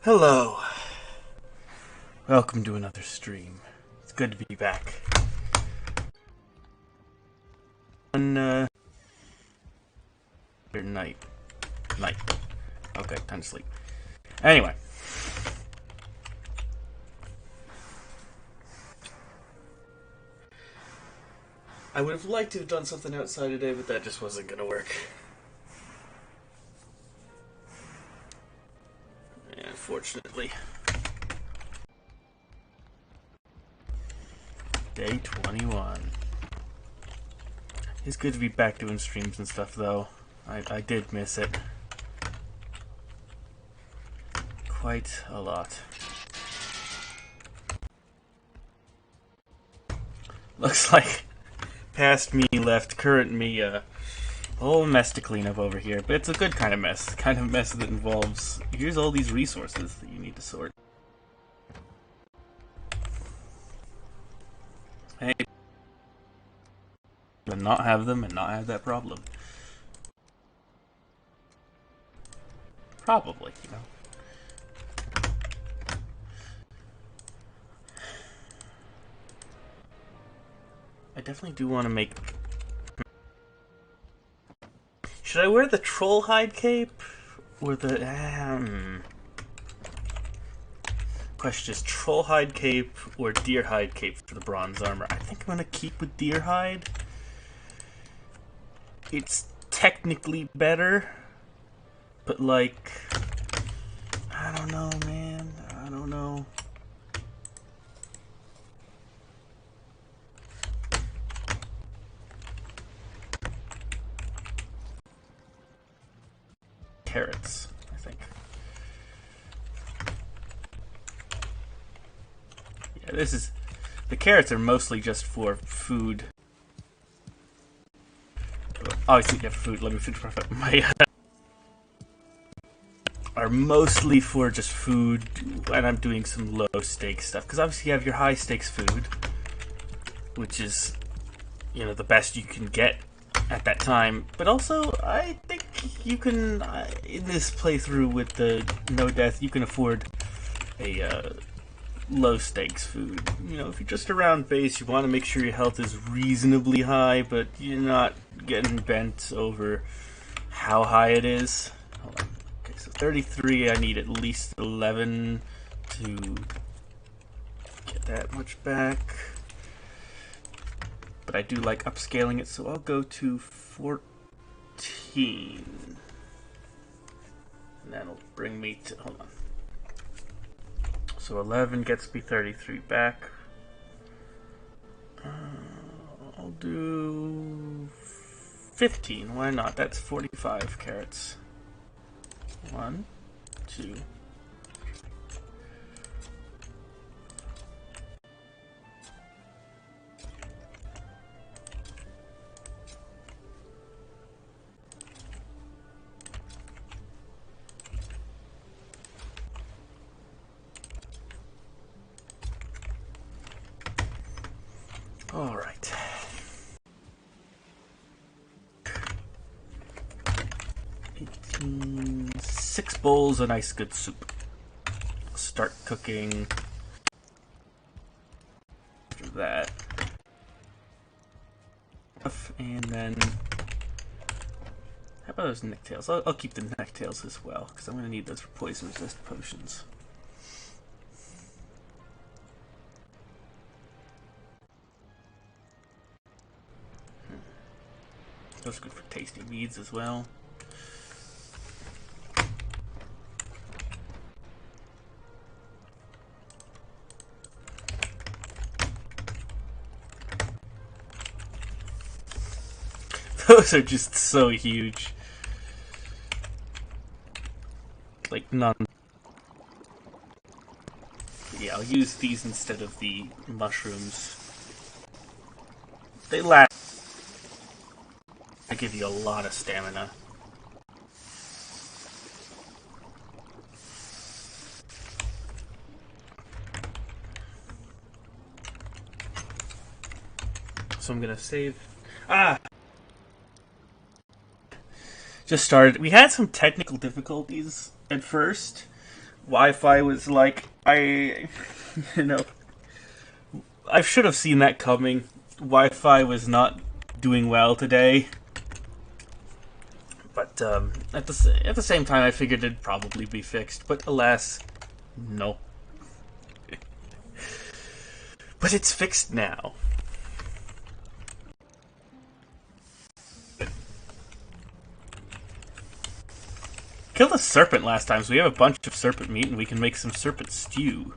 Hello. Welcome to another stream. It's good to be back. Night. Night. Okay, time to sleep. Anyway. I would have liked to have done something outside today, but that just wasn't gonna work. Yeah, unfortunately. Day 21. It's good to be back doing streams and stuff, though. I did miss it. Quite a lot. Looks like past me left current me a whole mess to clean up over here, but it's a good kind of mess. The kind of mess that involves, here's all these resources that you need to sort. Hey, and not have them and not have that problem. Probably, you know. I definitely do want to make... Should I wear the troll hide cape? Or the... Question is, troll hide cape or deer hide cape for the bronze armor? I think I'm going to keep with deer hide. It's technically better. But like... I don't know, man. I don't know. Carrots, I think. Yeah, this is... The carrots are mostly just for food. Obviously, yeah, for food. Let me finish my... are mostly for just food, and I'm doing some low stakes stuff. Because obviously you have your high stakes food, which is, you know, the best you can get at that time. But also, I think you can, in this playthrough with the no death, you can afford a low stakes food. You know, if you're just around base, you want to make sure your health is reasonably high, but you're not getting bent over how high it is. Hold on. Okay, so 33, I need at least 11 to get that much back. But I do like upscaling it, so I'll go to 14. And that'll bring me to, hold on. So 11 gets me 33 back. I'll do 15, why not? That's 45 carrots. 1, 2. All right. 18, 6 bowls of nice good soup. Start cooking after that. And then, how about those necktails? I'll keep the necktails as well, because I'm going to need those for poison resist potions. Those are good for tasty meads as well. Those are just so huge. Like none. Yeah, I'll use these instead of the mushrooms. They last. They give you a lot of stamina. So I'm gonna save. Just started. We had some technical difficulties at first Wi-Fi was like, you know, I should have seen that coming. Wi-Fi was not doing well today. But at the same time, I figured it'd probably be fixed. But alas, no. But it's fixed now. Killed a serpent last time, so we have a bunch of serpent meat, and we can make some serpent stew.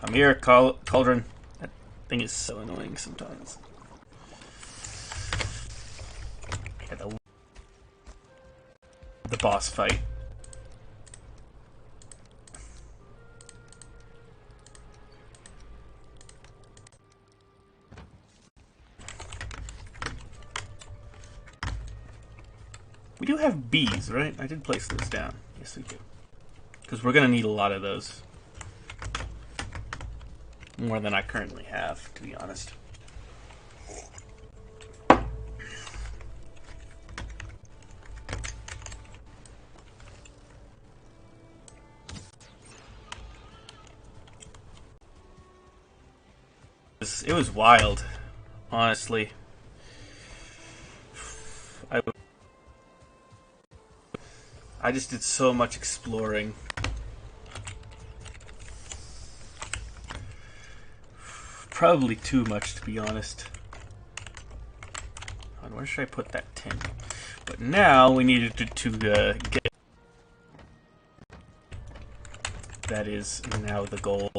Come here, cauldron. That thing is so annoying sometimes. Yeah, the boss fight. We do have bees, right? I did place those down. Yes, we do. Because we're going to need a lot of those. More than I currently have, to be honest. It was wild, honestly. I just did so much exploring. Probably too much, to be honest. Where should I put that tin? But now we needed to get... That is now the goal.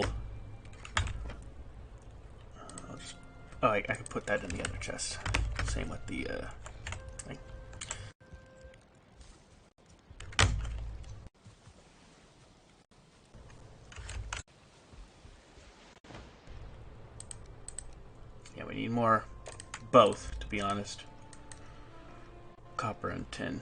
Oh, I can put that in the other chest. Same with the... thing. Yeah, we need more both, to be honest. Copper and tin.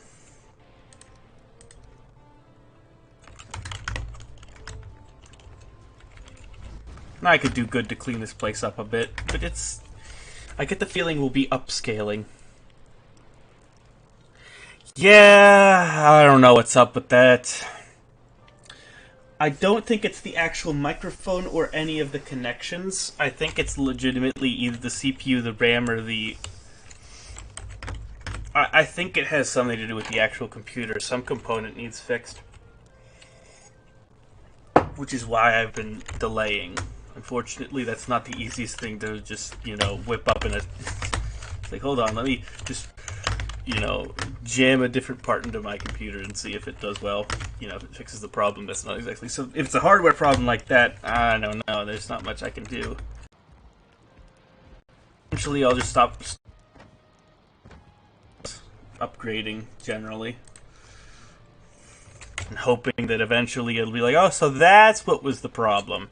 Now I could do good to clean this place up a bit, but it's... I get the feeling we'll be upscaling. Yeah, I don't know what's up with that. I don't think it's the actual microphone or any of the connections. I think it's legitimately either the CPU, the RAM, or the... I think it has something to do with the actual computer. Some component needs fixed. Which is why I've been delaying. Unfortunately, that's not the easiest thing to just, you know, whip up in a... It's like, hold on, let me just, you know, jam a different part into my computer and see if it does well. You know, if it fixes the problem, that's not exactly... So if it's a hardware problem like that, I don't know, there's not much I can do. Eventually, I'll just stop upgrading, generally. And hoping that eventually it'll be like, oh, so that's what was the problem.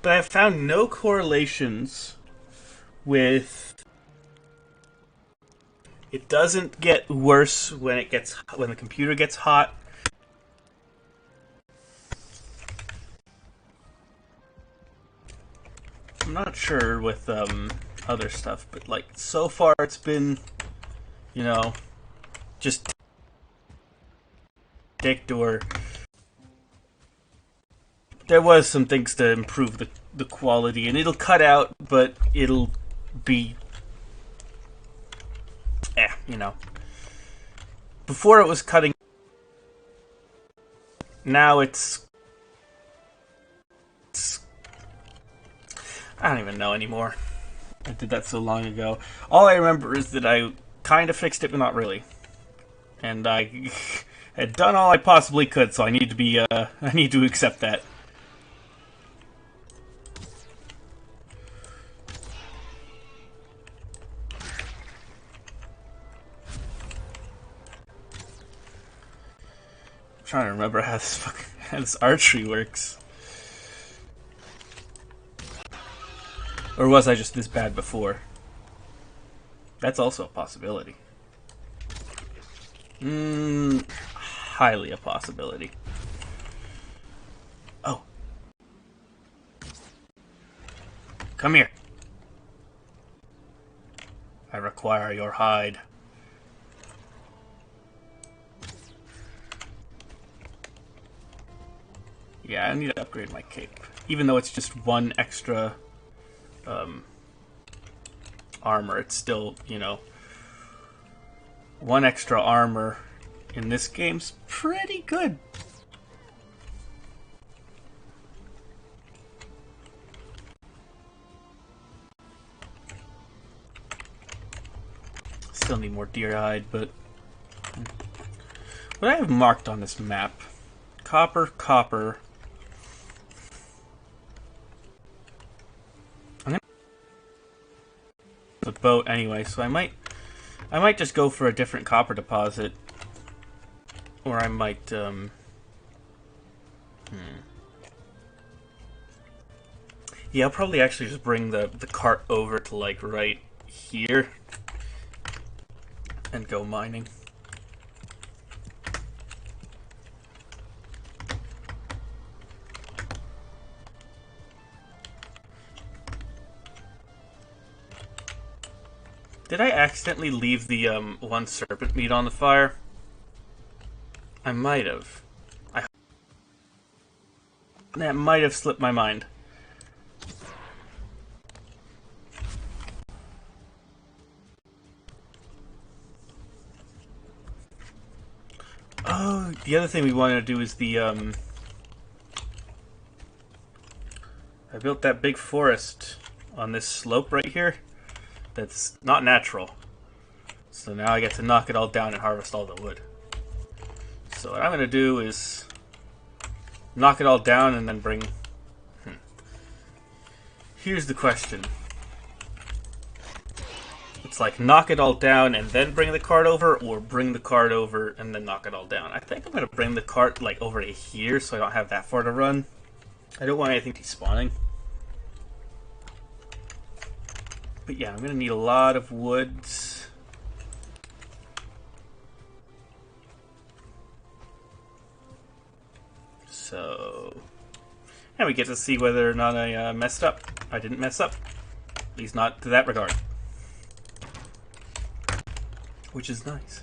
But I've found no correlations with... It doesn't get worse when the computer gets hot. I'm not sure with other stuff, but like so far it's been, you know, just dicked or... There was some things to improve the quality, and it'll cut out, but it'll be... you know. Before it was cutting... Now it's... I don't even know anymore. I did that so long ago. All I remember is that I kind of fixed it, but not really. And I had done all I possibly could, so I need to be, I need to accept that. I'm trying to remember how this archery works. Or was I just this bad before? That's also a possibility. Highly a possibility. Oh. Come here. I require your hide. Yeah, I need to upgrade my cape. Even though it's just one extra armor, it's still, you know, one extra armor in this game's pretty good. Still need more deer hide, but what I have marked on this map: copper, copper. I'm gonna the boat anyway, so I might just go for a different copper deposit, or I might yeah, I'll probably actually just bring the cart over to like right here and go mining. Did I accidentally leave the one serpent meat on the fire? I might have. That might have slipped my mind. Oh, the other thing we wanted to do is the I built that big forest on this slope right here. That's not natural. So now I get to knock it all down and harvest all the wood. So what I'm going to do is knock it all down and then bring... Here's the question. It's like knock it all down and then bring the cart over, or bring the cart over and then knock it all down. I think I'm going to bring the cart like over to here so I don't have that far to run. I don't want anything despawning. But yeah, I'm going to need a lot of wood. So... And we get to see whether or not I messed up. I didn't mess up. At least not to that regard. Which is nice.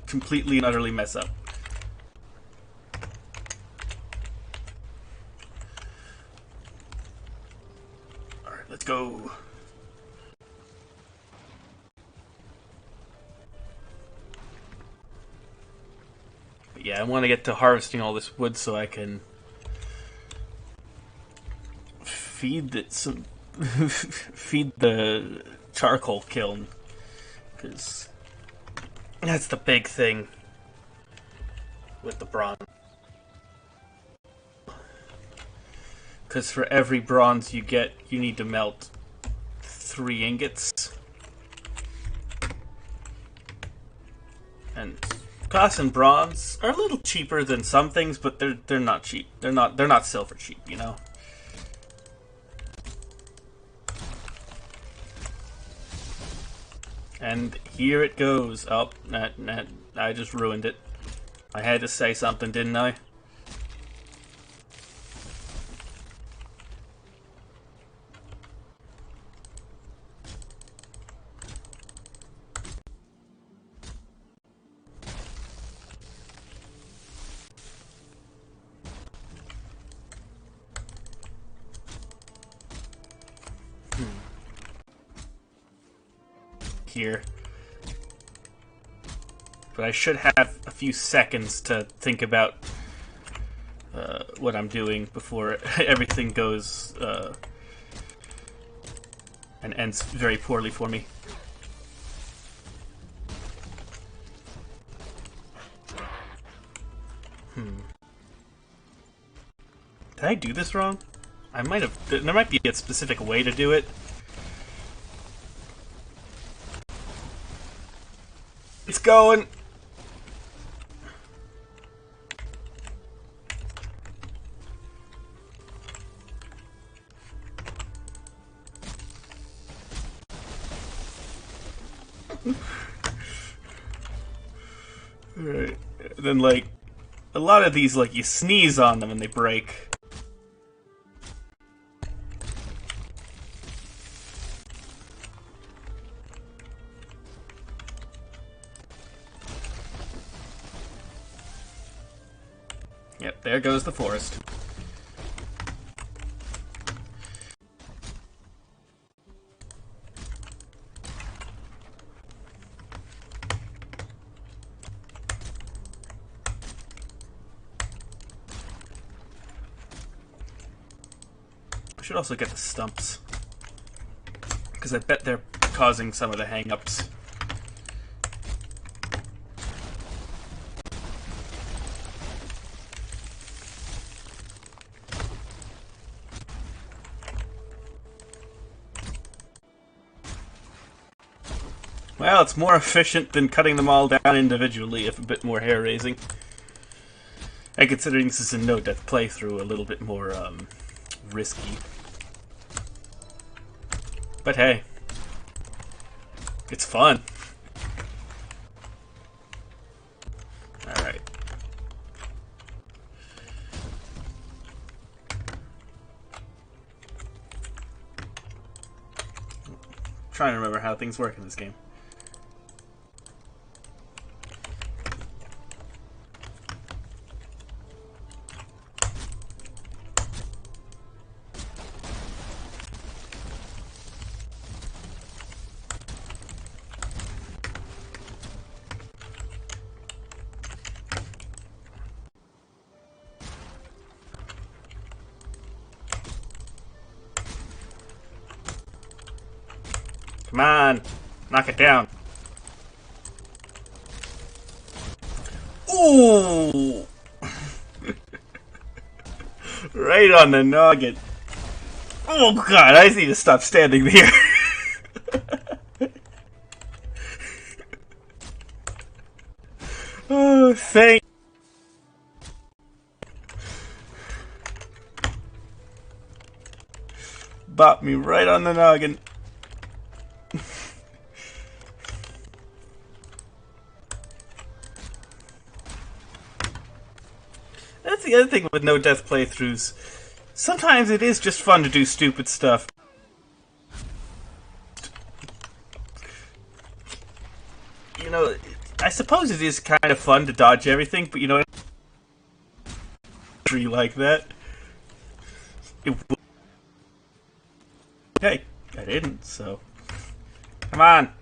Completely and utterly mess up. Alright, let's go. But yeah, I want to get to harvesting all this wood so I can feed it some feed the charcoal kiln, because that's the big thing with the bronze. Because for every bronze you get, you need to melt 3 ingots. And glass and bronze are a little cheaper than some things, but they're not cheap. They're not silver cheap, you know. And here it goes. Oh, I just ruined it. I had to say something, didn't I? Here. But I should have a few seconds to think about what I'm doing before everything goes and ends very poorly for me. Did I do this wrong? I might have. There might be a specific way to do it. It's going! Alright. Then, like, a lot of these, like, you sneeze on them and they break. Yep, there goes the forest. I should also get the stumps, because I bet they're causing some of the hang-ups. Well, it's more efficient than cutting them all down individually, if a bit more hair-raising. And considering this is a no-death playthrough, a little bit more, risky. But hey, it's fun. Alright. Trying to remember how things work in this game. Come on, knock it down. Ooh! Right on the noggin. Oh god, I need to stop standing here. Oh, thank. Bop me right on the noggin. That's the other thing with no-death playthroughs. Sometimes it is just fun to do stupid stuff. You know, I suppose it is kind of fun to dodge everything, but you know, tree like that. Hey, I didn't, so come on.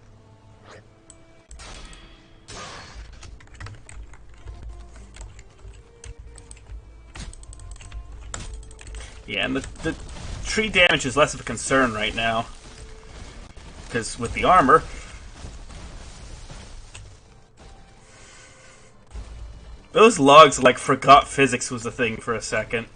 Yeah, and the tree damage is less of a concern right now, because with the armor, those logs like forgot physics was a thing for a second.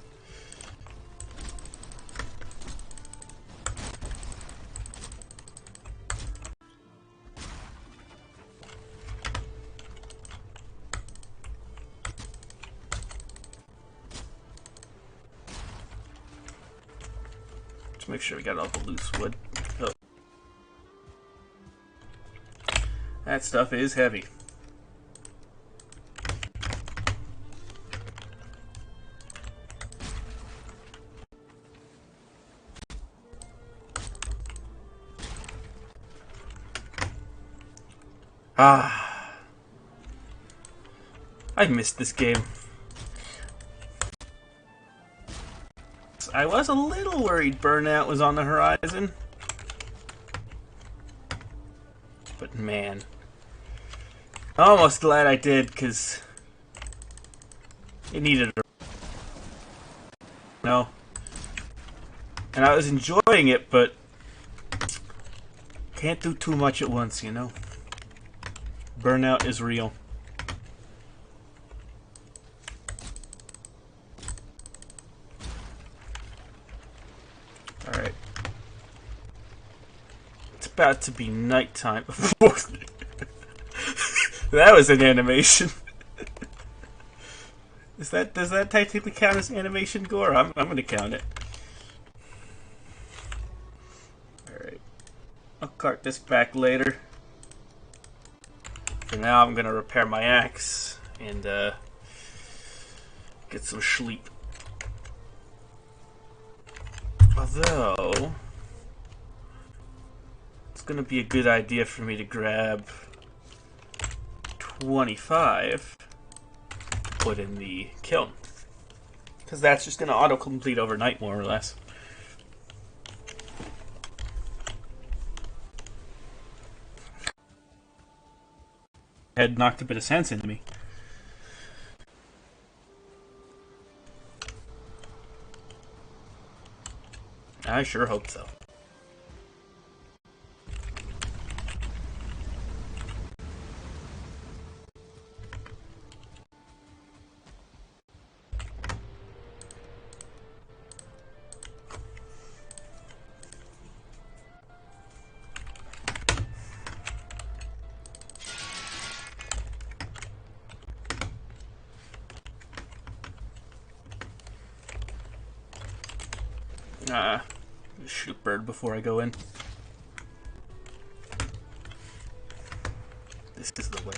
Make sure we got all the loose wood. Oh. That stuff is heavy. Ah. I missed this game. I was a little worried Burnout was on the horizon. But man. I'm almost glad I did, because it needed a... No. And I was enjoying it, but can't do too much at once, you know? Burnout is real. Alright. It's about to be nighttime. That was an animation. Does that technically count as animation gore? I'm gonna count it. Alright. I'll cart this back later. For now I'm gonna repair my axe and get some sleep. Although, it's going to be a good idea for me to grab 25, put in the kiln. Because that's just going to autocomplete overnight, more or less. Had knocked a bit of sense into me. I sure hope so. Shoot a bird before I go in. This is the way.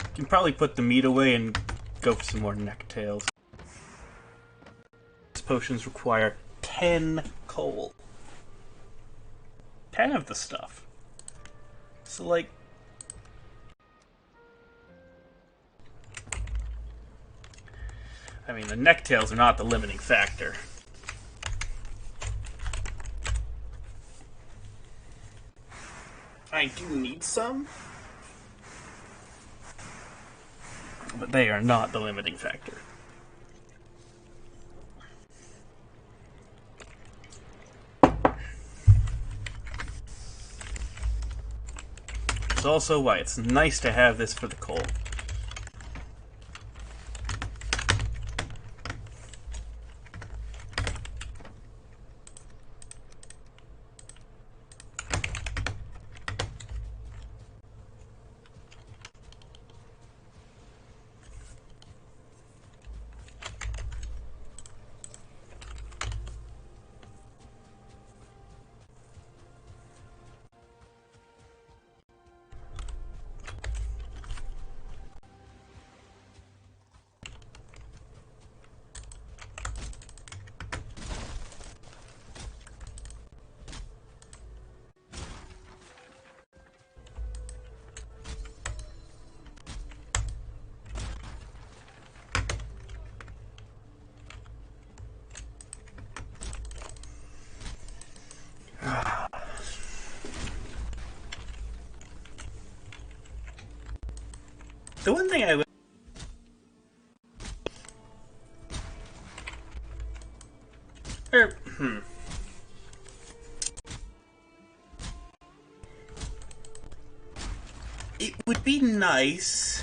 You can probably put the meat away and go for some more necktails. These potions require 10 coal. 10 of the stuff. So, like... I mean, the necktails are not the limiting factor. I do need some. But they are not the limiting factor. It's also why it's nice to have this for the coal. The one thing I would... It would be nice...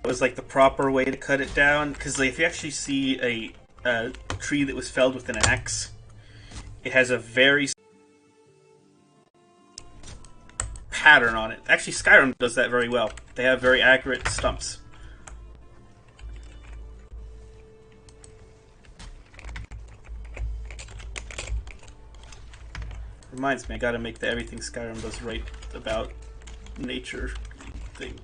It was like the proper way to cut it down, because like, if you actually see a tree that was felled with an axe, it has a very pattern on it. Actually, Skyrim does that very well. They have very accurate stumps. Reminds me, I gotta make the everything Skyrim does right about nature thing.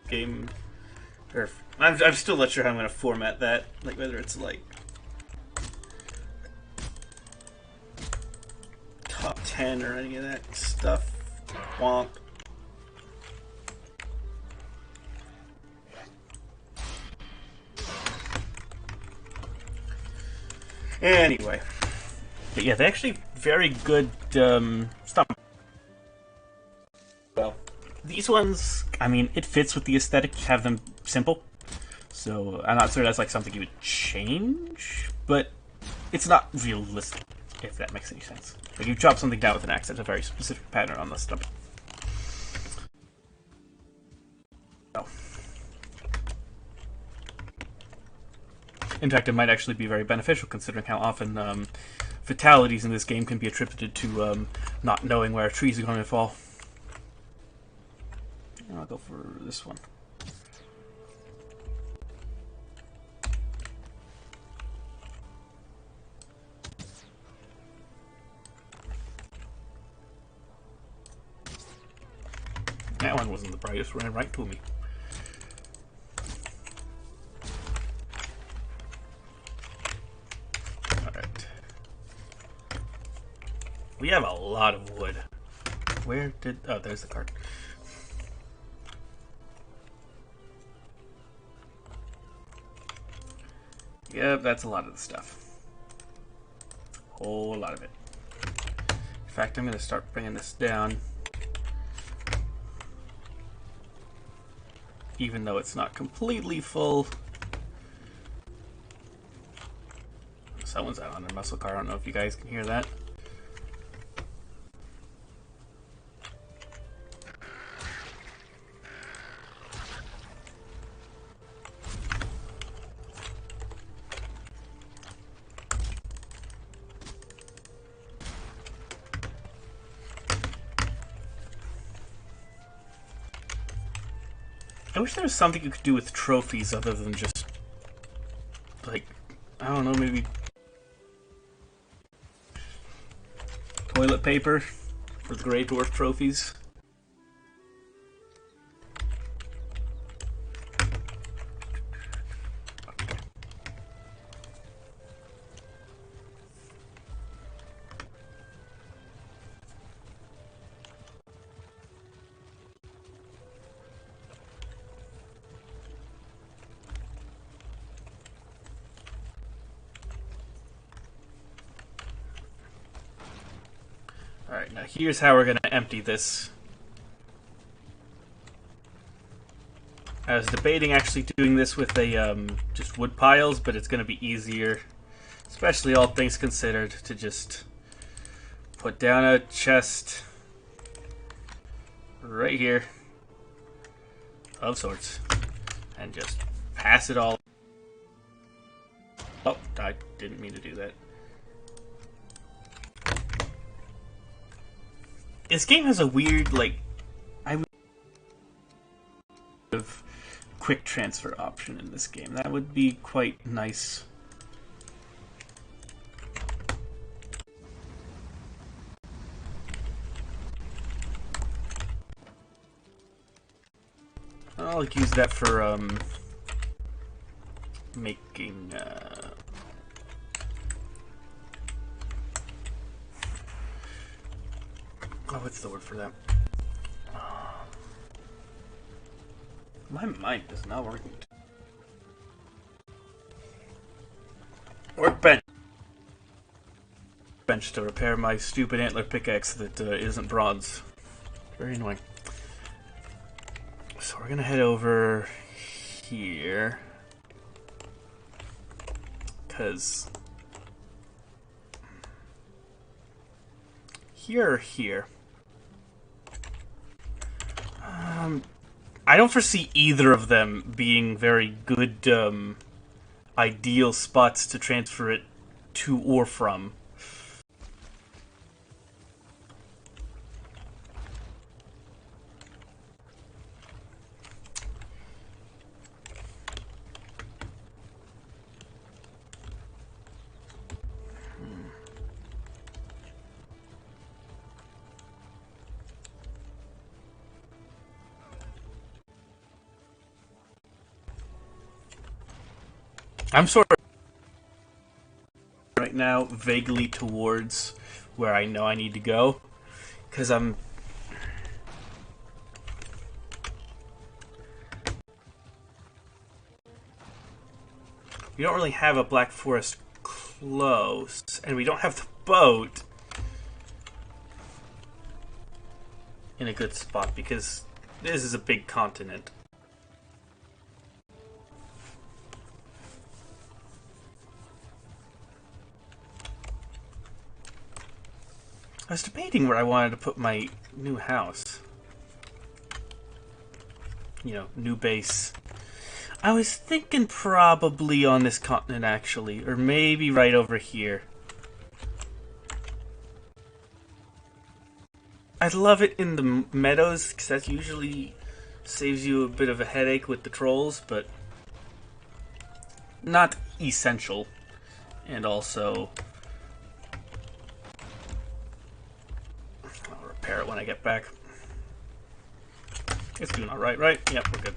Game... Or, I'm still not sure how I'm gonna format that. Like, whether it's like... Top 10 or any of that stuff. Womp. Anyway. But yeah, they're actually very good stump. Well, these ones, I mean, it fits with the aesthetic to have them simple. So I'm not sure that's like something you would change, but it's not realistic, if that makes any sense. Like, you chop something down with an axe, there's a very specific pattern on the stump. Oh. In fact, it might actually be very beneficial, considering how often fatalities in this game can be attributed to not knowing where trees are going to fall. And I'll go for this one. That one wasn't the brightest, ran right to me. Alright. We have a lot of wood. Where did... Oh, there's the cart. Yep, that's a lot of the stuff. Whole lot of it. In fact, I'm going to start bringing this down. Even though it's not completely full. Someone's out on their muscle car. I don't know if you guys can hear that. I wish there was something you could do with trophies other than just, like, I don't know, maybe toilet paper for the Grey Dwarf trophies. Alright, now here's how we're going to empty this. I was debating actually doing this with a just wood piles, but it's going to be easier, especially all things considered, to just put down a chest right here of sorts and just pass it all. Oh, I didn't mean to do that. This game has a weird, like, of quick transfer option in this game. That would be quite nice. I'll use that for making oh, what's the word for that? My mind is not working. Workbench. Bench to repair my stupid antler pickaxe that isn't bronze. Very annoying. So we're gonna head over here, because here or here. I don't foresee either of them being very good, ideal spots to transfer it to or from. I'm sort of right now vaguely towards where I know I need to go, because we don't really have a Black Forest close, and we don't have the boat in a good spot because this is a big continent. I was debating where I wanted to put my new house. You know, new base. I was thinking probably on this continent, actually. Or maybe right over here. I'd love it in the meadows, because that usually saves you a bit of a headache with the trolls, but not essential. And also, I'll repair it when I get back. It's doing alright, right? Yep, we're good.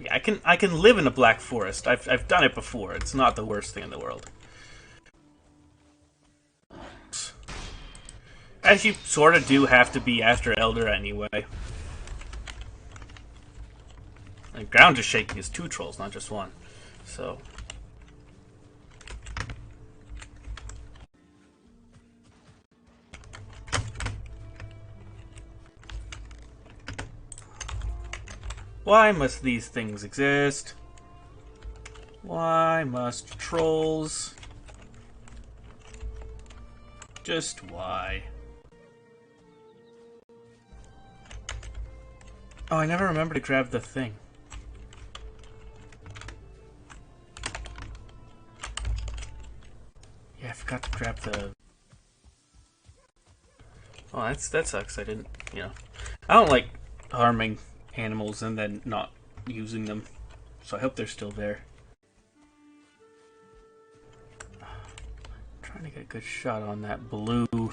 Yeah, I can live in a black forest. I've done it before. It's not the worst thing in the world. As you sort of do have to be after Elder anyway. The ground just shaking is 2 trolls, not just 1. So. Why must these things exist? Why must trolls? Just why? Oh, I never remember to grab the thing. Yeah, I forgot to grab the... Oh, that sucks. I didn't, you know. I don't like harming animals and then not using them. So I hope they're still there. Trying to get a good shot on that blue.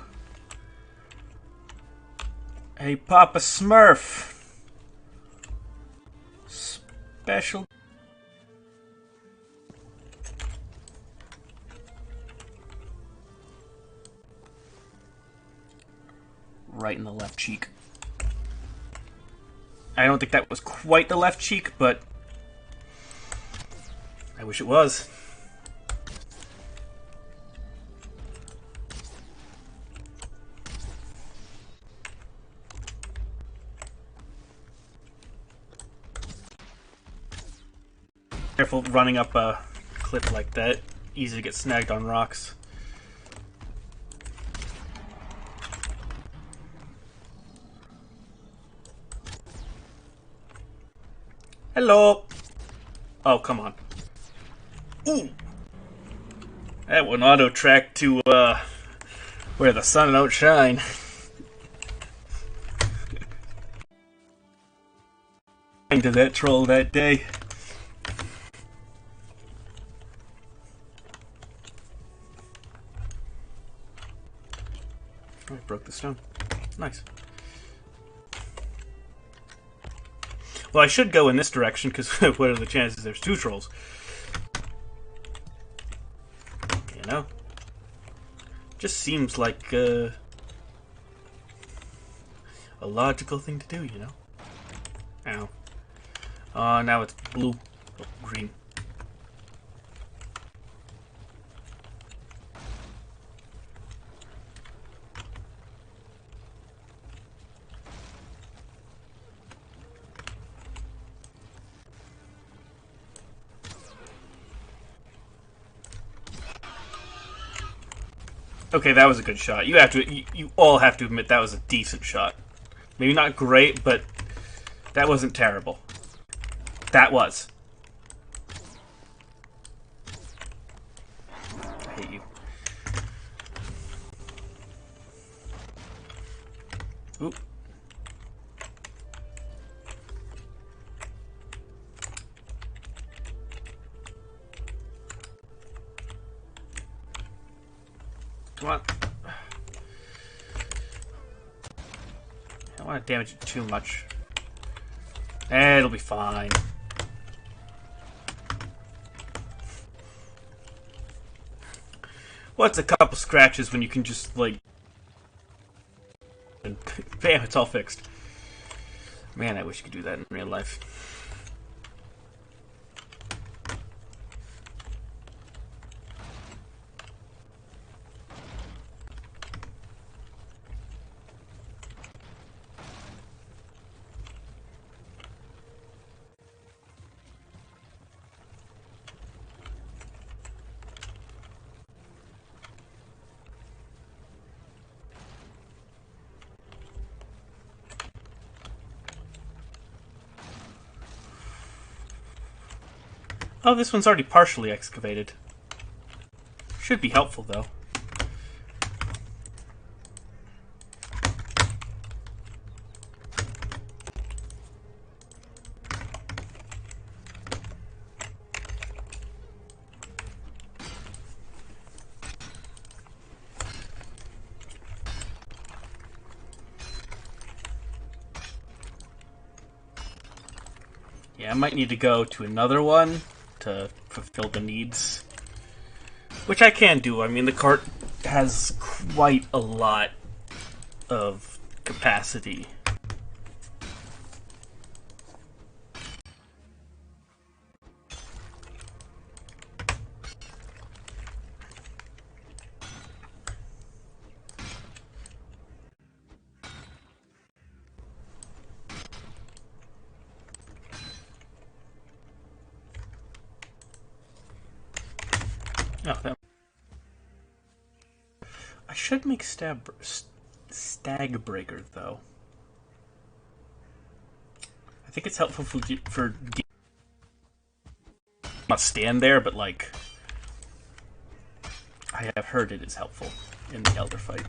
Hey, Papa Smurf! Special. Right in the left cheek. I don't think that was quite the left cheek, but I wish it was. Careful running up a cliff like that. Easy to get snagged on rocks. Hello! Oh, come on. Ooh! That one auto-track to, where the sun don't shine. Into that troll that day. Oh, I broke the stone. Nice. Well, I should go in this direction, because what are the chances there's 2 trolls? You know? Just seems like, a logical thing to do, you know? Ow. Now it's blue. Oh, green. Okay, that was a good shot. You have to, you all have to admit that was a decent shot. Maybe not great, but that wasn't terrible. That was. I hate you. Oop. Come on. I don't want to damage it too much. It'll be fine. What's a couple scratches when you can just, like... And bam, it's all fixed. Man, I wish you could do that in real life. Oh, this one's already partially excavated. Should be helpful, though. Yeah, I might need to go to another one to fulfill the needs. Which I can do. I mean, the cart has quite a lot of capacity. Oh, that... I should make stag breaker though. I think it's helpful for not stand there, but like I have heard it is helpful in the elder fight.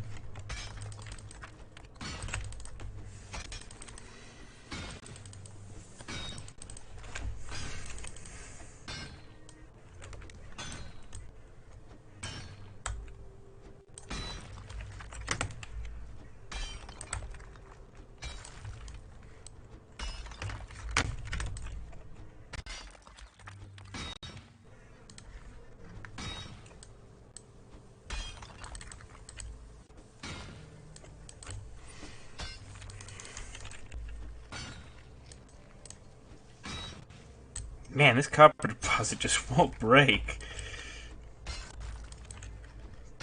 Man, this copper deposit just won't break.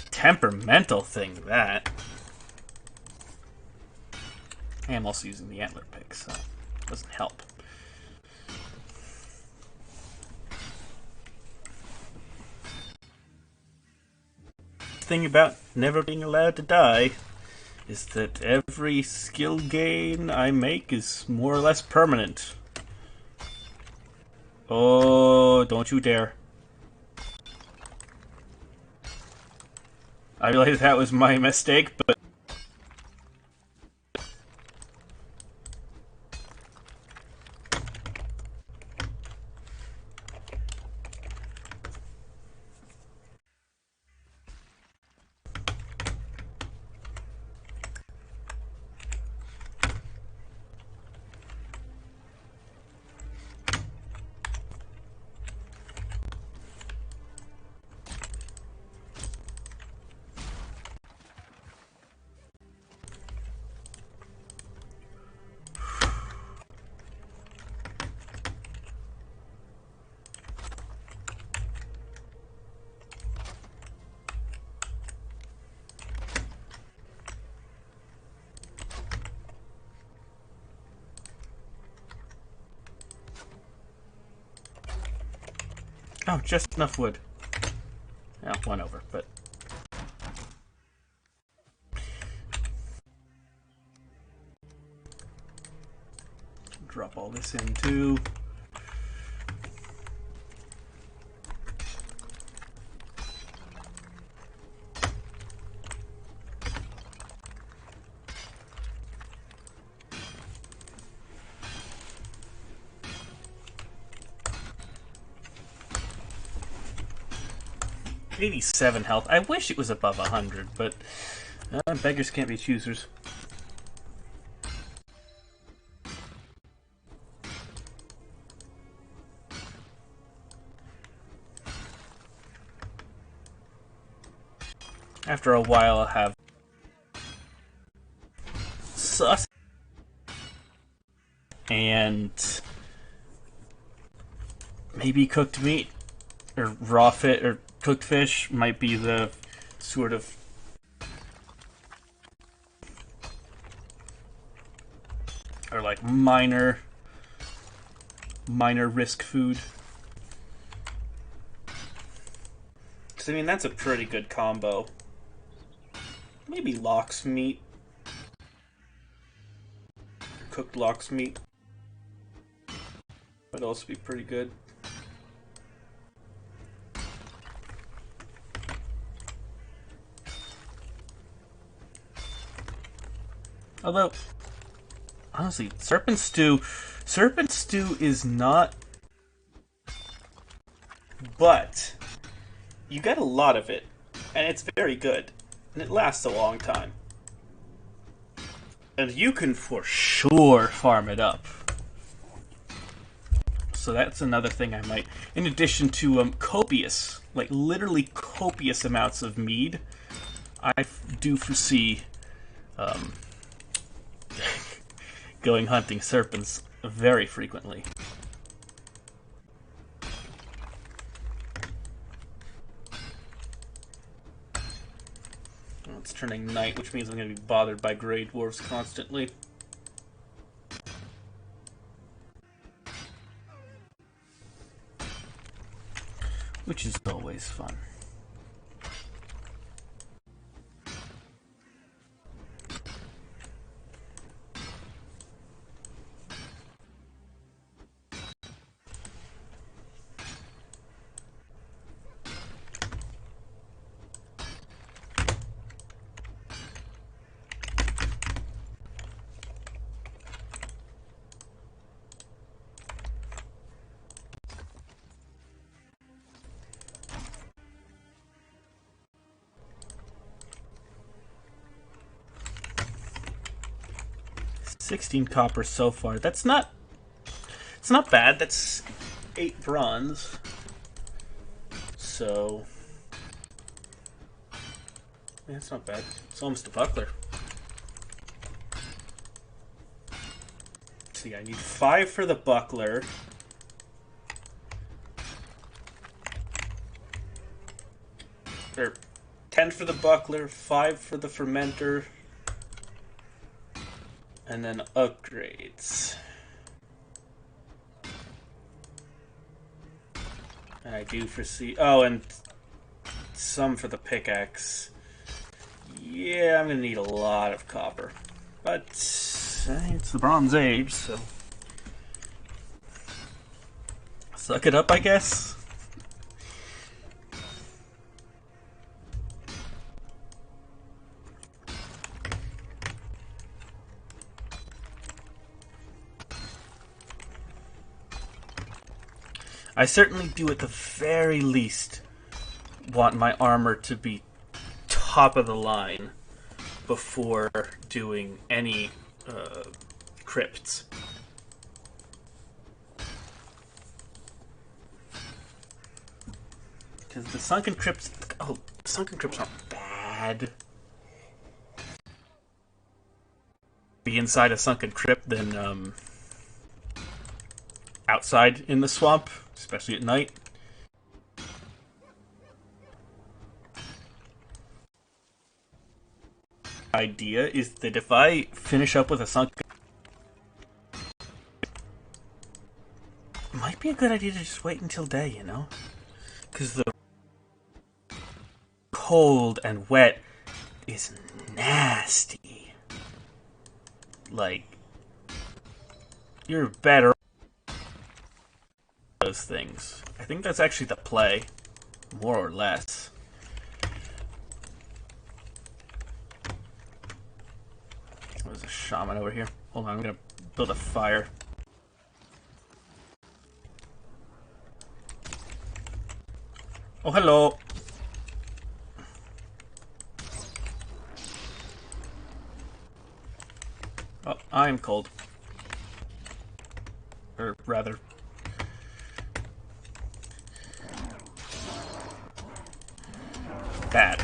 Temperamental thing, that. I am also using the antler pick, so it doesn't help. The thing about never being allowed to die is that every skill gain I make is more or less permanent. Oh, don't you dare. I realize that was my mistake, but... Oh, just enough wood. Yeah, one over, but... Drop all this in, too. .87 health. I wish it was above 100, but beggars can't be choosers. After a while, I'll have sus and maybe cooked meat or raw fish or cooked fish might be the sort of or like minor risk food. Because I mean that's a pretty good combo. Maybe lox meat. Cooked lox meat would also be pretty good. Although, honestly, Serpent Stew is not, but you get a lot of it, and it's very good, and it lasts a long time. And you can for sure farm it up. So that's another thing I might, in addition to copious, like literally copious amounts of mead, I do foresee going hunting serpents very frequently. Well, it's turning night, which means I'm going to be bothered by grey dwarves constantly. Which is always fun. $16 copper so far. It's not bad. That's 8 bronze. So yeah, it's not bad. It's almost a buckler. Let's see, I need 5 for the buckler. Or 10 for the buckler, 5 for the fermenter. And then upgrades. And I do foresee... Oh, and some for the pickaxe. Yeah, I'm going to need a lot of copper. But it's the Bronze Age, so... Suck it up, I guess. I certainly do, at the very least, want my armor to be top of the line before doing any crypts. Because the sunken crypts... Oh, sunken crypts aren't bad. Be inside a sunken crypt than outside in the swamp, especially at night. Idea is that if I finish up with a sunken, it might be a good idea to just wait until day, you know? Because the cold and wet is nasty. Like, you're better those things. I think that's actually the play, more or less. There's a shaman over here. Hold on, I'm gonna build a fire. Oh, hello. Oh, I'm cold. Or rather... bad.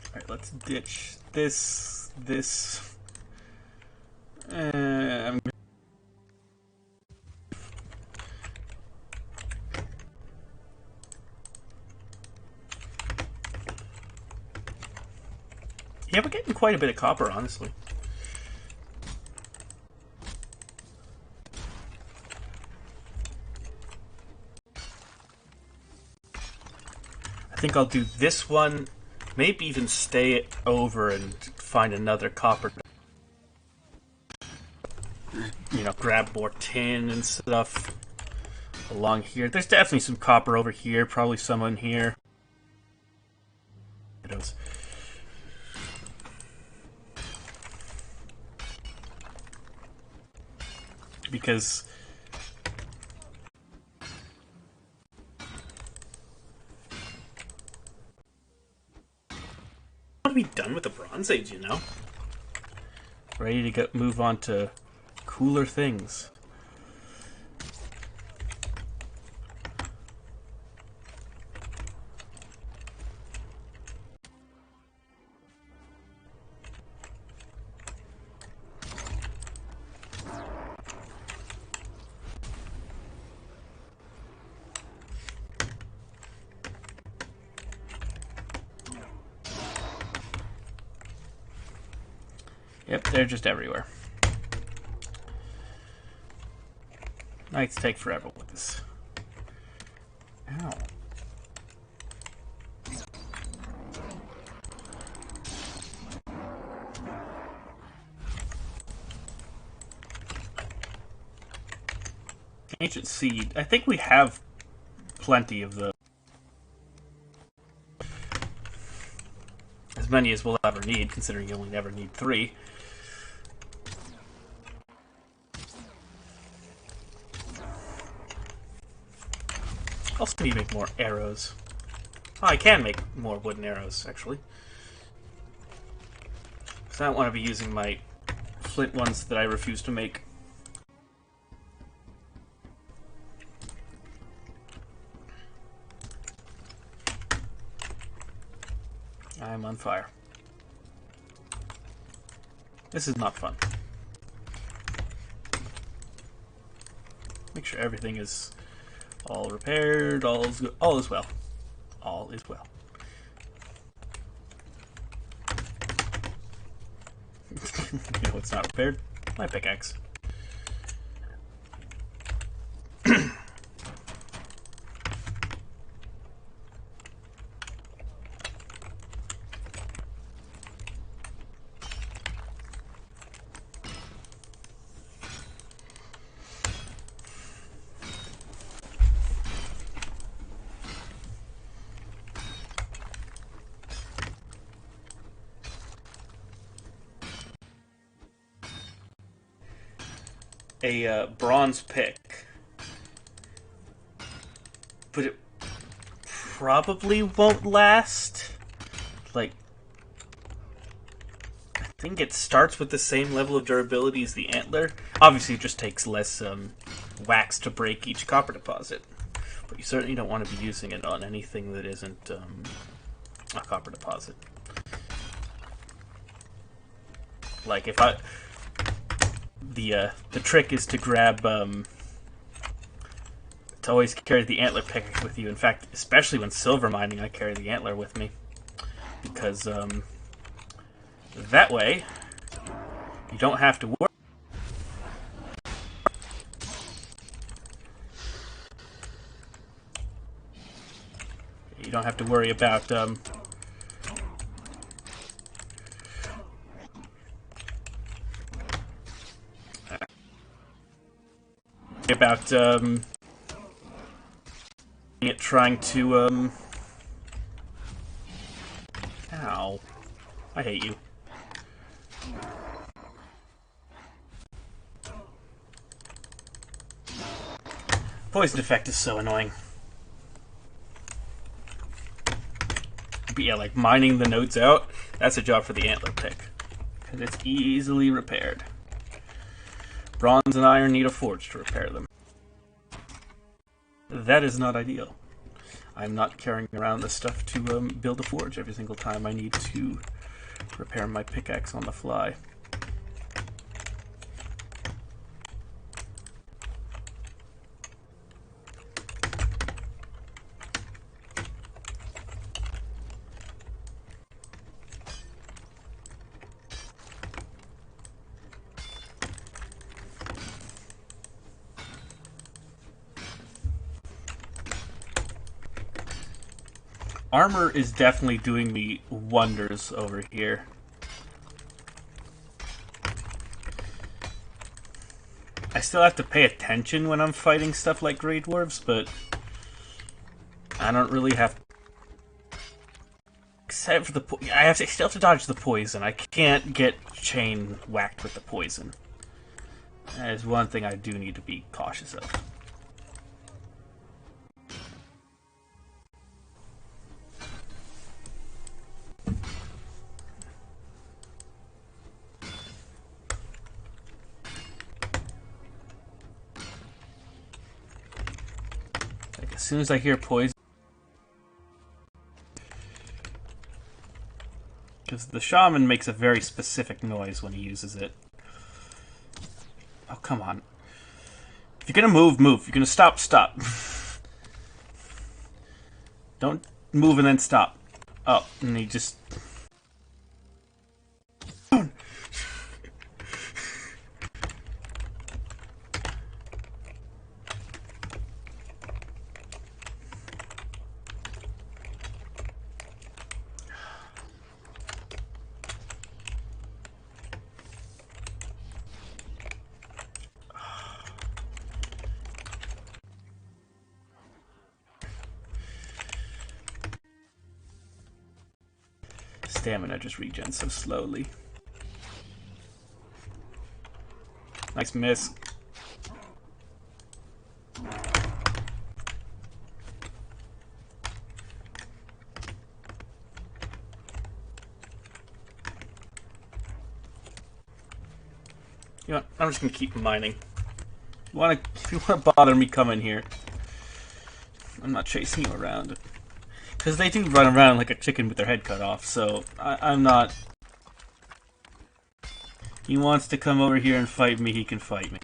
Alright, let's ditch this. Yeah, we're getting quite a bit of copper, honestly. I think I'll do this one, maybe even stay it over and find another copper. You know, grab more tin and stuff along here. There's definitely some copper over here, probably some in here. because I want to be done with the Bronze Age, you know? Ready to move on to cooler things. Yep, they're just everywhere. Nights take forever with this. Ow. Ancient seed. I think we have plenty of the... as many as we'll ever need, considering you only never need 3. Also need to make more arrows. Oh, I can make more wooden arrows, actually. So I don't want to be using my flint ones that I refuse to make. I'm on fire. This is not fun. Make sure everything is all repaired, all is good, all is well. All is well. You know what's not repaired? My pickaxe. A bronze pick, but it probably won't last. Like, I think it starts with the same level of durability as the antler. Obviously, it just takes less wax to break each copper deposit, but you certainly don't want to be using it on anything that isn't a copper deposit. Like if I... The trick is to grab, to always carry the antler pick with you. In fact, especially when silver mining, I carry the antler with me. Because, that way, you don't have to worry. You don't have to worry about, it trying to, ow. I hate you. Poison effect is so annoying. But yeah, like mining the nodes out, that's a job for the antler pick. Because it's easily repaired. Bronze and iron need a forge to repair them. That is not ideal. I'm not carrying around the stuff to build a forge every single time I need to repair my pickaxe on the fly. Armor is definitely doing me wonders over here. I still have to pay attention when I'm fighting stuff like Grey Dwarves, but I don't really have... Except for the I still have to dodge the poison. I can't get chain whacked with the poison. That is one thing I do need to be cautious of. Like, as soon as I hear poison, because the shaman makes a very specific noise when he uses it. Oh, come on. If you're gonna move, move. If you're gonna stop, stop. Don't move and then stop. Oh, and he just... Stamina just regens so slowly. Nice miss. You know what? I'm just gonna keep mining. If you wanna bother me, come in here. I'm not chasing you around. Because they do run around like a chicken with their head cut off, so I'm not... He wants to come over here and fight me, he can fight me.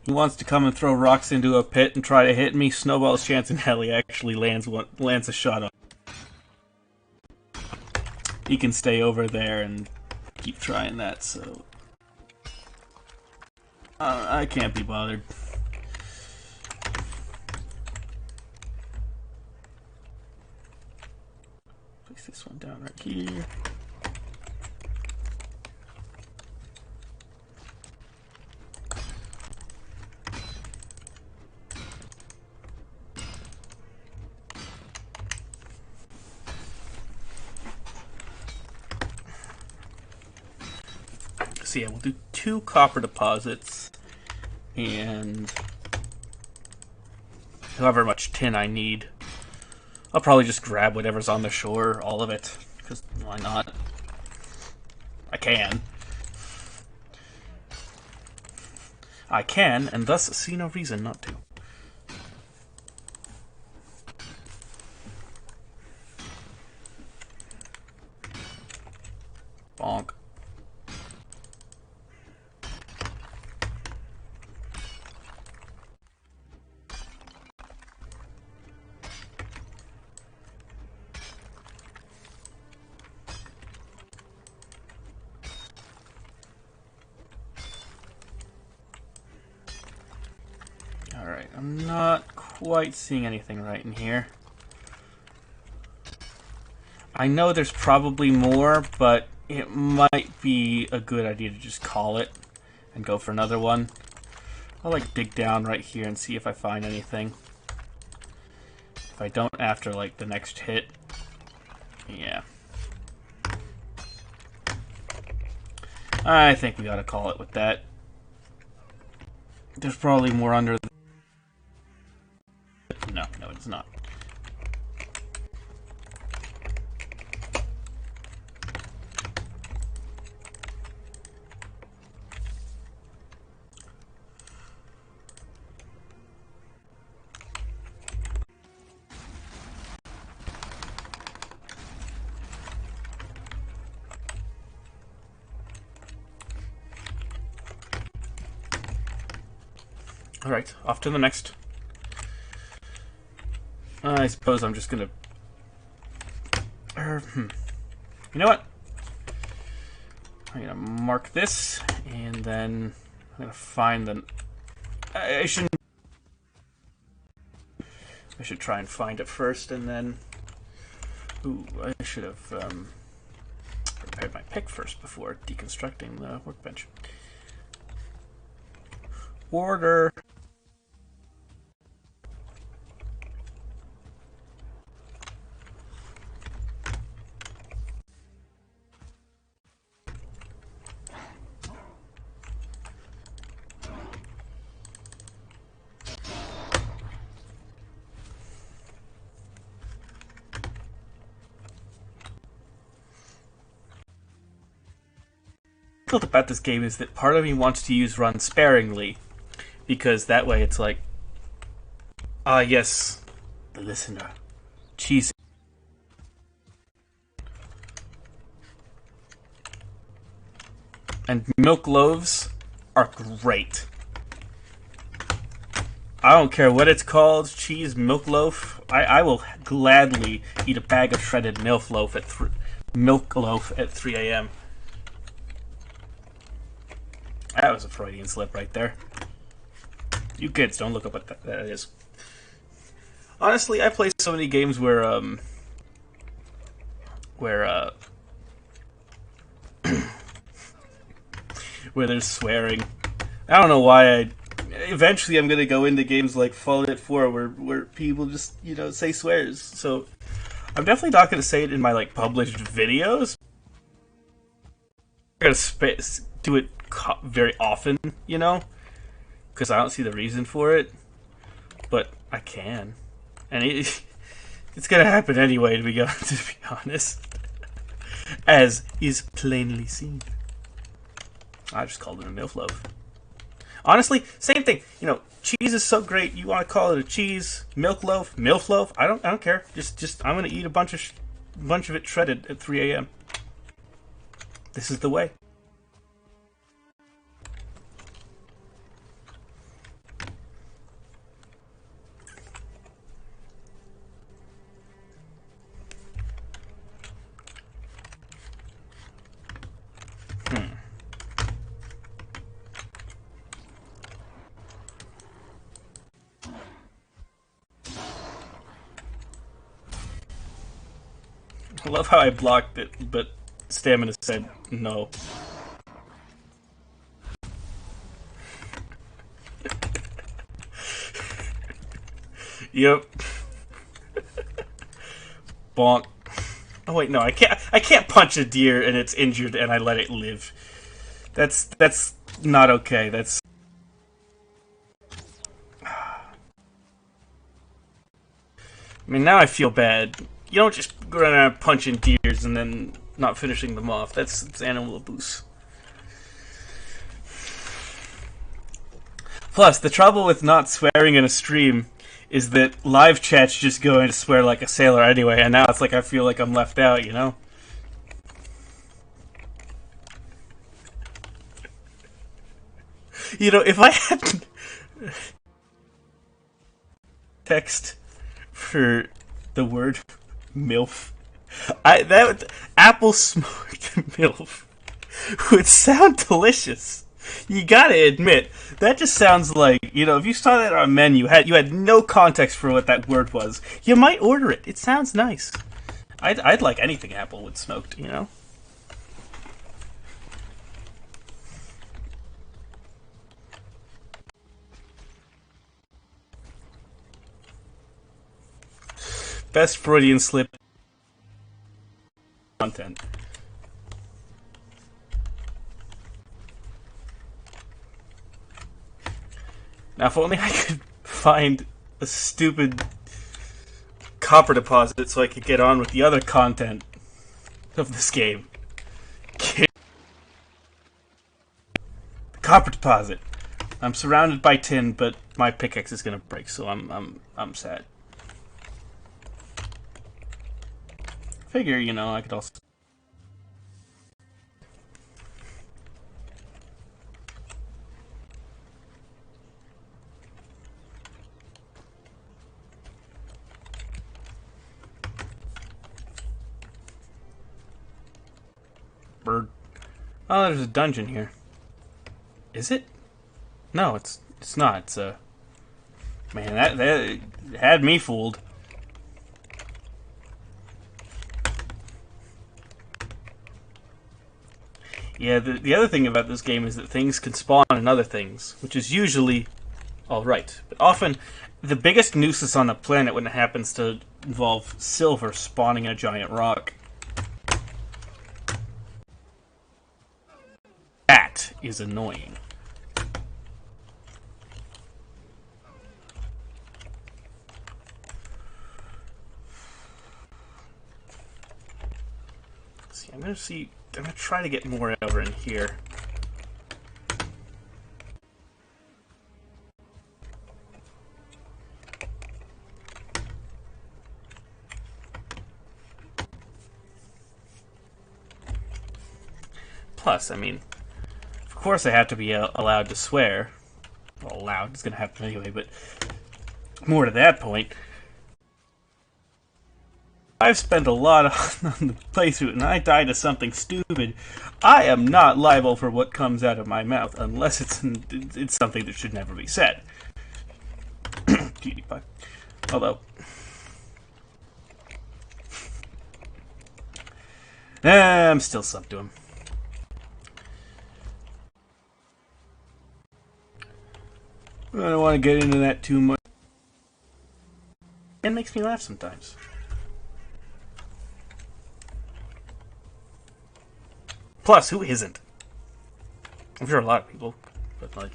He wants to come and throw rocks into a pit and try to hit me. Snowball's chance in hell he actually lands a shot on. He can stay over there and keep trying that, so... I can't be bothered. Place this one down right here. So yeah, we'll do 2 copper deposits and however much tin I need. I'll probably just grab whatever's on the shore, all of it, because why not? I can. I can, and thus see no reason not to. Bonk. Alright, I'm not quite seeing anything right in here. I know there's probably more, but it might be a good idea to just call it and go for another one. I'll like dig down right here and see if I find anything. If I don't after like the next hit, yeah. I think we gotta call it with that. There's probably more under the... No, it's not. Alright, off to the next. I suppose I'm just gonna... You know what? I'm gonna mark this, and then I'm gonna find the... I should try and find it first, and then... Ooh, I should have prepared my pick first before deconstructing the workbench. Order! difficult about this game is that part of me wants to use run sparingly, because that way it's like, ah, yes, the listener, cheese. And milk loaves are great. I don't care what it's called, cheese, milk loaf. I will gladly eat a bag of shredded milk loaf at 3 a.m. That was a Freudian slip right there. You kids, don't look up what that is. Honestly, I play so many games where where there's swearing. I don't know why. Eventually, I'm gonna go into games like Fallout 4 where people just say swears. So I'm definitely not gonna say it in my like published videos. I'm gonna do it very often, because I don't see the reason for it. But I can, and it's gonna happen anyway. To be honest, as is plainly seen. I just called it a milk loaf. Honestly, same thing. Cheese is so great. You want to call it a cheese milk loaf? I don't care. Just I'm gonna eat a bunch of it shredded at 3 a.m. This is the way. I love how I blocked it, but Stamina said no. Yep. Bonk. Oh wait, no, I can't punch a deer and it's injured and I let it live. That's not okay. That's I mean, now I feel bad. You don't just go around punching deers and then not finishing them off. That's animal abuse. Plus, the trouble with not swearing in a stream is that live chat's just going to swear like a sailor anyway, and now it's like I feel like I'm left out, If I had text for the word MILF, apple smoked MILF would sound delicious. You gotta admit, that just sounds like, if you saw that on a menu, you had no context for what that word was, you might order it. It sounds nice. I'd like anything apple with smoked, Best Freudian slip content. Now, if only I could find a stupid copper deposit so I could get on with the other content of this game. The copper deposit. I'm surrounded by tin, but my pickaxe is gonna break, so I'm sad. Figure, I could also. Bird. Oh, there's a dungeon here. Is it? No, it's not. It's a. Man, that had me fooled. Yeah, the other thing about this game is that things can spawn in other things, which is usually alright. But often, the biggest nuisance on the planet when it happens to involve silver spawning in a giant rock. That is annoying. I'm gonna try to get more over in here. Plus, I mean, of course I have to be allowed to swear. Well, allowed, it's going to happen anyway, but more to that point, I've spent a lot on the playthrough, and I died of something stupid. I am not liable for what comes out of my mouth, unless it's something that should never be said. PewDiePie. Although, I'm still sub to him. I don't want to get into that too much. It makes me laugh sometimes. Plus, who isn't? I'm sure a lot of people, but like,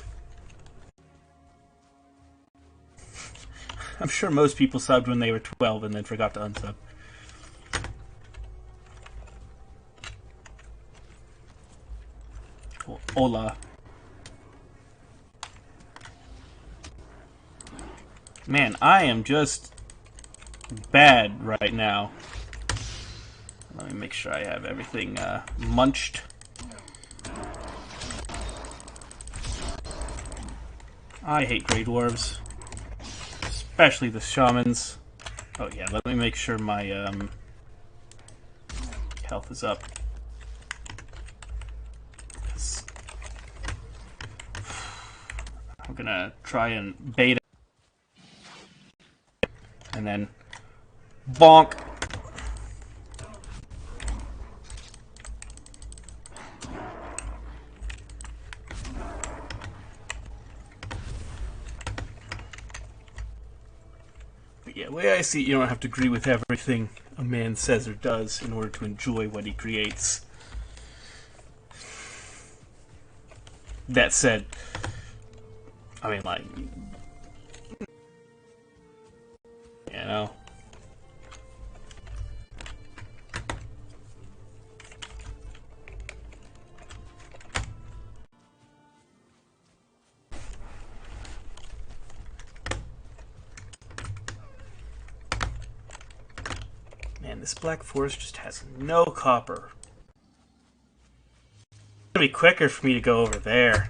I'm sure most people subbed when they were 12 and then forgot to unsub. Hola. Man, I am just bad right now. Let me make sure I have everything munched. I hate Grey Dwarves. Especially the Shamans. Oh yeah, let me make sure my health is up. I'm gonna try and bait it. And then bonk. But yeah, the way I see it, you don't have to agree with everything a man says or does in order to enjoy what he creates. That said, I mean, like, you know. Man, this Black Forest just has no copper. It's gonna be quicker for me to go over there.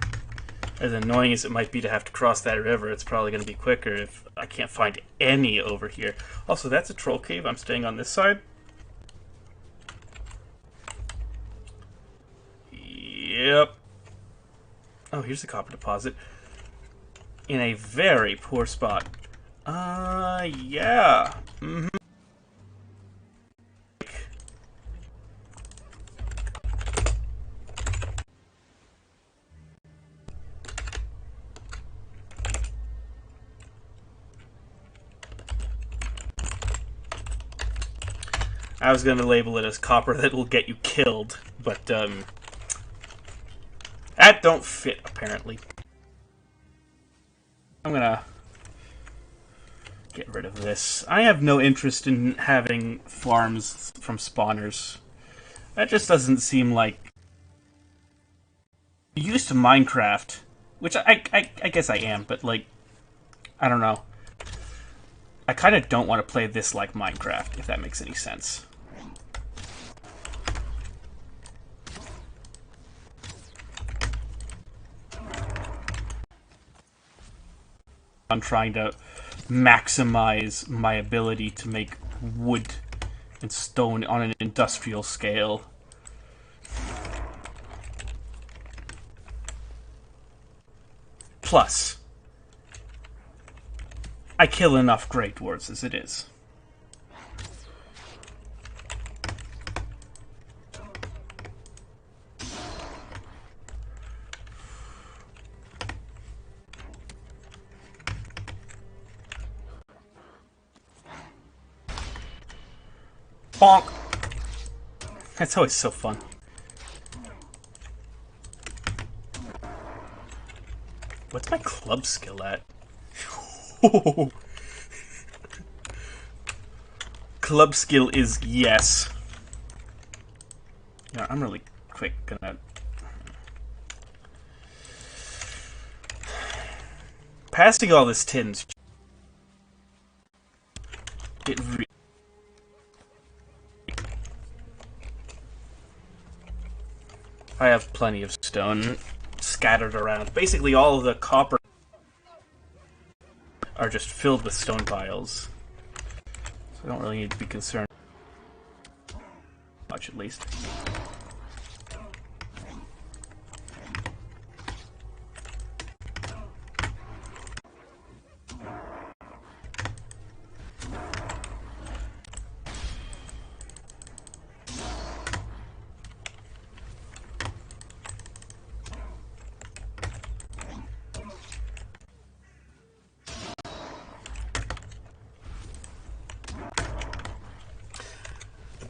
As annoying as it might be to have to cross that river, it's probably going to be quicker if I can't find any over here. Also, that's a troll cave. I'm staying on this side. Yep. Oh, here's a copper deposit. In a very poor spot. Yeah. Mm-hmm. I was going to label it as copper that will get you killed, but that don't fit, apparently. I'm going to get rid of this. I have no interest in having farms from spawners. That just doesn't seem like... Used to Minecraft, which I guess I am, but like, I don't know. I kind of don't want to play this like Minecraft, if that makes any sense. I'm trying to maximize my ability to make wood and stone on an industrial scale. Plus, I kill enough Grey Dwarves as it is. Bonk! That's always so fun. What's my club skill at? Club skill is yes. Yeah, I'm really quick gonna... Passing all this tin's... It really... I have plenty of stone scattered around. Basically, all of the copper are just filled with stone piles. So I don't really need to be concerned much, at least.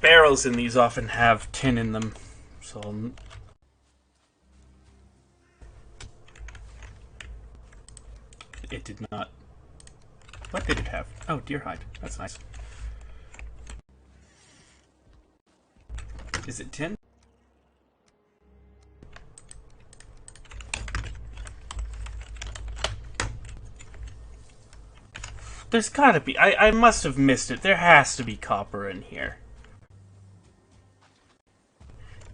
Barrels in these often have tin in them, so it did not. What did it have? Oh, deer hide. That's nice. Is it tin? There's gotta be. I must have missed it. There has to be copper in here.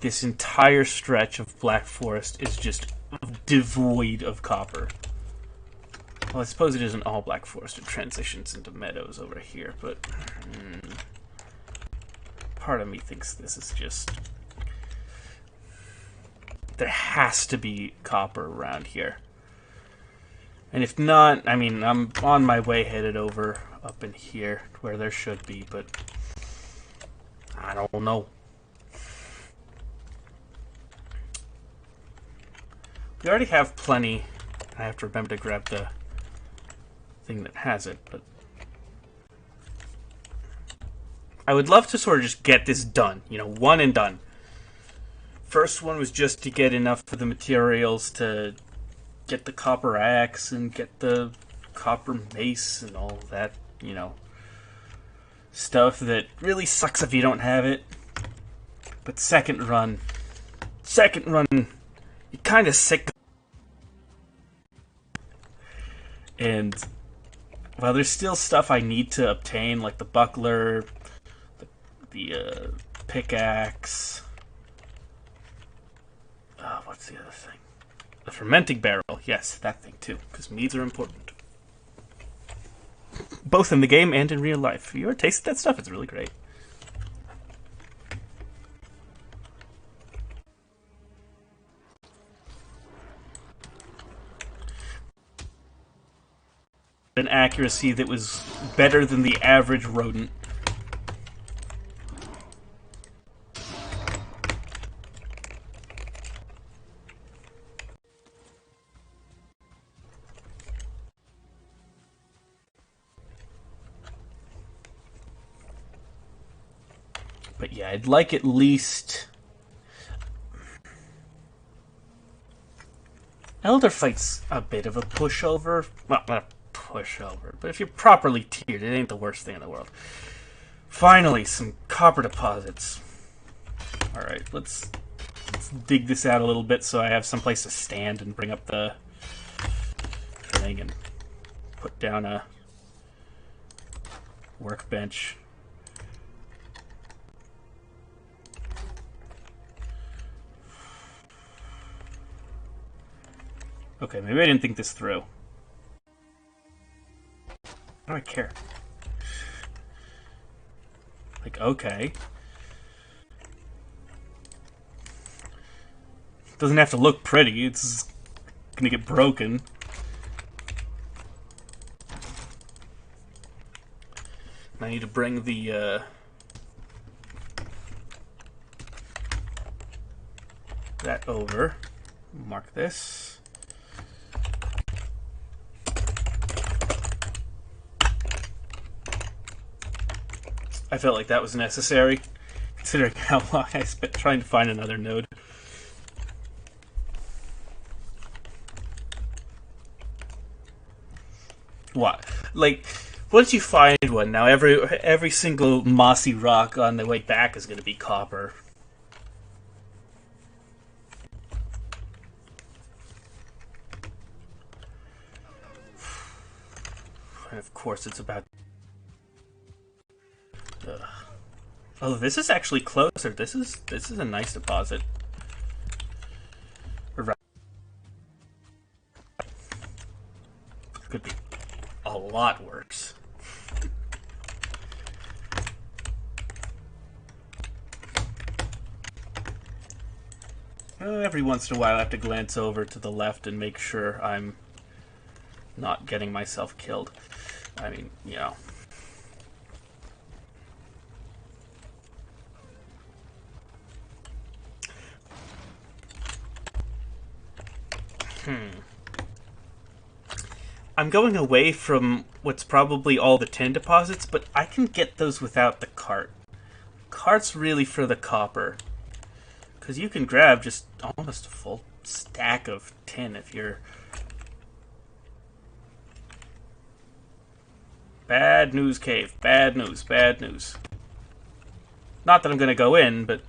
This entire stretch of Black Forest is just devoid of copper. Well, I suppose it isn't all Black Forest. It transitions into meadows over here, but part of me thinks this is just... There has to be copper around here. And if not, I mean, I'm on my way headed over up in here where there should be, but I don't know. We already have plenty. I have to remember to grab the thing that has it, but I would love to sort of just get this done. You know, one and done. First one was just to get enough of the materials to get the copper axe and get the copper mace and all that, you know, stuff that really sucks if you don't have it. But second run, you're kind of sick. And while there's still stuff I need to obtain, like the buckler, the pickaxe, what's the other thing? The fermenting barrel. Yes, that thing too, because meads are important. Both in the game and in real life. You ever tasted that stuff? It's really great. An accuracy that was better than the average rodent. But yeah, I'd like at least... Elder Fight's a bit of a pushover. Well, not a pushover, but if you're properly tiered, it ain't the worst thing in the world. Finally, some copper deposits. Alright, let's dig this out a little bit so I have some place to stand and bring up the thing and put down a workbench. Okay, maybe I didn't think this through. Why do I care? Like, okay. Doesn't have to look pretty, it's gonna get broken. I need to bring the, that over. Mark this. I felt like that was necessary, considering how long I spent trying to find another node. What? Like, once you find one, now every single mossy rock on the way back is going to be copper. And of course it's about... Oh, this is actually closer. This is a nice deposit. a lot worse. Every once in a while I have to glance over to the left and make sure I'm not getting myself killed. I mean, you know. I'm going away from what's probably all the tin deposits, but I can get those without the cart. Cart's really for the copper. Because you can grab just almost a full stack of tin if you're... Bad news, cave. Bad news, bad news. Not that I'm going to go in, but...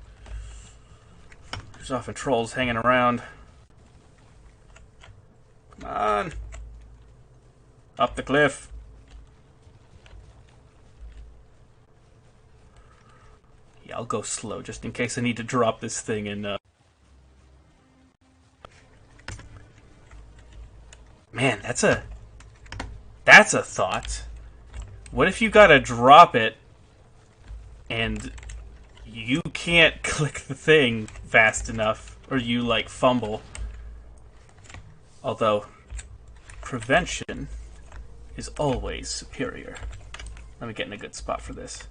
There's often trolls hanging around. Come on. Up the cliff. Yeah, I'll go slow just in case I need to drop this thing in. Man, that's a thought. What if you gotta drop it and you can't click the thing fast enough, or you like fumble? Although prevention is always superior. Let me get in a good spot for this.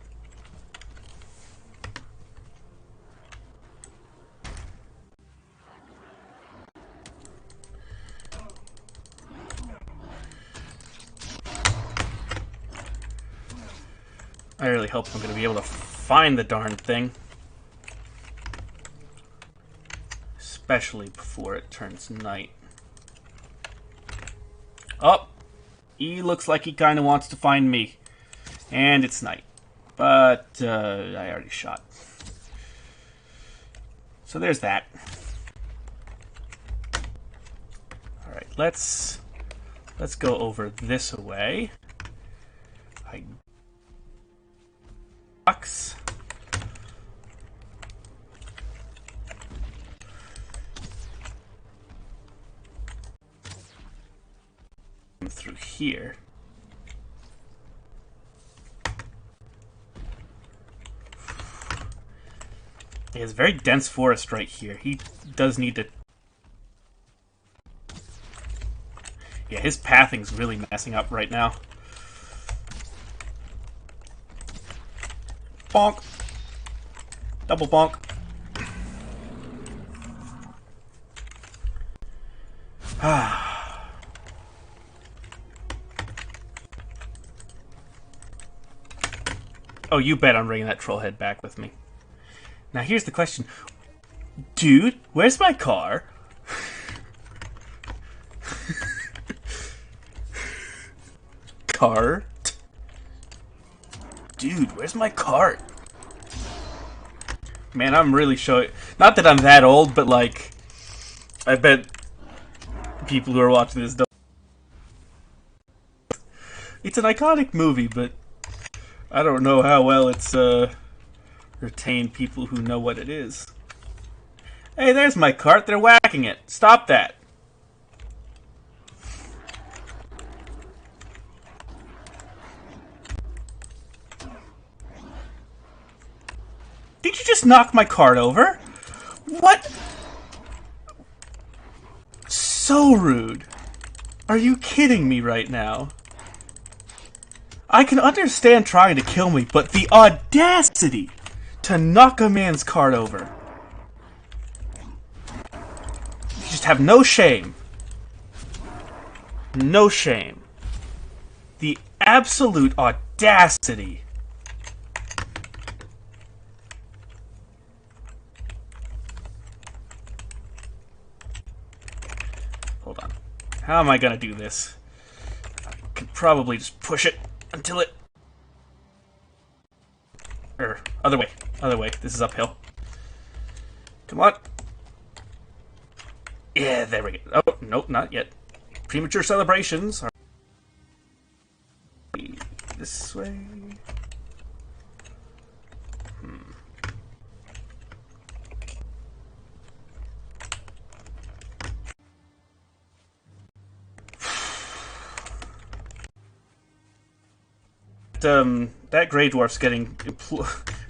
I really hope I'm going to be able to find the darn thing. Especially before it turns night. Oh! He looks like he kind of wants to find me. And it's night. But I already shot. So there's that. Alright, let's go over this way. Box. Through here. He has very dense forest right here. He does need to... Yeah, his pathing's really messing up right now. Bonk. Double bonk. Oh, you bet I'm bringing that troll head back with me. Now here's the question. Dude, where's my car? Cart? Dude, where's my cart? Man, I'm really showing... Not that I'm that old, but like... I bet people who are watching this don't... It's an iconic movie, but... I don't know how well it's, retained people who know what it is. Hey, there's my cart. They're whacking it. Stop that. Did you just knock my cart over? What? So rude. Are you kidding me right now? I can understand trying to kill me, but the audacity to knock a man's cart over. You just have no shame. No shame. The absolute audacity. Hold on. How am I gonna do this? I could probably just push it until it... Other way. Other way. This is uphill. Come on. Yeah, there we go. Oh, nope, not yet. Premature celebrations are... This way... that Grey Dwarf's getting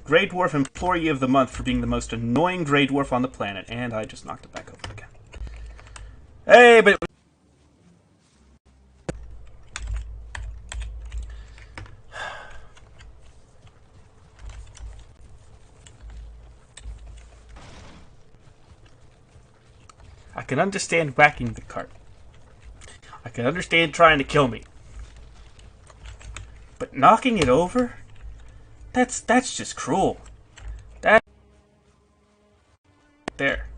Grey Dwarf Employee of the Month for being the most annoying Grey Dwarf on the planet, and I just knocked it back over again. Hey, but I can understand whacking the cart. I can understand trying to kill me. But knocking it over? That's just cruel. That there.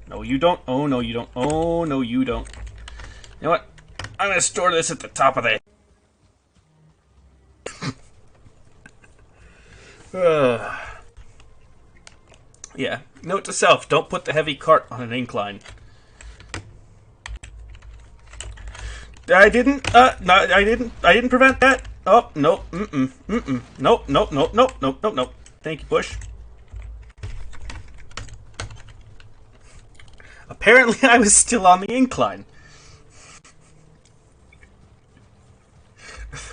No, you don't. Oh, no, you don't. Oh, no, you don't. You know what? I'm gonna store this at the top of the... Yeah. Note to self, don't put the heavy cart on an incline. I didn't prevent that. Oh, nope. Nope. Nope. Thank you, Bush. Apparently, I was still on the incline.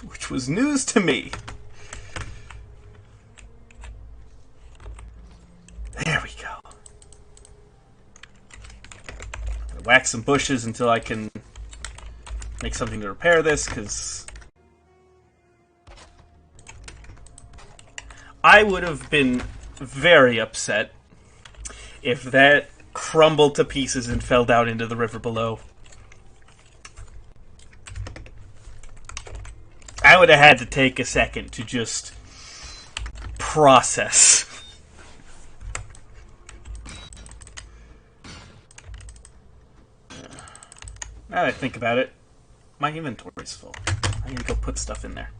Which was news to me. There we go. Whack some bushes until I can make something to repair this, because I would have been very upset if that crumbled to pieces and fell down into the river below. I would have had to take a second to just process. Now that I think about it, my inventory's full. I need to go put stuff in there.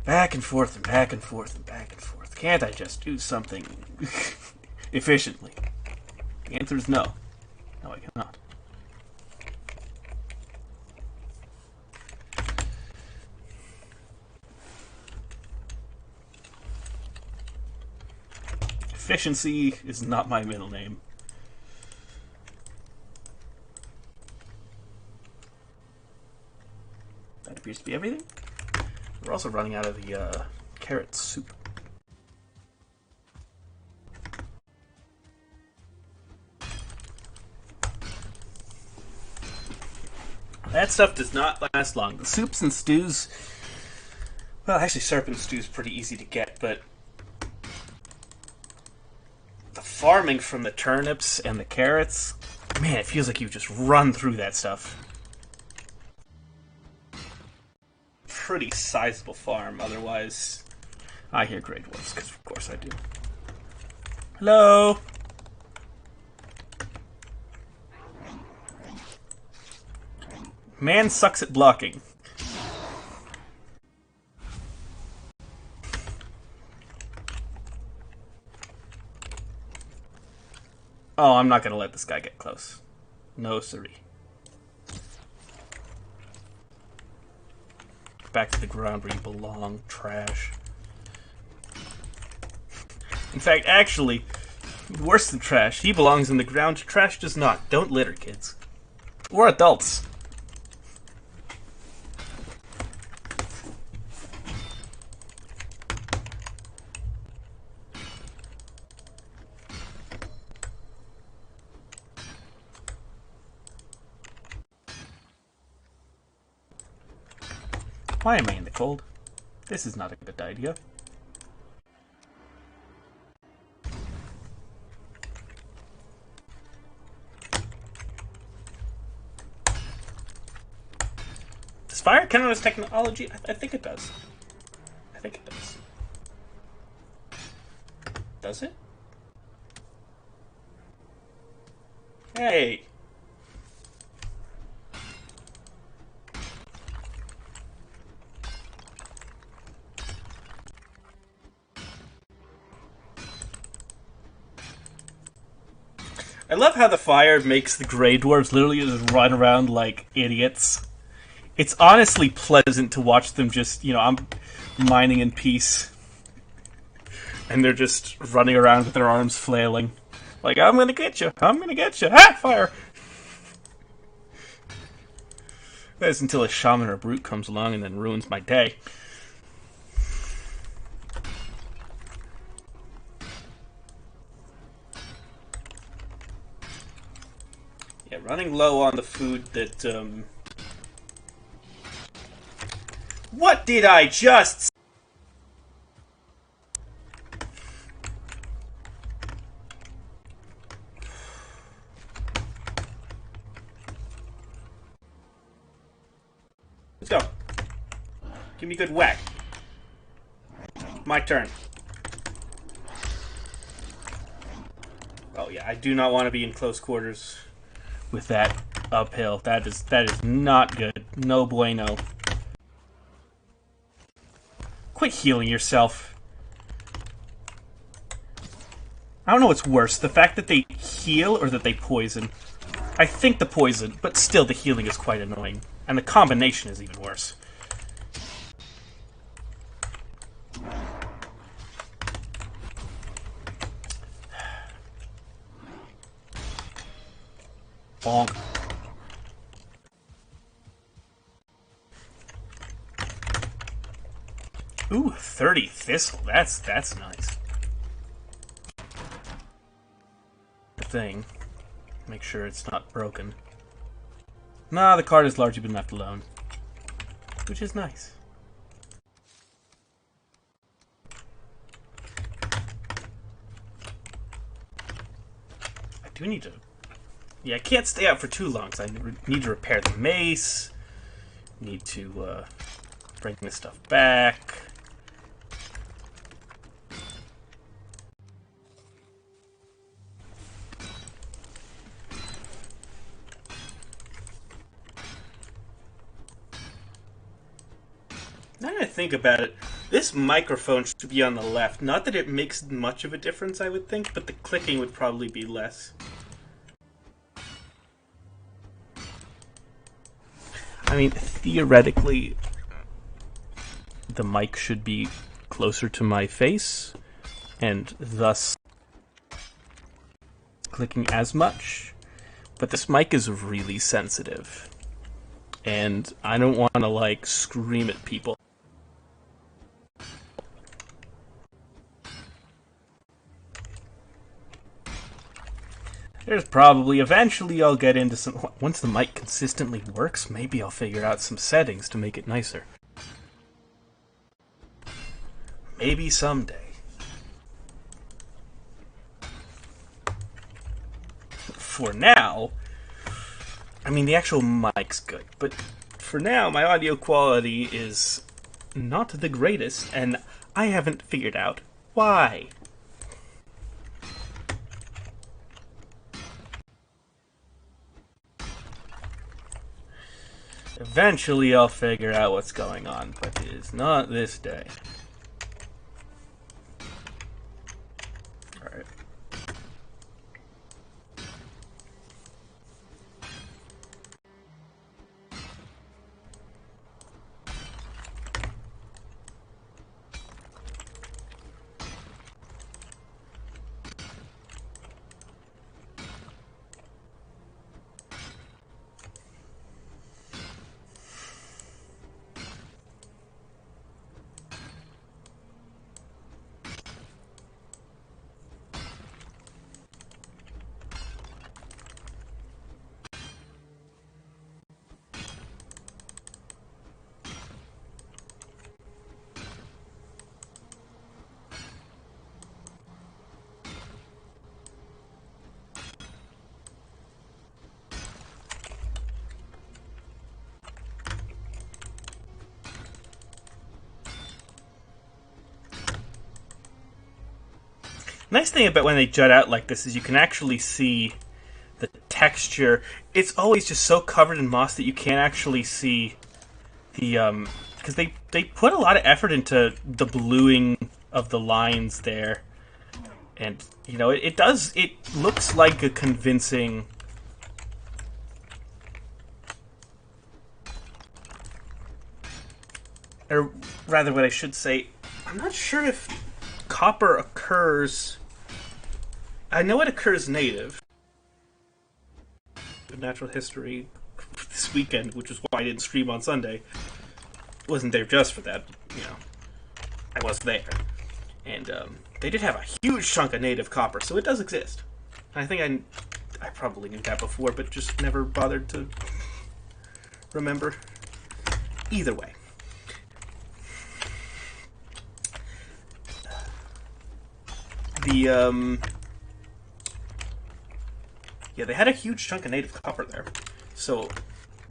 Back and forth and back and forth and back and forth. Can't I just do something efficiently? The answer is no. No, I cannot. Efficiency is not my middle name. That appears to be everything. We're also running out of the carrot soup. That stuff does not last long. The soups and stews... Well, actually, Serpent Stew is pretty easy to get, but... the farming from the turnips and the carrots... Man, it feels like you just run through that stuff. Pretty sizable farm, otherwise... I hear Grey Dwarfs, because of course I do. Hello! Man sucks at blocking. Oh, I'm not gonna let this guy get close. No siree. Back to the ground where you belong, trash. In fact, actually, worse than trash. He belongs in the ground, trash does not. Don't litter, kids. Or adults. Why am I in the cold? This is not a good idea. Does fire count as technology? I think it does. I think it does. Does it? Hey! I love how the fire makes the Grey Dwarves literally just run around like idiots. It's honestly pleasant to watch them just, you know, I'm mining in peace. And they're just running around with their arms flailing. Like, I'm gonna get you! I'm gonna get you! Ah! Fire! That's until a shaman or a brute comes along and then ruins my day. Yeah, running low on the food that, What did I just... Let's go. Give me a good whack. My turn. Oh yeah, I do not want to be in close quarters with that uphill. That is not good. No bueno. Quit healing yourself. I don't know what's worse, the fact that they heal or that they poison. I think the poison, but still the healing is quite annoying. And the combination is even worse. Bonk. Ooh, 30 thistle. That's nice. Thing. Make sure it's not broken. Nah, the card has largely been left alone. Which is nice. I do need to... Yeah, I can't stay out for too long, because I need to repair the mace. Need to bring this stuff back. Now that I think about it, this microphone should be on the left. Not that it makes much of a difference, I would think, but the clicking would probably be less. I mean, theoretically, the mic should be closer to my face, and thus clicking as much. But this mic is really sensitive, and I don't want to, like, scream at people. There's probably, eventually I'll get into some... Once the mic consistently works, maybe I'll figure out some settings to make it nicer. Maybe someday. For now, I mean, the actual mic's good, but for now, my audio quality is not the greatest, and I haven't figured out why. Eventually I'll figure out what's going on, but it is not this day. Alright. Nice thing about when they jut out like this is you can actually see the texture. It's always just so covered in moss that you can't actually see the because they put a lot of effort into the bluing of the lines there, and you know it looks like a convincing. Or rather, what I should say, I'm not sure if copper occurs. I know it occurs native. Natural history. This this weekend, which is why I didn't stream on Sunday. Wasn't there just for that, I was there. And they did have a huge chunk of native copper, so it does exist. I think I probably knew that before, but just never bothered to remember. Either way. Yeah, they had a huge chunk of native copper there. So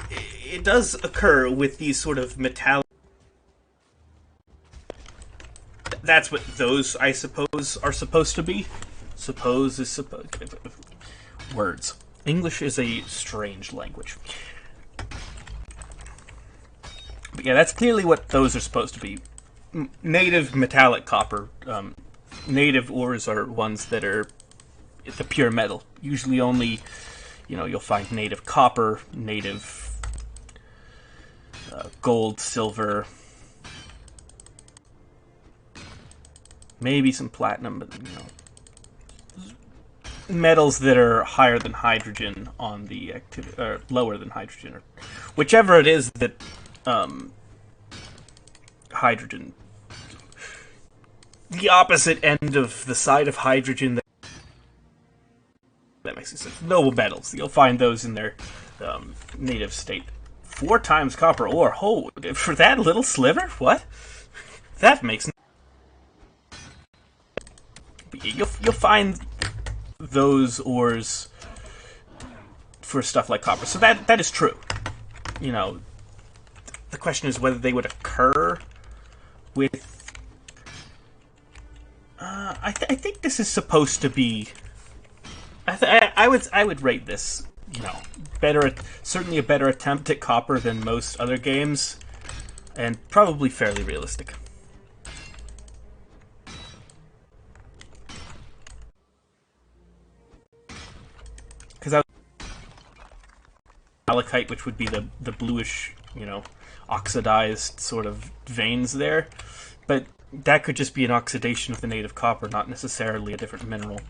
it does occur with these sort of metallic... That's what those, I suppose, are supposed to be. Suppose is supposed... Words. English is a strange language. But yeah, that's clearly what those are supposed to be. Native metallic copper. Native ores are ones that are the pure metal. Usually only, you'll find native copper, native gold, silver, maybe some platinum, but metals that are higher than hydrogen on the activity, or lower than hydrogen, or whichever it is that hydrogen, the opposite end of the side of hydrogen. That makes sense. Noble metals. You'll find those in their native state. 4 times copper ore. Oh, for that little sliver? What? That makes... You'll find those ores for stuff like copper. So that is true. The question is whether they would occur with... I think this is supposed to be... I would rate this, better, certainly a better attempt at copper than most other games, and probably fairly realistic. Because malachite, which would be the bluish, oxidized sort of veins there, but that could just be an oxidation of the native copper, not necessarily a different mineral.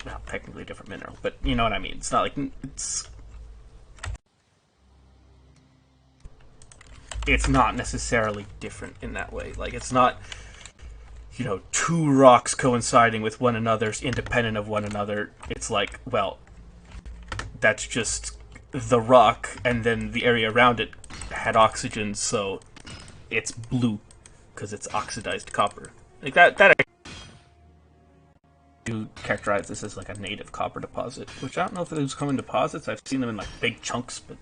Well, technically a different mineral, but you know what I mean. It's not like it's not necessarily different in that way. Like, it's not, 2 rocks coinciding with one another, independent of one another. It's like, well, that's just the rock, and then the area around it had oxygen, so it's blue because it's oxidized copper. Like that do characterize this as like a native copper deposit, which I don't know if those come in deposits. I've seen them in like big chunks, but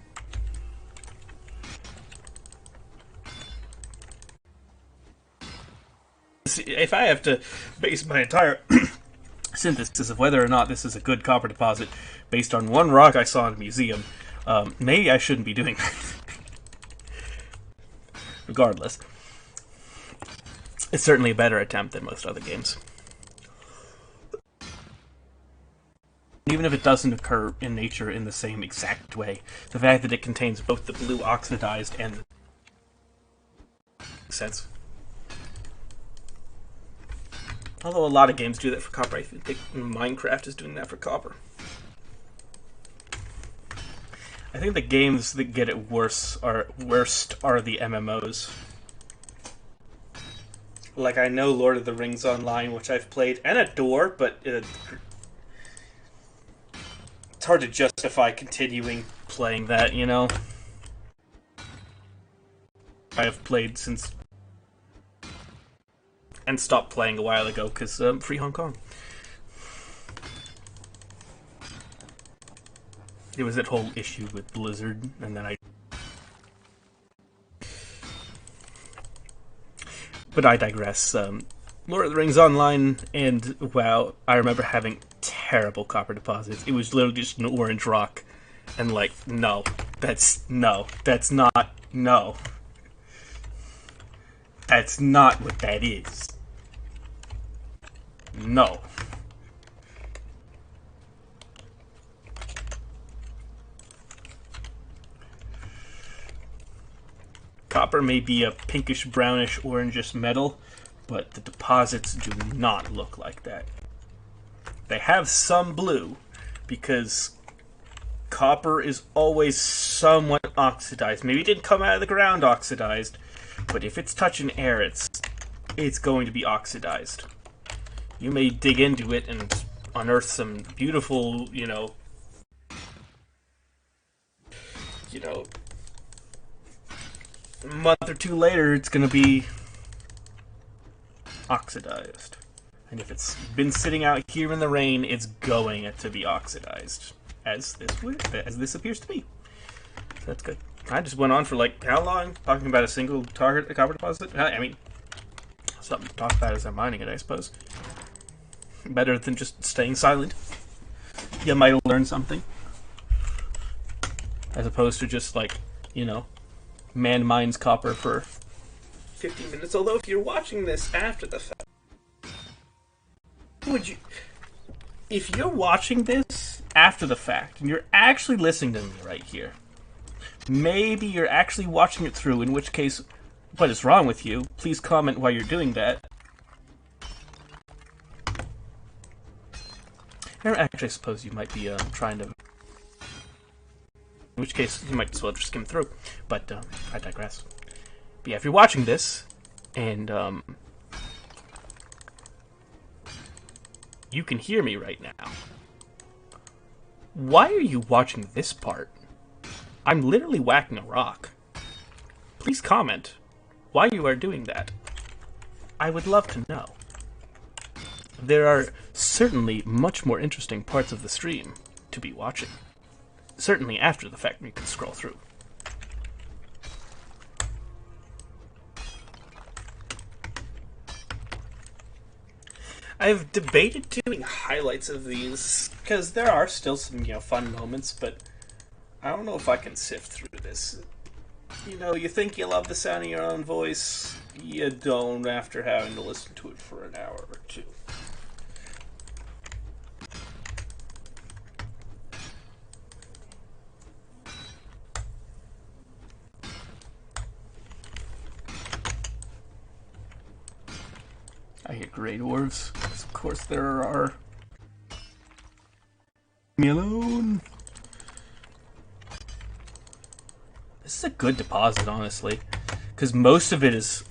if I have to base my entire synthesis of whether or not this is a good copper deposit based on one rock I saw in a museum, maybe I shouldn't be doing that. Regardless, it's certainly a better attempt than most other games. Even if it doesn't occur in nature in the same exact way, the fact that it contains both the blue oxidized and the... Makes sense. Although a lot of games do that for copper. I think Minecraft is doing that for copper. I think the games that get it worst are the MMOs. Like, I know Lord of the Rings Online, which I've played and adore, but it's hard to justify continuing playing that, I have played since... and stopped playing a while ago, because free Hong Kong. There was that whole issue with Blizzard, and then But I digress. Lord of the Rings Online and WoW, I remember having terrible copper deposits. It was literally just an orange rock. And like, no. That's not what that is. No. Copper may be a pinkish, brownish, orangish metal, but the deposits do not look like that. They have some blue, because copper is always somewhat oxidized. Maybe it didn't come out of the ground oxidized, but if it's touching air, it's going to be oxidized. You may dig into it and unearth some beautiful, a month or two later, it's going to be oxidized. And if it's been sitting out here in the rain, it's going to be oxidized, as this appears to be. So that's good. I just went on for like how long talking about a single target copper deposit? I mean, something to talk about as I'm mining it, I suppose. Better than just staying silent. You might learn something, as opposed to just like, man mines copper for 15 minutes. Although if you're watching this after the fact, if you're watching this after the fact and you're actually listening to me right here, maybe you're actually watching it through, in which case, what is wrong with you? Please comment while you're doing that. Or actually, I suppose you might be trying to, in which case you might as well just skim through, but I digress. But yeah, if you're watching this and you can hear me right now, why are you watching this part? I'm literally whacking a rock. Please comment why you are doing that. I would love to know. There are certainly much more interesting parts of the stream to be watching. Certainly after the fact, you can scroll through. I've debated doing highlights of these, because there are still some, fun moments, but I don't know if I can sift through this. You think you love the sound of your own voice, you don't after having to listen to it for an hour or two. I hear great dwarves. Of course there are. Leave me alone. This is a good deposit, honestly, because most of it's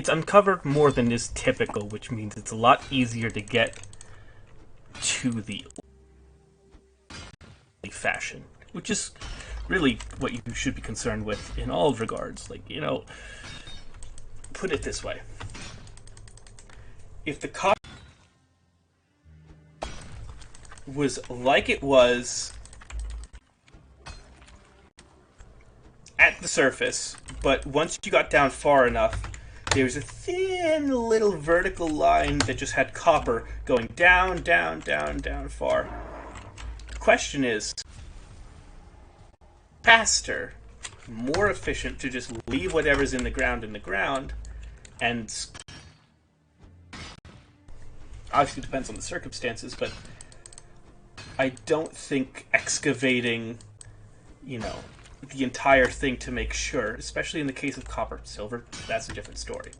uncovered more than is typical, which means it's a lot easier to get to the fashion, which is really what you should be concerned with in all regards. Like, put it this way. If the copper was like it was at the surface, but once you got down far enough, there was a thin little vertical line that just had copper going down, down, down, down far. The question is, faster, more efficient to just leave whatever's in the ground, and obviously it depends on the circumstances, but I don't think excavating, the entire thing to make sure, especially in the case of copper, silver, that's a different story.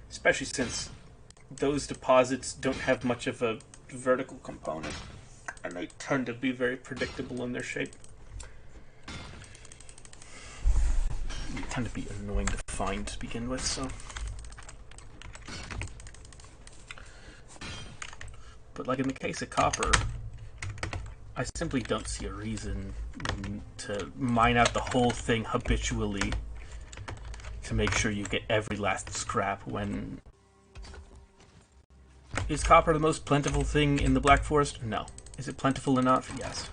Especially since those deposits don't have much of a vertical component, and they tend to be very predictable in their shape. They tend to be annoying to find to begin with, so. But like in the case of copper, I simply don't see a reason to mine out the whole thing habitually to make sure you get every last scrap when... Is copper the most plentiful thing in the Black Forest? No. Is it plentiful enough? Yes.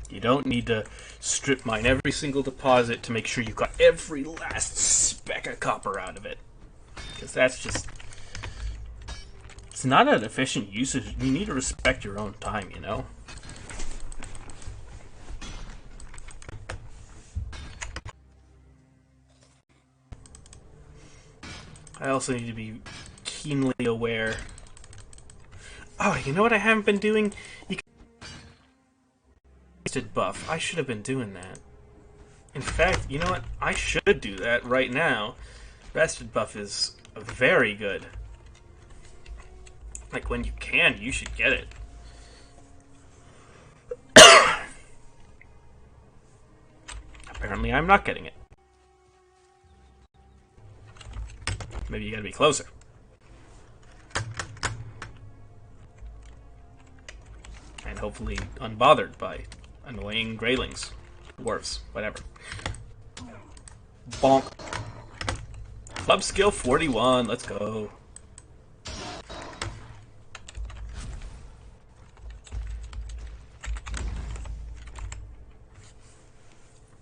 You don't need to strip mine every single deposit to make sure you got every last speck of copper out of it. Because that's just... It's not an efficient usage. You need to respect your own time, I also need to be keenly aware... Oh, you know what I haven't been doing? Buff. I should have been doing that. In fact, you know what? I should do that right now. Rested buff is Very good. Like, when you can, you should get it. Apparently, I'm not getting it. Maybe you gotta be closer. And hopefully unbothered by annoying greylings. Dwarves, whatever. Bonk. Club skill 41, let's go.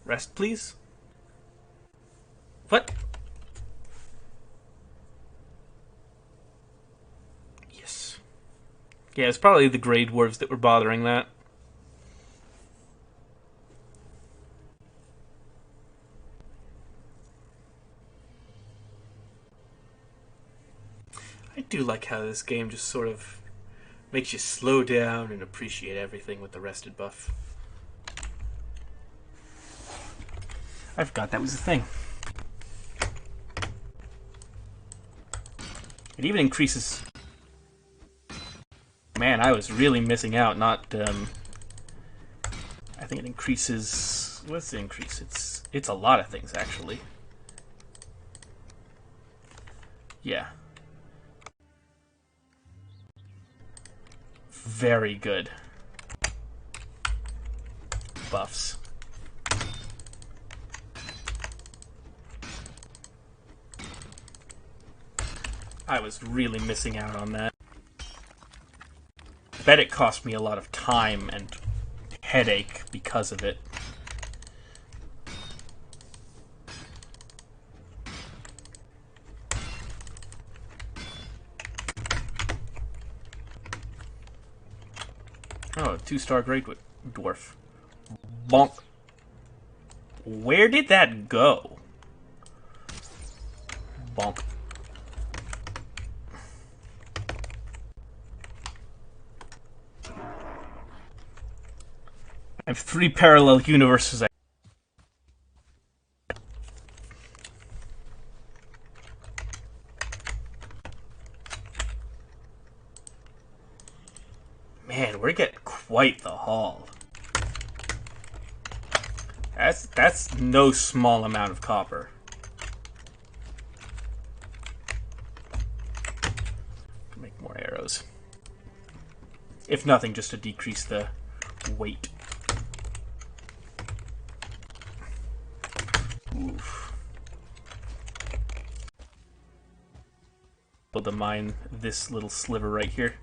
Rest, please. What? Yes. Yeah, it's probably the grey dwarves that were bothering that. I do like how this game just sort of makes you slow down and appreciate everything with the rested buff. I forgot that was a thing. It even increases... Man, I was really missing out, not... I think it increases... What's the increase? It's a lot of things, actually. Yeah. Very good. Buffs. I was really missing out on that. I bet it cost me a lot of time and headache because of it. Oh, 2-star Great Dwarf. Bonk. Where did that go? Bonk. I have 3 parallel universes. Man, we're getting quite the haul. That's no small amount of copper. Make more arrows. If nothing, just to decrease the weight. Oof. Able to mine this little sliver right here.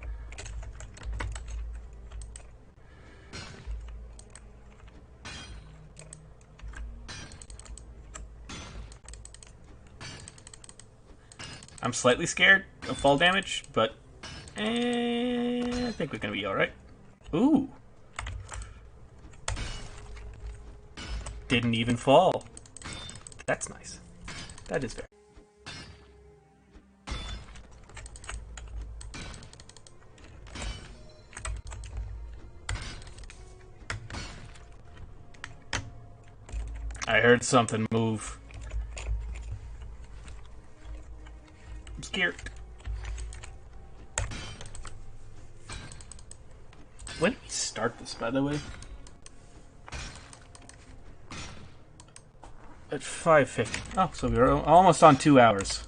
I'm slightly scared of fall damage, but I think we're gonna be alright. Ooh. Didn't even fall. That's nice. That is very. I heard something move. I'm scared. When did we start this, by the way? At 5:50. Oh, so we were almost on 2 hours.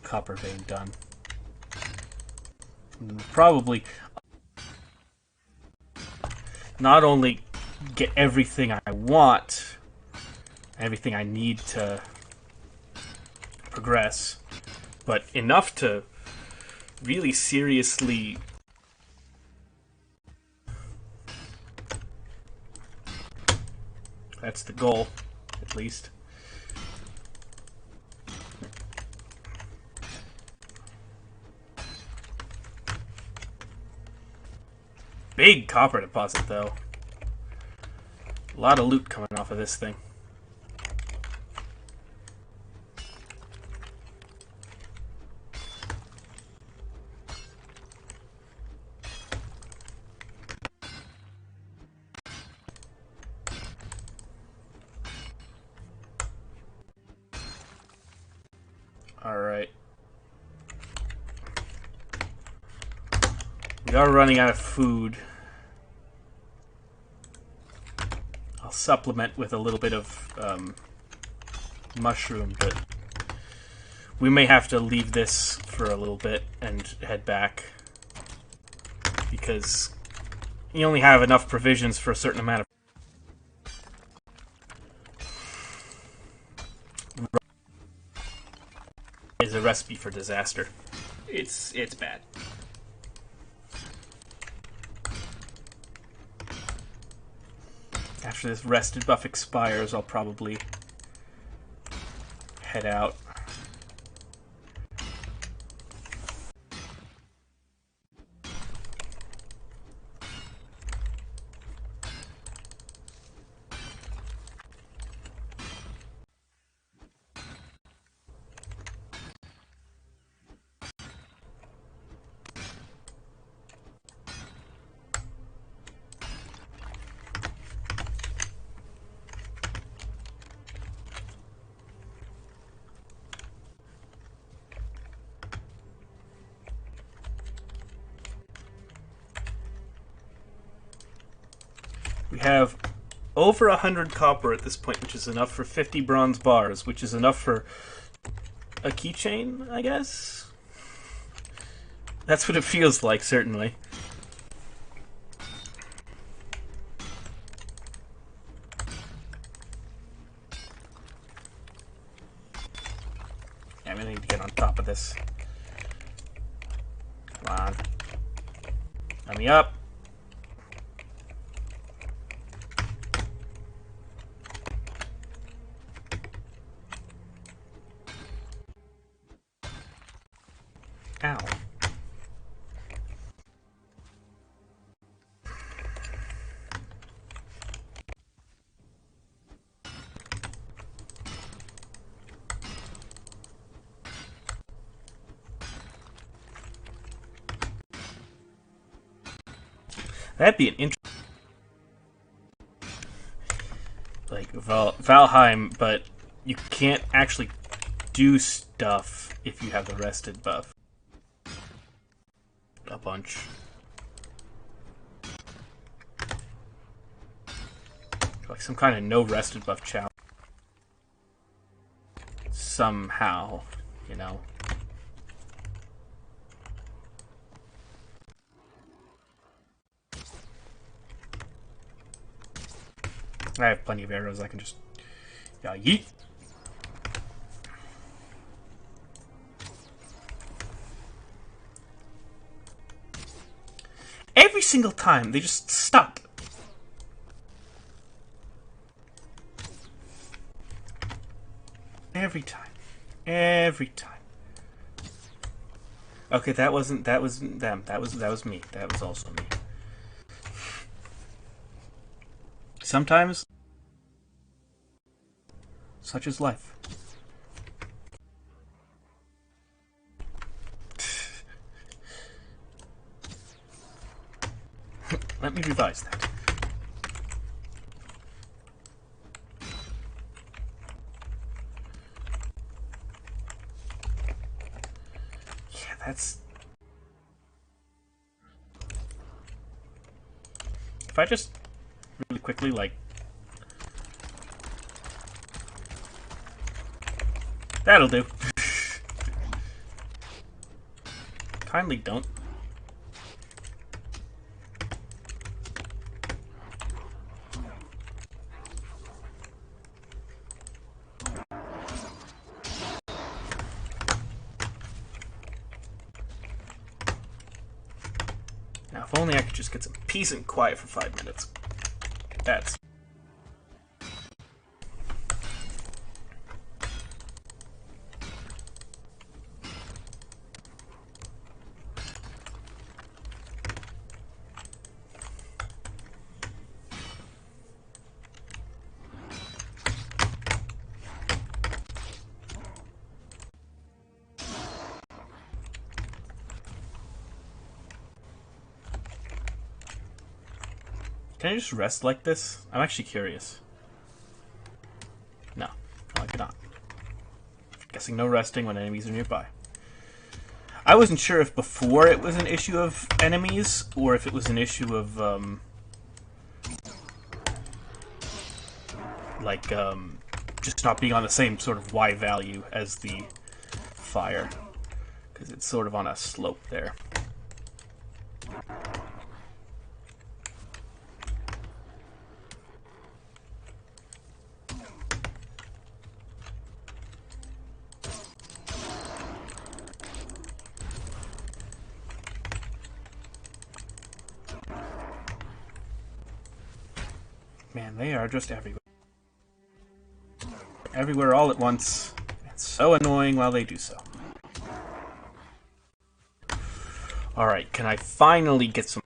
Copper vein done. Probably not only get everything I want, everything I need to progress, but enough to really seriously that's the goal, at least. Big copper deposit, though. A lot of loot coming off of this thing. Alright. We are running out of food. I'll supplement with a little bit of mushroom, but we may have to leave this for a little bit and head back. Because you only have enough provisions for a certain amount of... Is a recipe for disaster. It's bad. After this rested buff expires, I'll probably head out. We have over 100 copper at this point, which is enough for 50 bronze bars, which is enough for a keychain, I guess? That's what it feels like, certainly. Yeah, I'm gonna need to get on top of this. Come on. Let me up. Ow. That'd be an interesting... Like, Valheim, but you can't actually do stuff if you have the rested buff. A bunch. Like some kind of no rested buff challenge. Somehow, you know. I have plenty of arrows I can just... Yeah, yeet! Every single time, they just stop. Every time. Every time. Okay, that was them. That was me. That was also me. Sometimes, such is life. Let me revise that. Yeah, that's... If I just really quickly, like... That'll do. Kindly don't. Now, if only I could just get some peace and quiet for 5 minutes. That's... Can I just rest like this? I'm actually curious. No, I cannot. For guessing no resting when enemies are nearby. I wasn't sure if before it was an issue of enemies, or if it was an issue of, just not being on the same sort of Y value as the fire. Because it's sort of on a slope there. Man, they are just everywhere. Everywhere all at once. It's so annoying while they do so. Alright, can I finally get some...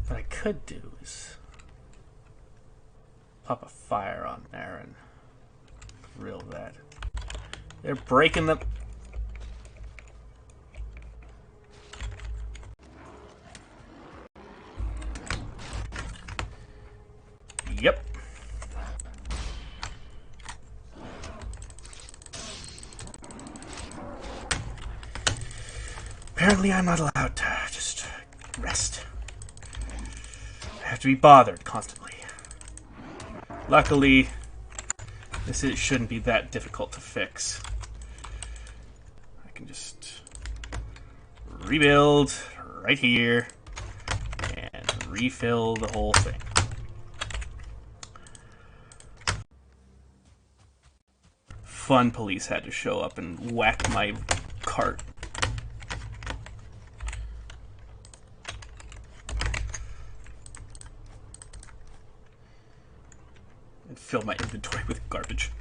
What I could do is pop a fire on there and grill that. They're breaking the... Yep. Apparently I'm not allowed to just rest. I have to be bothered constantly. Luckily, shouldn't be that difficult to fix. I can just rebuild right here and refill the whole thing. Fun police had to show up and whack my cart. And fill my inventory with garbage.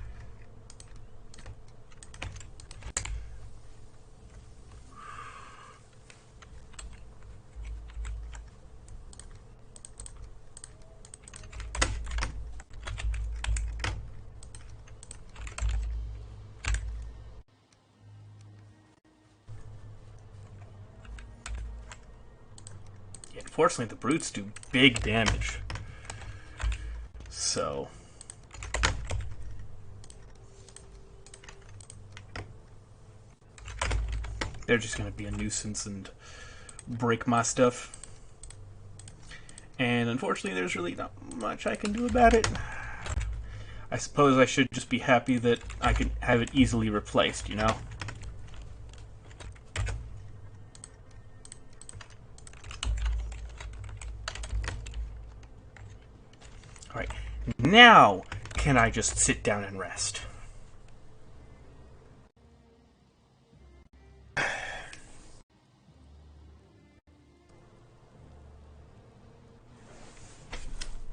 Unfortunately, the brutes do big damage. So... they're just going to be a nuisance and break my stuff. And unfortunately, there's really not much I can do about it. I suppose I should just be happy that I can have it easily replaced, you know? Alright, now can I just sit down and rest?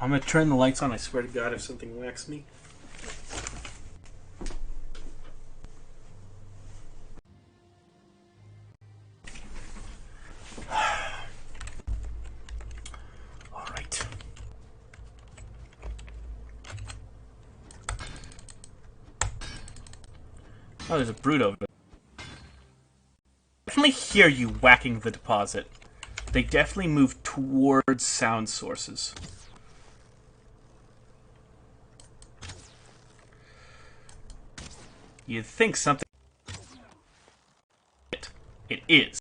I'm gonna turn the lights on, I swear to God, if something whacks me. Alright. Oh, there's a brute over there. Definitely hear you whacking the deposit. They definitely move towards sound sources. You'd think something... It is.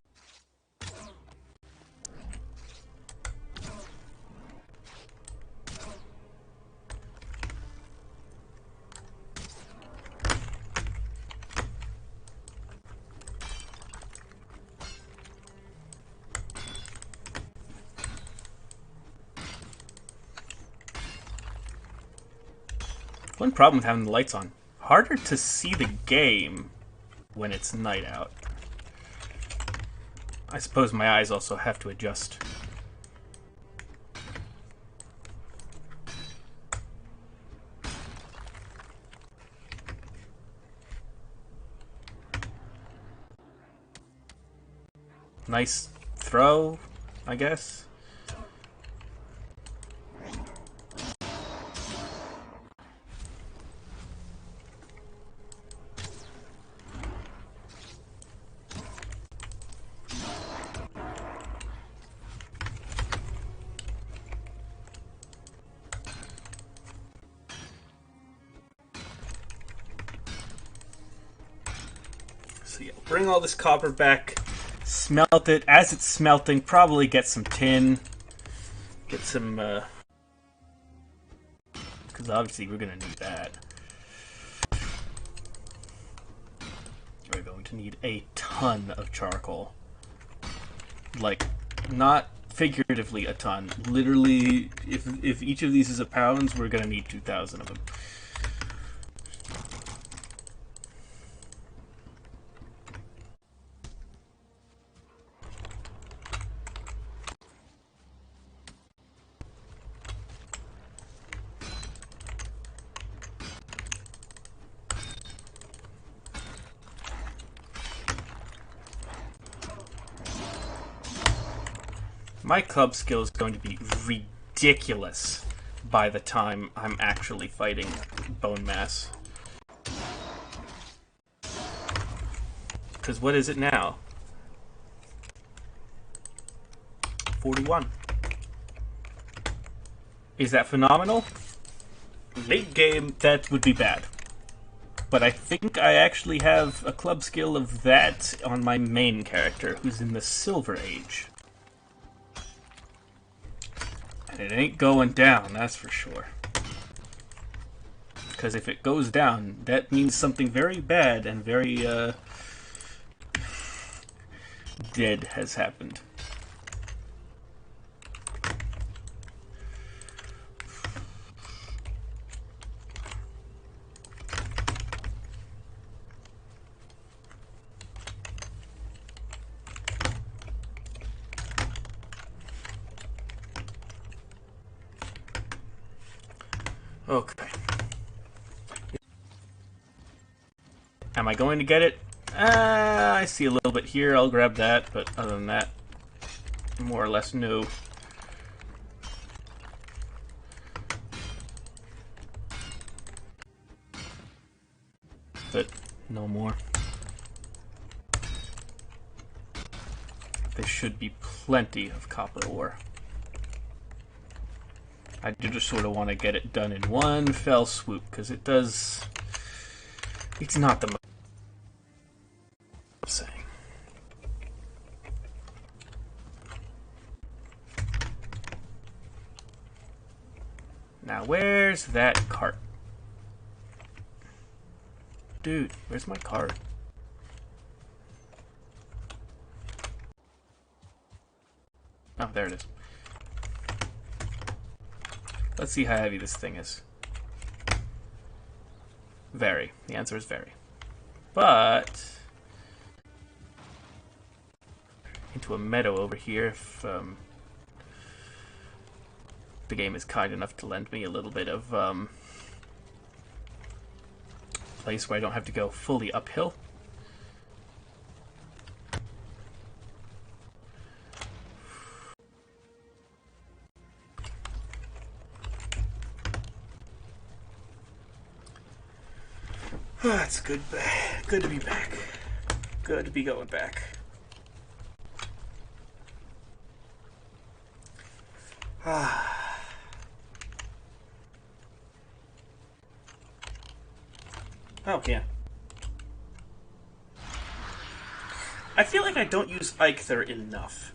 One problem with having the lights on. Harder to see the game when it's night out. I suppose my eyes also have to adjust. Nice throw, I guess. So yeah, bring all this copper back, smelt it. As it's smelting, probably get some tin. Get some, because obviously we're going to need that. We're going to need a ton of charcoal. Like, not figuratively a ton. Literally, if each of these is a pound, we're going to need 2,000 of them. My club skill is going to be ridiculous by the time I'm actually fighting bone mass. Because what is it now? 41. Is that phenomenal? Late game, that would be bad. But I think I actually have a club skill of that on my main character, who's in the Silver Age. It ain't going down, that's for sure. Because if it goes down, that means something very bad and very, dead has happened. Okay. Am I going to get it? I see a little bit here. I'll grab that, but other than that, more or less no. But no more. There should be plenty of copper ore. I do just sort of want to get it done in one fell swoop, because it does... It's not the most... I'm saying. Now, where's that cart? Dude, where's my cart? Oh, there it is. Let's see how heavy this thing is. Very. The answer is very. But... into a meadow over here if the game is kind enough to lend me a little bit of place where I don't have to go fully uphill. It's good. Good to be back. Good to be going back. Oh, yeah. I feel like I don't use Eikther enough.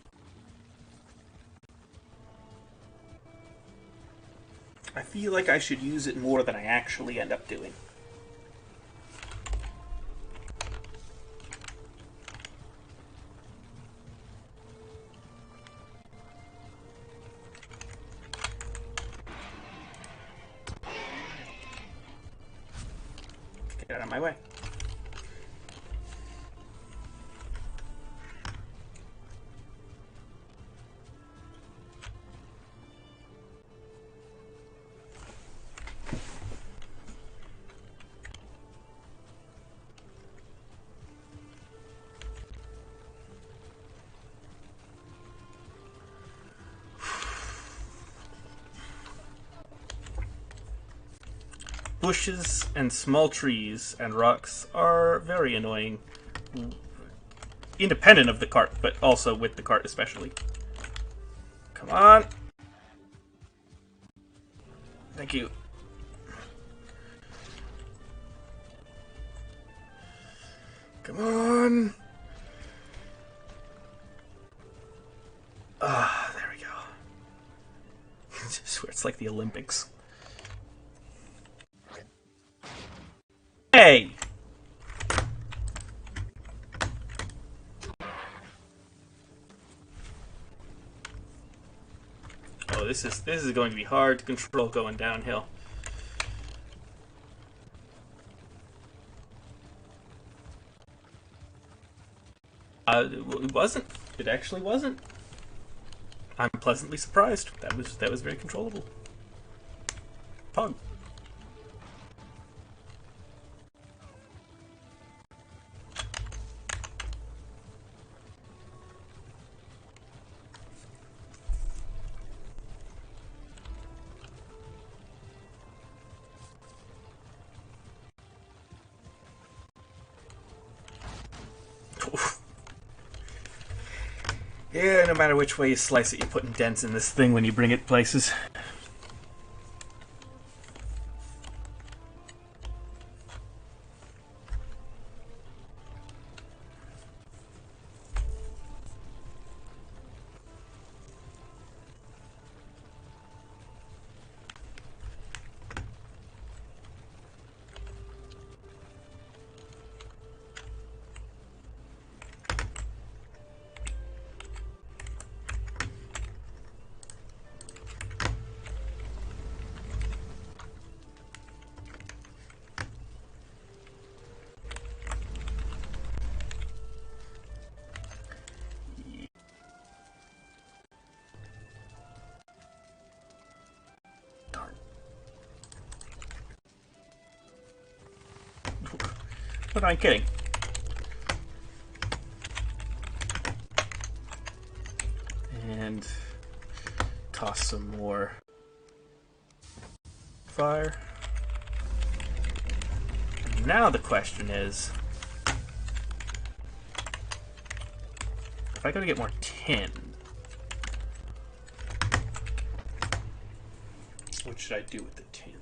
I feel like I should use it more than I actually end up doing. Get out of my way. Bushes and small trees and rocks are very annoying, independent of the cart, but also with the cart especially. Come on. Thank you. Come on. Ah, there we go. I swear it's like the Olympics. Hey! Oh, this is going to be hard to control going downhill. It wasn't. It actually wasn't. I'm pleasantly surprised. That was very controllable. Pug. Yeah, no matter which way you slice it, you're putting dents in this thing when you bring it places. But I'm kidding. And toss some more fire. Now the question is, if I go to get more tin, what should I do with the tin?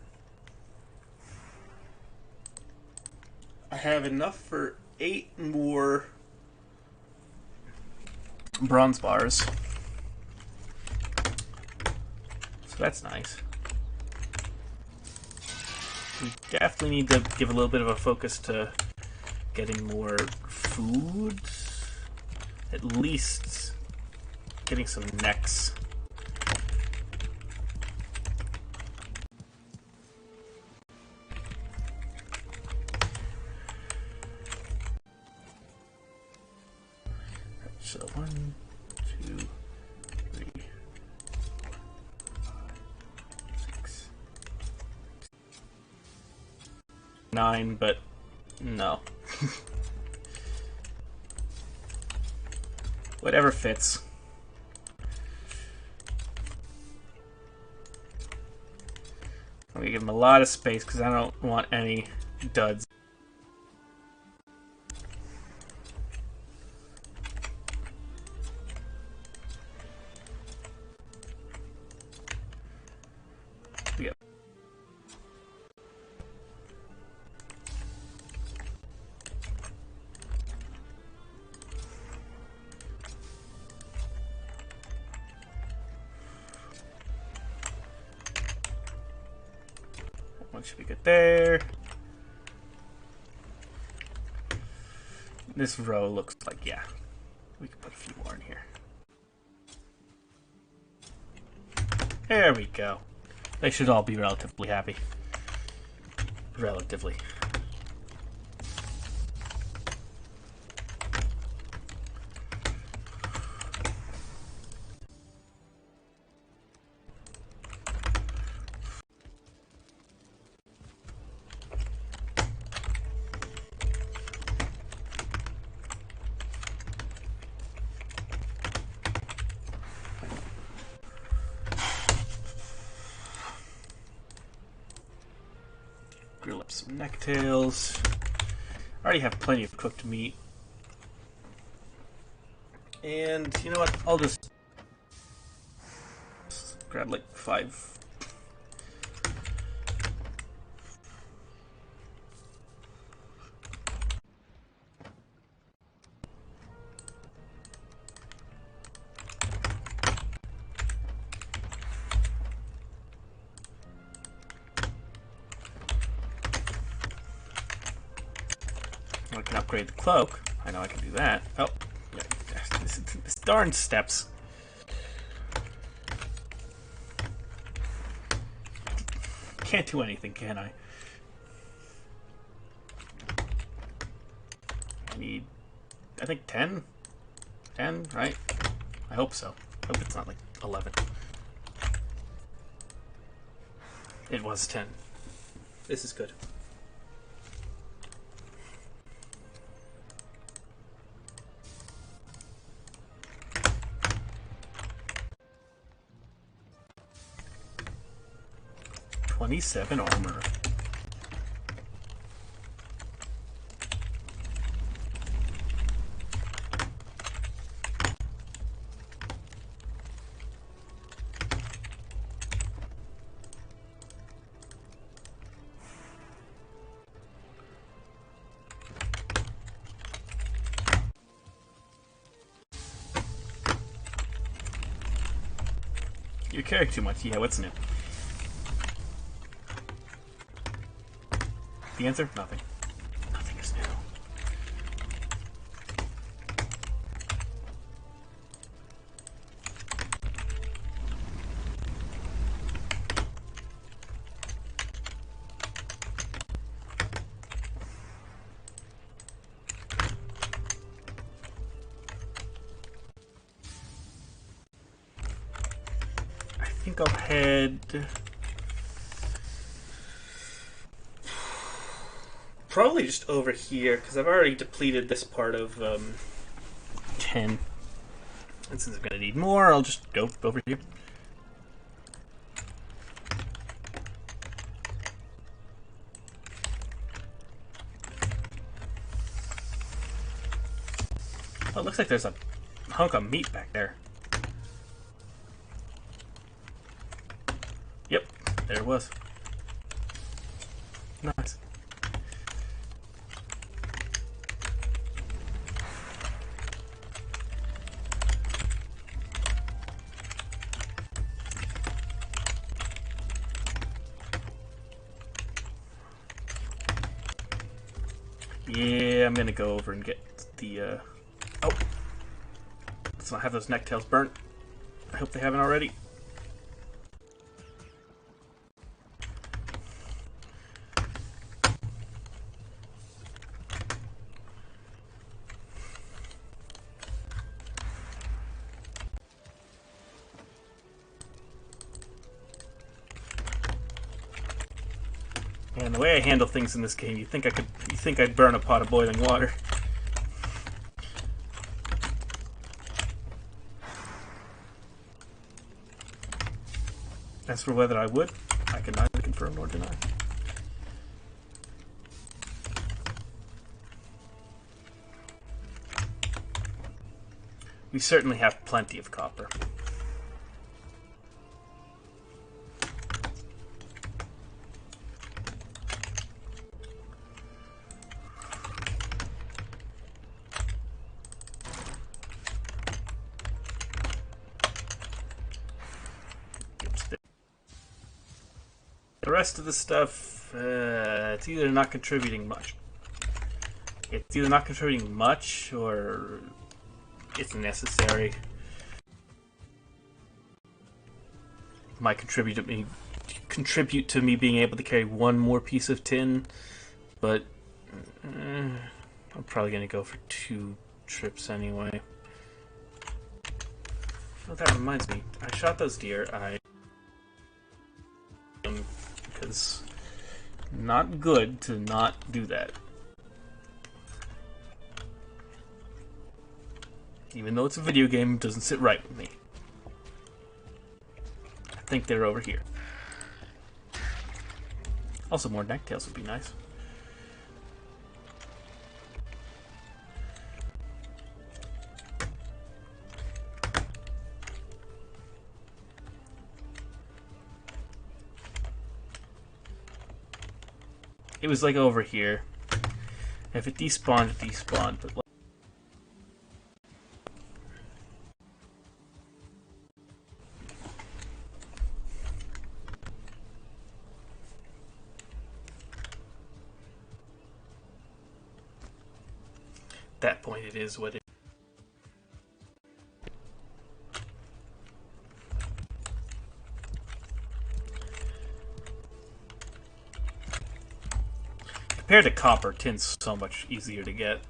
I have enough for 8 more bronze bars. So that's nice. We definitely need to give a little bit of a focus to getting more food. At least getting some necks. So 1, 2, 3, 4, 5, 6, 9, but no. Whatever fits. I'm gonna give him a lot of space because I don't want any duds. Yep. One should be good there. This row looks like, yeah, we can put a few more in here. There we go. They should all be relatively happy. Relatively. Grill up some necktails. I already have plenty of cooked meat. And you know what? I'll just grab like 5. upgrade the cloak. I know I can do that. Oh, this darn steps. Can't do anything, can I? I need, I think 10? 10, right? I hope so. I hope it's not like 11. It was 10. This is good. $27 armor. You're carrying too much. Yeah, what's new? The answer? Nothing. Nothing is new. I think I'll head... probably just over here, because I've already depleted this part of 10. And since I'm going to need more, I'll just go over here. Oh, it looks like there's a hunk of meat back there. Yep, there it was. Nice. Yeah, I'm gonna go over and get the, oh! Let's not have those necktails burnt. I hope they haven't already. And the way I handle things in this game, you think I'd burn a pot of boiling water. As for whether I would, I can neither confirm nor deny. We certainly have plenty of copper. The rest of the stuff, it's either not contributing much. It's either not contributing much, or it's necessary. It might contribute to me being able to carry one more piece of tin, but I'm probably going to go for 2 trips anyway. Oh, that reminds me. I shot those deer. Because not good to not do that. Even though it's a video game, it doesn't sit right with me. I think they're over here. Also, more necktails would be nice. It was like over here. If it despawned, it despawned, but like, that point, it is what it is. Compared to copper, tin's so much easier to get.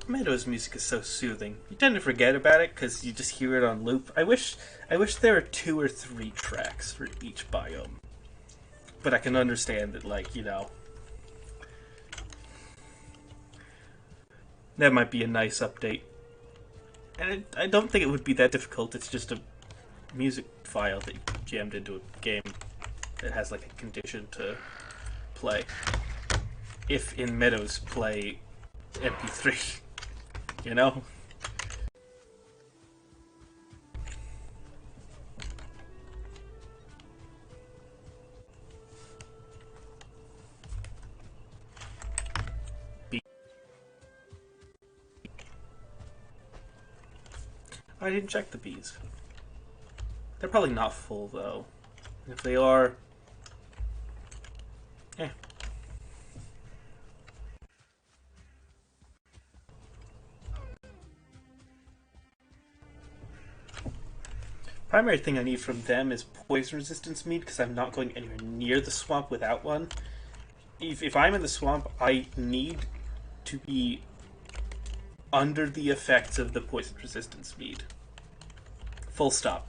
Meadows music is so soothing. You tend to forget about it because you just hear it on loop. I wish there were 2 or 3 tracks for each biome. But I can understand that, like, you know, that might be a nice update. And I don't think it would be that difficult. It's just a music file that you jammed into a game that has, like, a condition to play. If in Meadows play MP3. You know? I didn't check the bees. They're probably not full, though. If they are... eh. Primary thing I need from them is poison resistance meat, because I'm not going anywhere near the swamp without one. If I'm in the swamp, I need to be under the effects of the poison resistance mead. Full stop.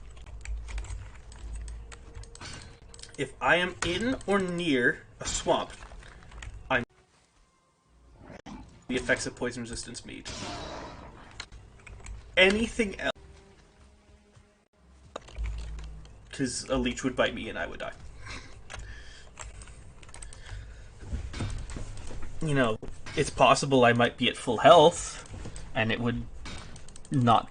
If I am in or near a swamp, I'm the effects of poison resistance mead. Anything else, because a leech would bite me and I would die. You know, it's possible I might be at full health, and it would not...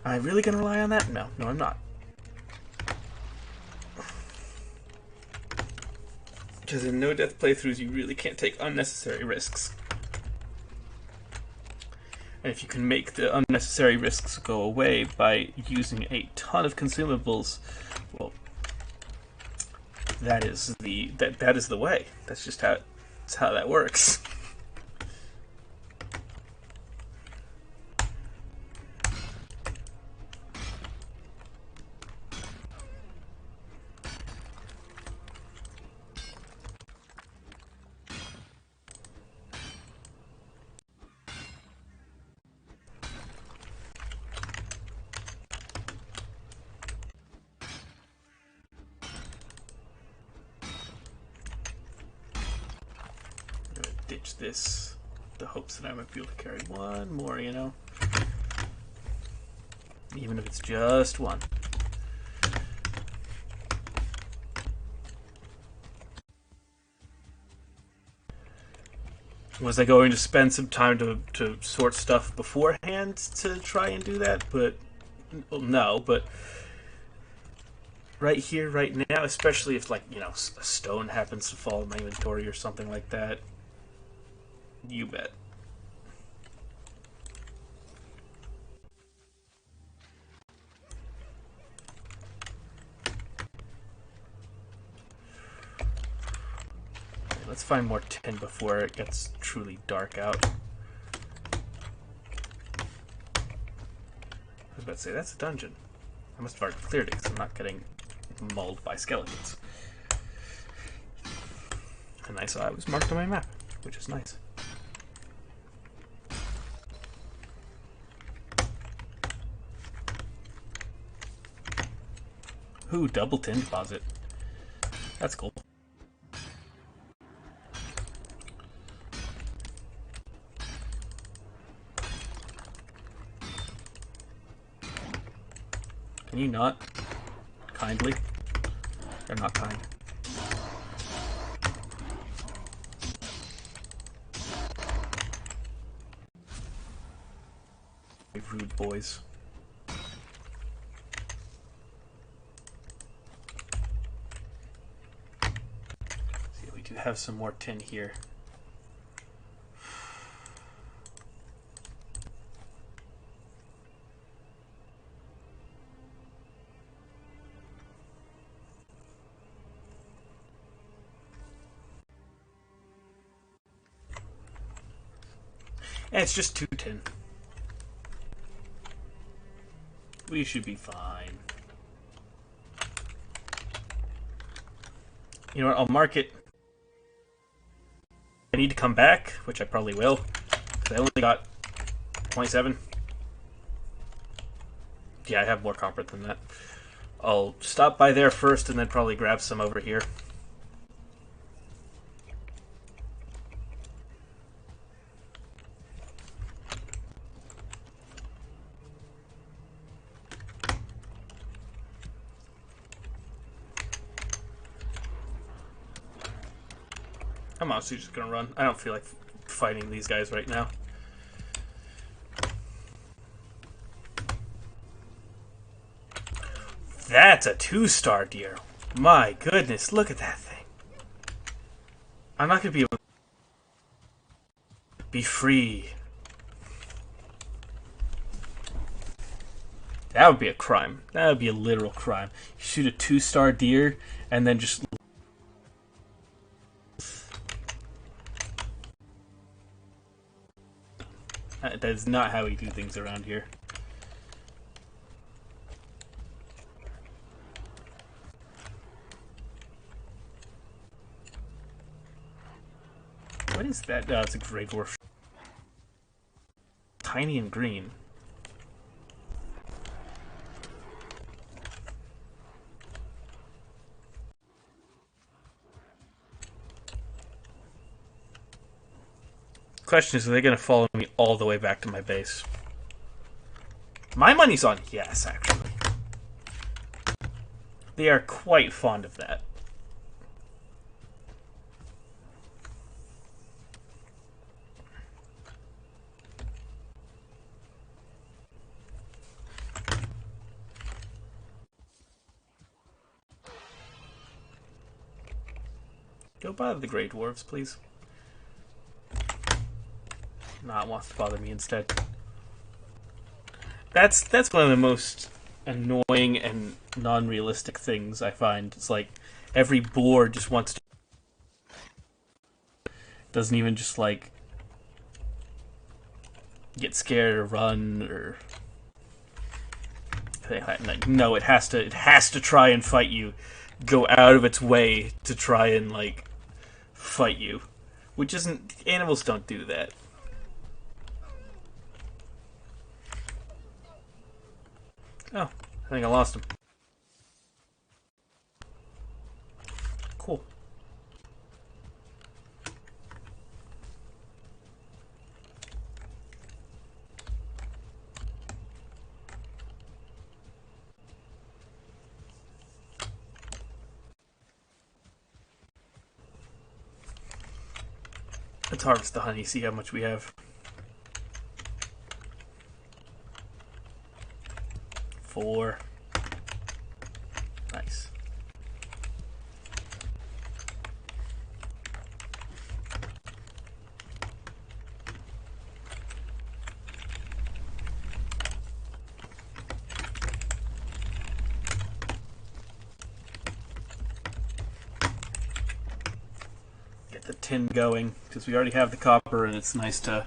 Am I really going to rely on that? No, I'm not. Because in no-death playthroughs, you really can't take unnecessary risks. And if you can make the unnecessary risks go away by using a ton of consumables, well, that is the way. That's just how that works. Ditch this, the hopes that I might be able to carry one more, you know? Even if it's just one. Was I going to spend some time to sort stuff beforehand to try and do that? But, well, no, but right here, right now, especially if, like, you know, a stone happens to fall in my inventory or something like that, you bet. Okay, let's find more tin before it gets truly dark out. I was about to say, that's a dungeon. I must have already cleared it because I'm not getting mauled by skeletons. And I saw it was marked on my map, which is nice. Ooh, double tin deposit. That's cool. Can you not? Kindly? They're not kind. Rude boys. See, we do have some more tin here. And it's just 2 tin. We should be fine. You know what? I'll mark it. I need to come back, which I probably will, because I only got 27. Yeah, I have more copper than that. I'll stop by there first and then probably grab some over here. I'm honestly just gonna run. I don't feel like fighting these guys right now. That's a 2-star deer. My goodness, look at that thing. I'm not gonna be able to be free. That would be a crime. That would be a literal crime. You shoot a 2-star deer and then just... That is not how we do things around here. What is that? Oh, it's a Grey Dwarf. Tiny and green. Question is, are they going to follow me all the way back to my base? My money's on yes, actually. They are quite fond of that. Go bother the Grey Dwarves, please. Nah, it wants to bother me instead. That's one of the most annoying and non-realistic things I find. It's like every boar just wants to... Doesn't even just like get scared or run or... Like, no, it has to try and fight you. Go out of its way to try and like fight you. Which isn't... Animals don't do that. Oh, I think I lost him. Cool. Let's harvest the honey, see how much we have. 4. Nice. Get the tin going, because we already have the copper and it's nice to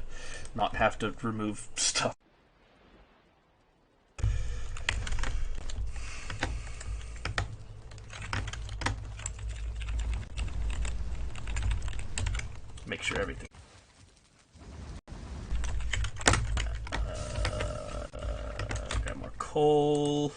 not have to remove stuff. Make sure everything. Got more coal.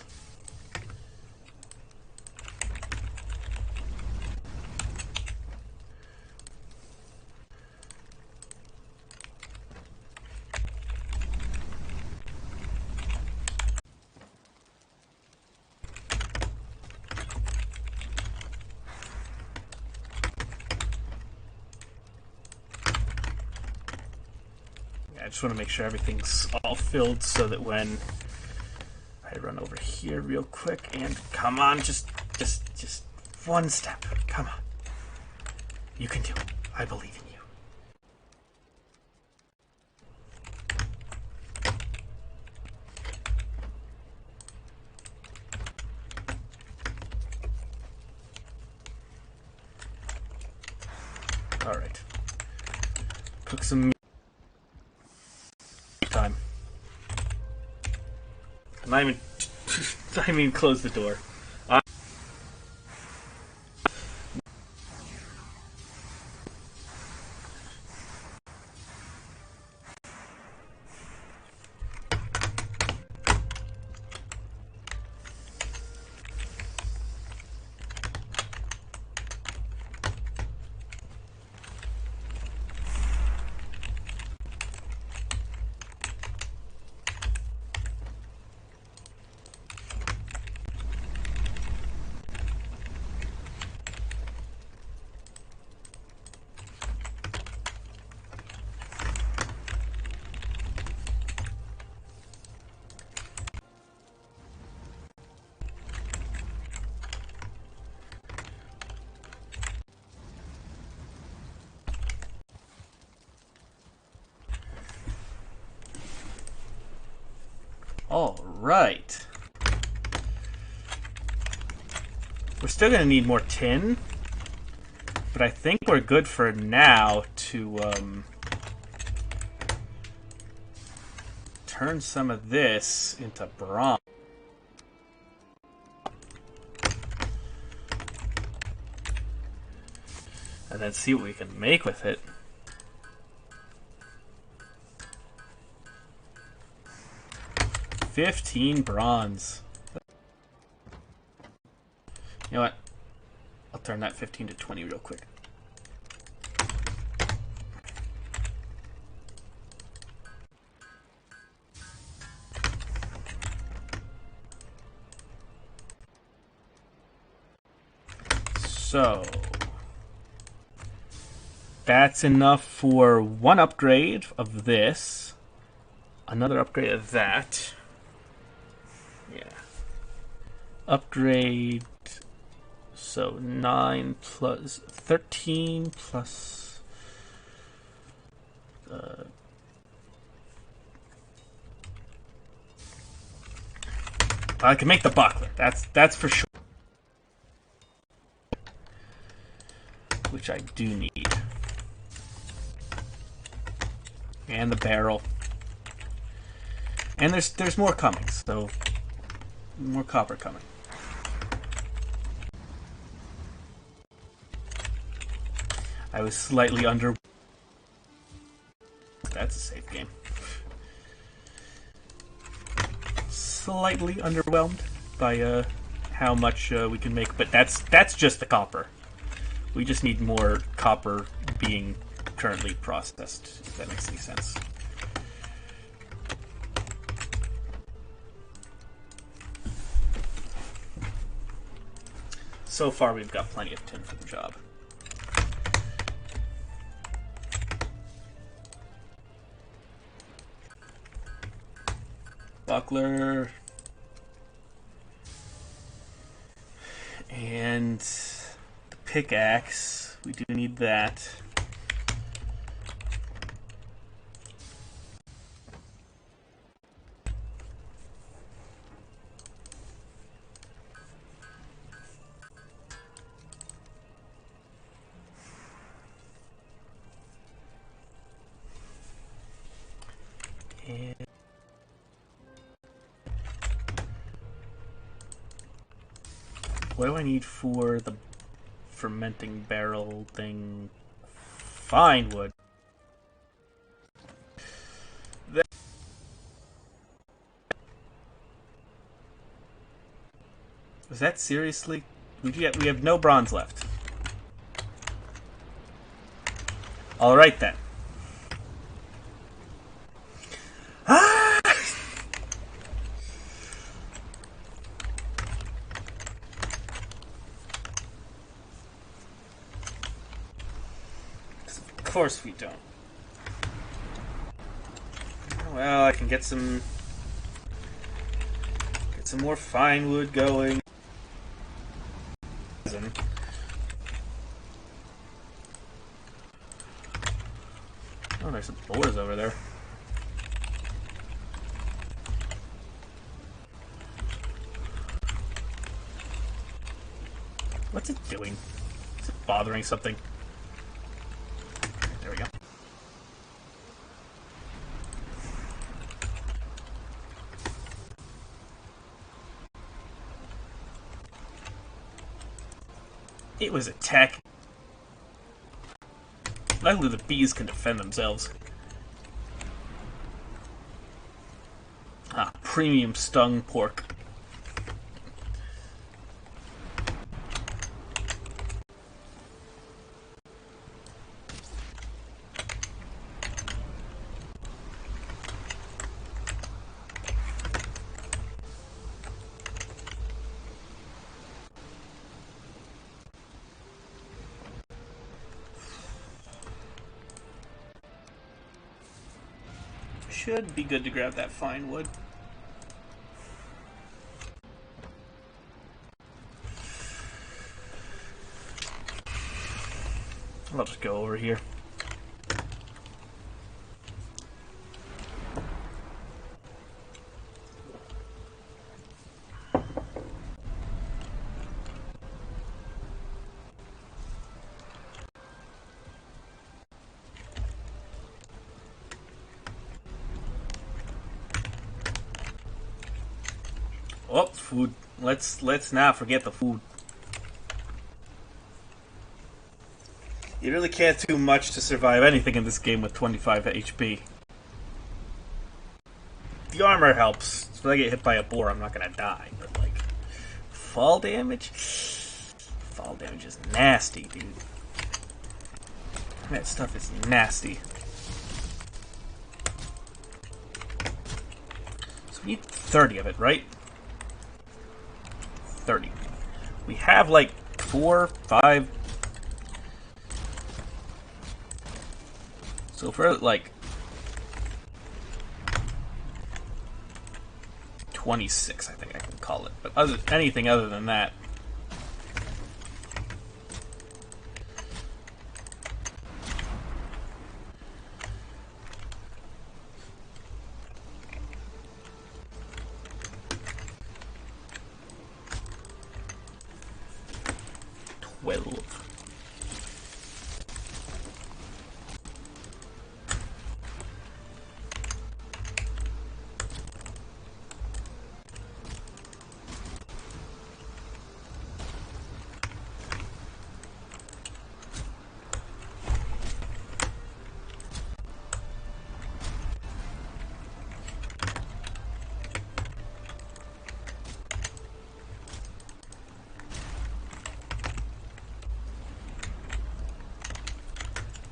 Just want to make sure everything's all filled so that when I run over here real quick and come on, just one step. Come on. You can do it. I believe in you. All right. Cook some meat. Time. Not even close the door. All right. We're still going to need more tin, but I think we're good for now to turn some of this into bronze. And then see what we can make with it. $15 bronze. You know what? I'll turn that 15 to 20 real quick. So that's enough for one upgrade of this, another upgrade of that. Yeah. Upgrade. So 9 plus 13 plus I can make the buckler. That's for sure. Which I do need. And the barrel. And there's more coming, so more copper coming. I was slightly under. That's a safe game. Slightly underwhelmed by how much we can make, but that's just the copper. We just need more copper being currently processed, if that makes any sense. So far, we've got plenty of tin for the job. Buckler. And the pickaxe. We do need that. And what do I need for the fermenting barrel thing? Fine wood. Is that seriously? We have no bronze left. All right then. Of course we don't. Well, I can get some more fine wood going. Oh, there's some boars over there. What's it doing? Is it bothering something? There we go. It was attacking. Luckily, the bees can defend themselves. Ah, premium stung pork. Should be good to grab that fine wood. I'll just go over here. Oh, food. Let's not forget the food. You really can't do much to survive anything in this game with 25 HP. The armor helps. So if I get hit by a boar, I'm not gonna die. But like, fall damage? Fall damage is nasty, dude. That stuff is nasty. So we need 30 of it, right? 30. We have like 4, 5. So for like 26, I think I can call it. But anything other than that.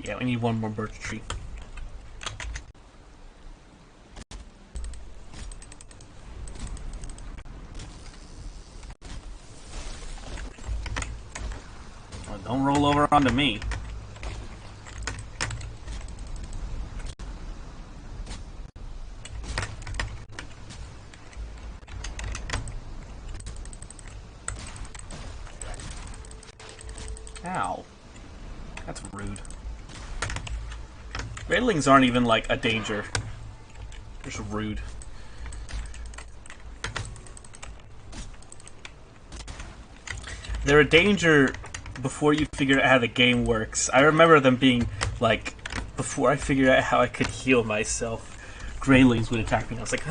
Yeah, we need one more birch tree. Well, don't roll over onto me. Ow. That's rude. Railings aren't even like a danger. They're just rude. They're a danger before you figure out how the game works. I remember them being like, before I figured out how I could heal myself, Greylings would attack me. I was like,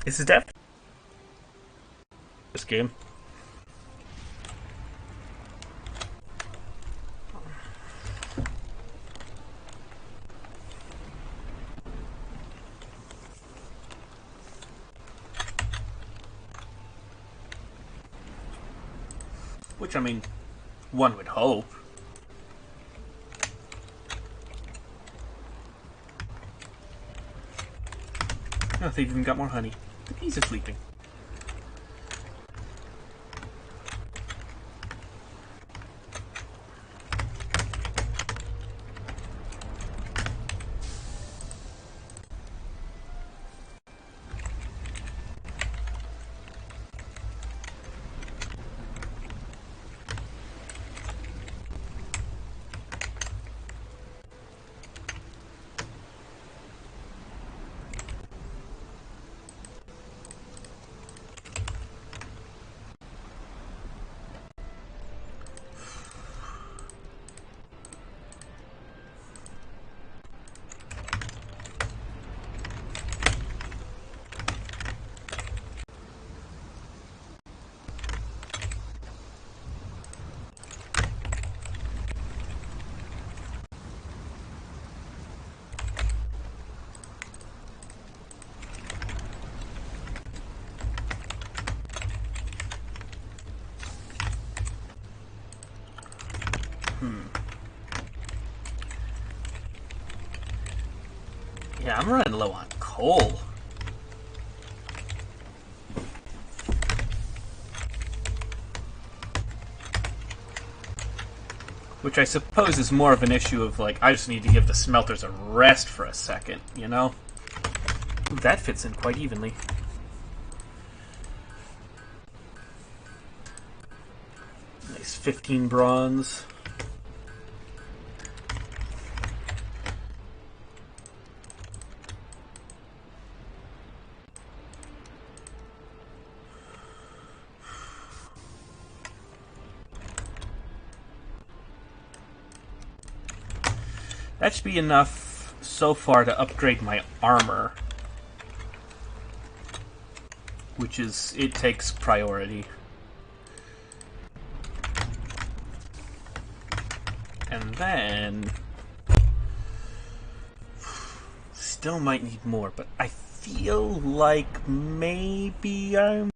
This is death. This game. Which, I mean, one would hope. Oh, they've even got more honey. The bees are sleeping. Yeah, I'm running low on coal. Which I suppose is more of an issue of, like, I just need to give the smelters a rest for a second, you know? Ooh, that fits in quite evenly. Nice 15 bronze. That should be enough so far to upgrade my armor. Which is, it takes priority. And then... still might need more, but I feel like maybe I'm...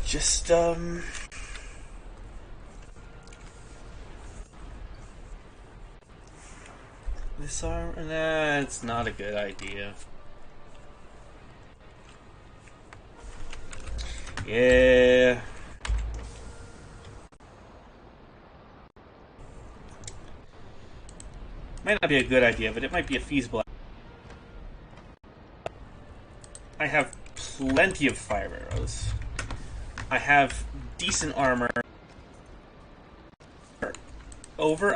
just, this arm? Nah, it's not a good idea. Yeah. Might not be a good idea, but it might be a feasible idea. I have plenty of fire arrows. I have decent armor.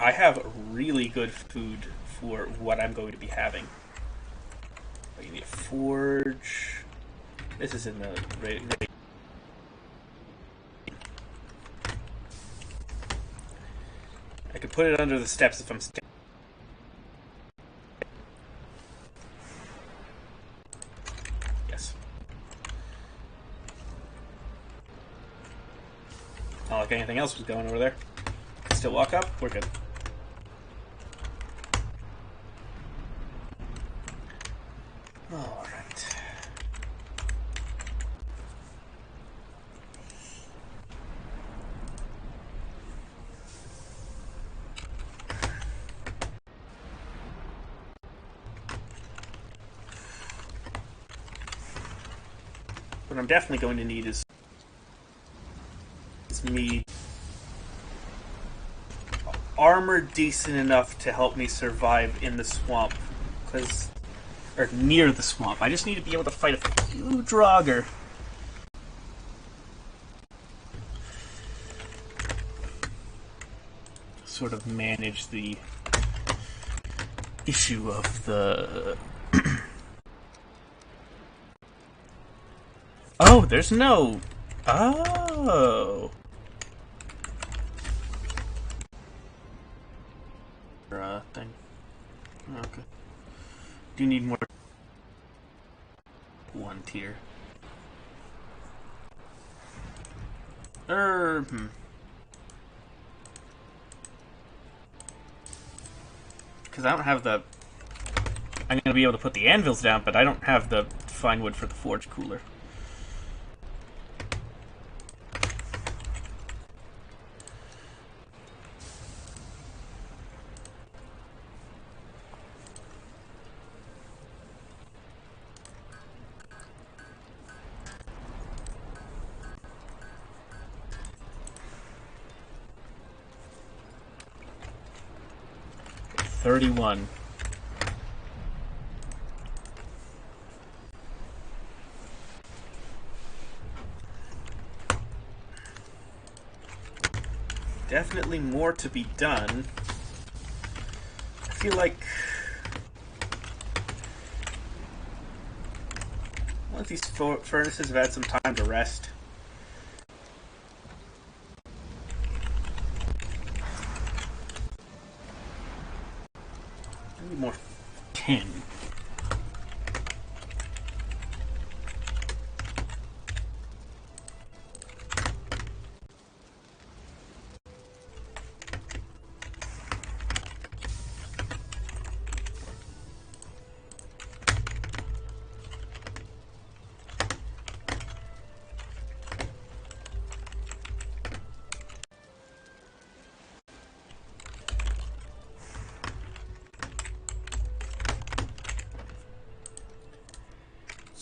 I have really good food for what I'm going to be having. Oh, you need a forge. This is in the I could put it under the steps if I'm standing. Yes. Not like anything else was going over there. Can still walk up. We're good. All right. What I'm definitely going to need is me armor decent enough to help me survive in the swamp, or near the swamp. I just need to be able to fight a few Draugr. Sort of manage the issue of the... Oh, there's no... Oh... thing. Okay. Do you need more? One tier. Because I don't have the... I'm going to be able to put the anvils down, but I don't have the fine wood for the forge cooler. $31. Definitely more to be done. I feel like once these furnaces have had some time to rest. I need more tin.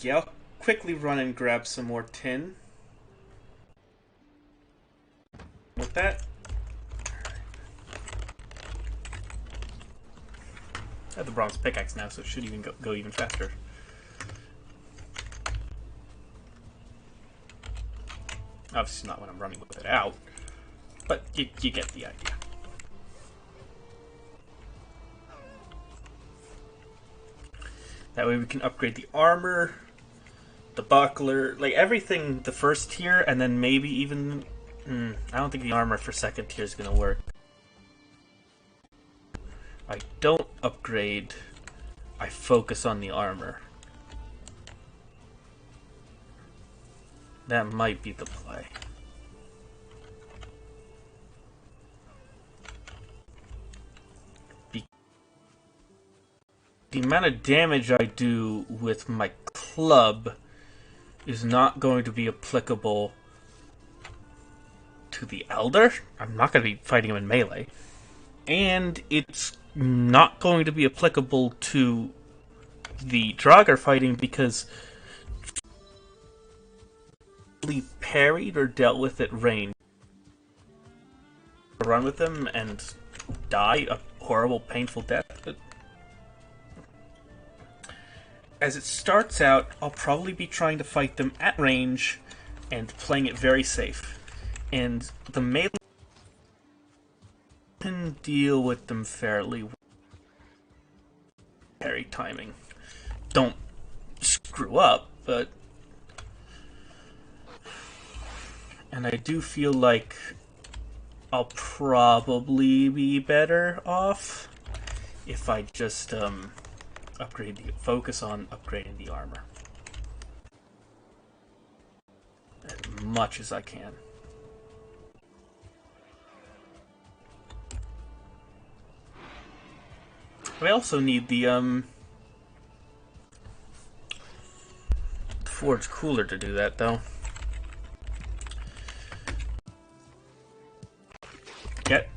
Yeah, I'll quickly run and grab some more tin. With that, I have the bronze pickaxe now, so it should even go even faster. Obviously not when I'm running with it out, but you get the idea. That way we can upgrade the armor, the buckler, like everything the first tier, and then maybe even... I don't think the armor for second tier is going to work. I don't upgrade, I focus on the armor. That might be the play. The amount of damage I do with my club is not going to be applicable to the Elder. I'm not going to be fighting him in melee. And it's not going to be applicable to the Draugr fighting because he parried or dealt with at range. Run with them and die a horrible, painful death. But as it starts out, I'll probably be trying to fight them at range and playing it very safe. And the melee can deal with them fairly well. Parry timing. Don't screw up, but... And I do feel like I'll probably be better off if I just focus on upgrading the armor as much as I can. I also need the forge cooler to do that, though. Get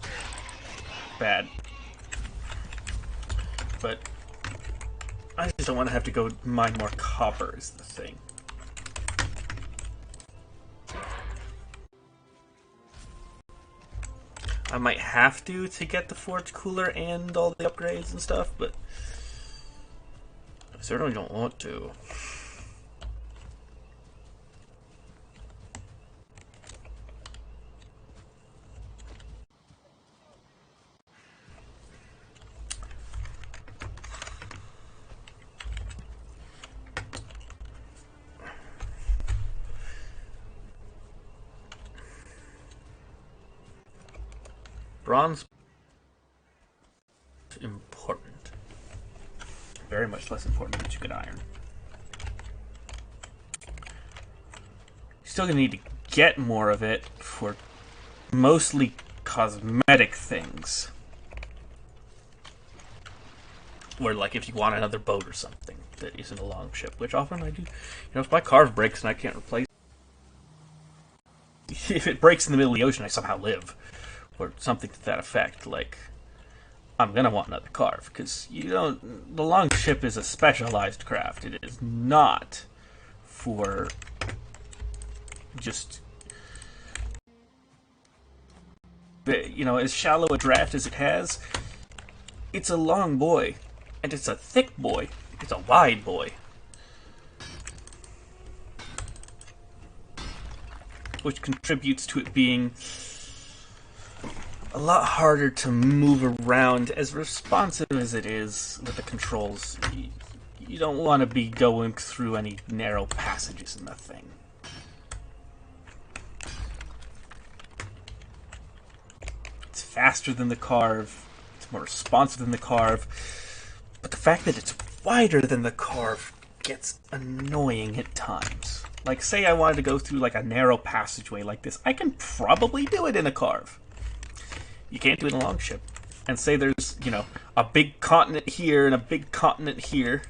bad, but I just don't want to have to go mine more copper. Is the thing. I might have to get the forge cooler and all the upgrades and stuff, but I certainly don't want to. Bronze is important. Very much less important than you could iron. Still gonna need to get more of it for mostly cosmetic things. Or like if you want another boat or something that isn't a long ship, which often I do. You know, if my carve breaks and I can't replace it, if it breaks in the middle of the ocean, I somehow live. Or something to that effect, like, I'm gonna want another carve, because, you know, the long ship is a specialized craft. It is not for just, you know, as shallow a draft as it has, it's a long boy, and it's a thick boy. It's a wide boy. Which contributes to it being a lot harder to move around, as responsive as it is with the controls. You don't want to be going through any narrow passages in the thing. It's faster than the carve, it's more responsive than the carve, but the fact that it's wider than the carve gets annoying at times. Like, say I wanted to go through like a narrow passageway like this, I can probably do it in a carve. You can't do it in a long ship. And say there's, you know, a big continent here and a big continent here.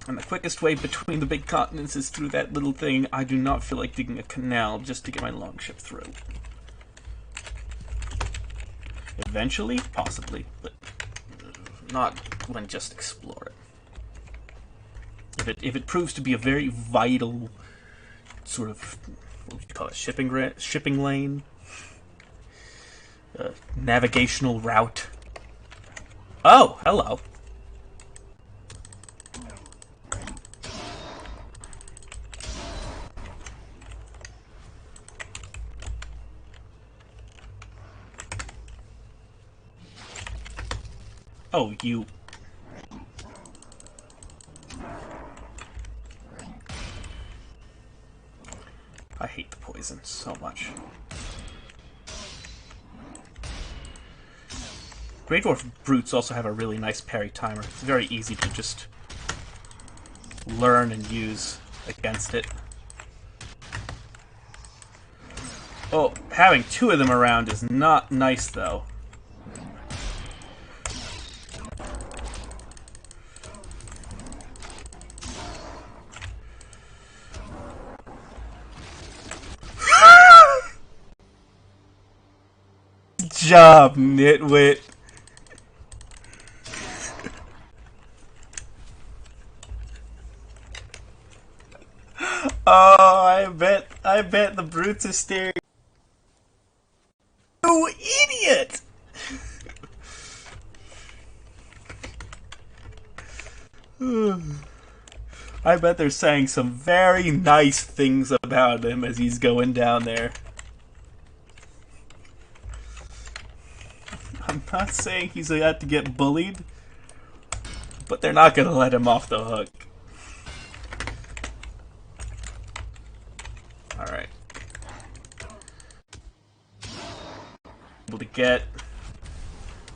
And the quickest way between the big continents is through that little thing. I do not feel like digging a canal just to get my long ship through. Eventually, possibly, but not when just explore it. if it proves to be a very vital sort of, what would you call it, shipping lane, navigational route. Oh, hello. Oh, you. I hate the poison so much. Grey Dwarf Brutes also have a really nice parry timer. It's very easy to just learn and use against it. Oh, having two of them around is not nice, though. Good job, nitwit. Oh, I bet the brutes are staring. You idiot! I bet they're saying some very nice things about him as he's going down there. I'm not saying he's about to get bullied, but they're not going to let him off the hook. Alright. Able to get...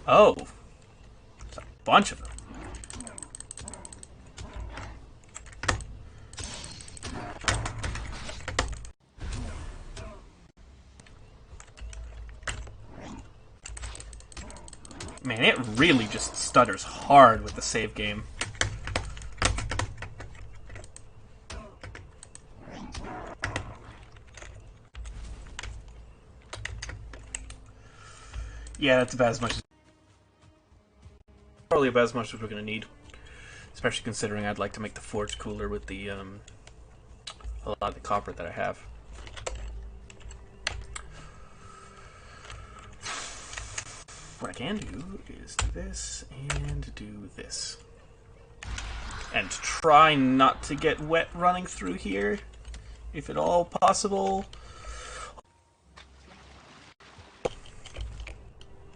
Oh! There's a bunch of them. Man, it really just stutters hard with the save game. Yeah, that's about as much as... Probably about as much as we're going to need. Especially considering I'd like to make the forge cooler with the, a lot of the copper that I have. What I can do is do this and do this. And try not to get wet running through here, if at all possible.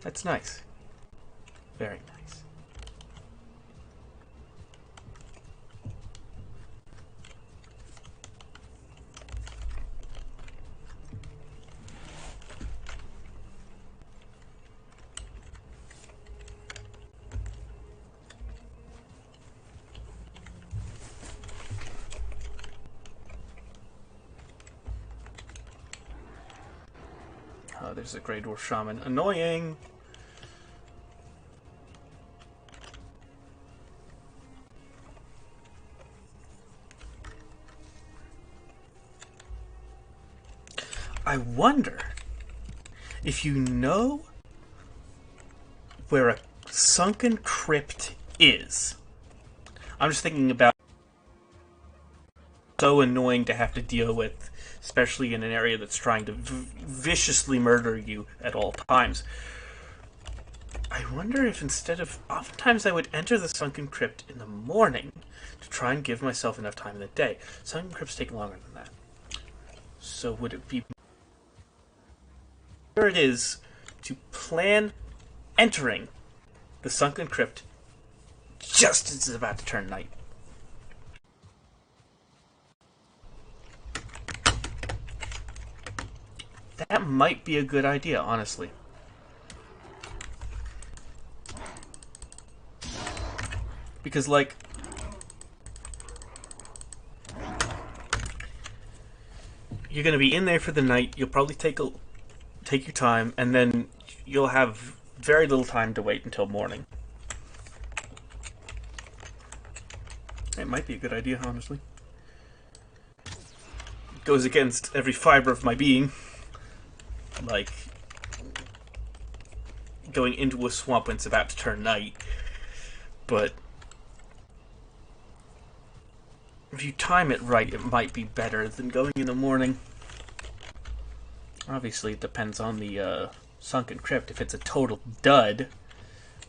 That's nice. Very nice. Oh, there's a Grey Dwarf Shaman. Annoying! I wonder if you know where a sunken crypt is. I'm just thinking about so annoying to have to deal with, especially in an area that's trying to viciously murder you at all times. I wonder if instead of... Oftentimes I would enter the sunken crypt in the morning to try and give myself enough time in the day. Sunken crypts take longer than that. So would it be... Here it is to plan entering the sunken crypt just as it's about to turn night. That might be a good idea, honestly. Because, like... You're going to be in there for the night, you'll probably take your time, and then you'll have very little time to wait until morning. It might be a good idea, honestly. It goes against every fiber of my being. Like, going into a swamp when it's about to turn night. But if you time it right, it might be better than going in the morning. Obviously, it depends on the sunken crypt. If it's a total dud,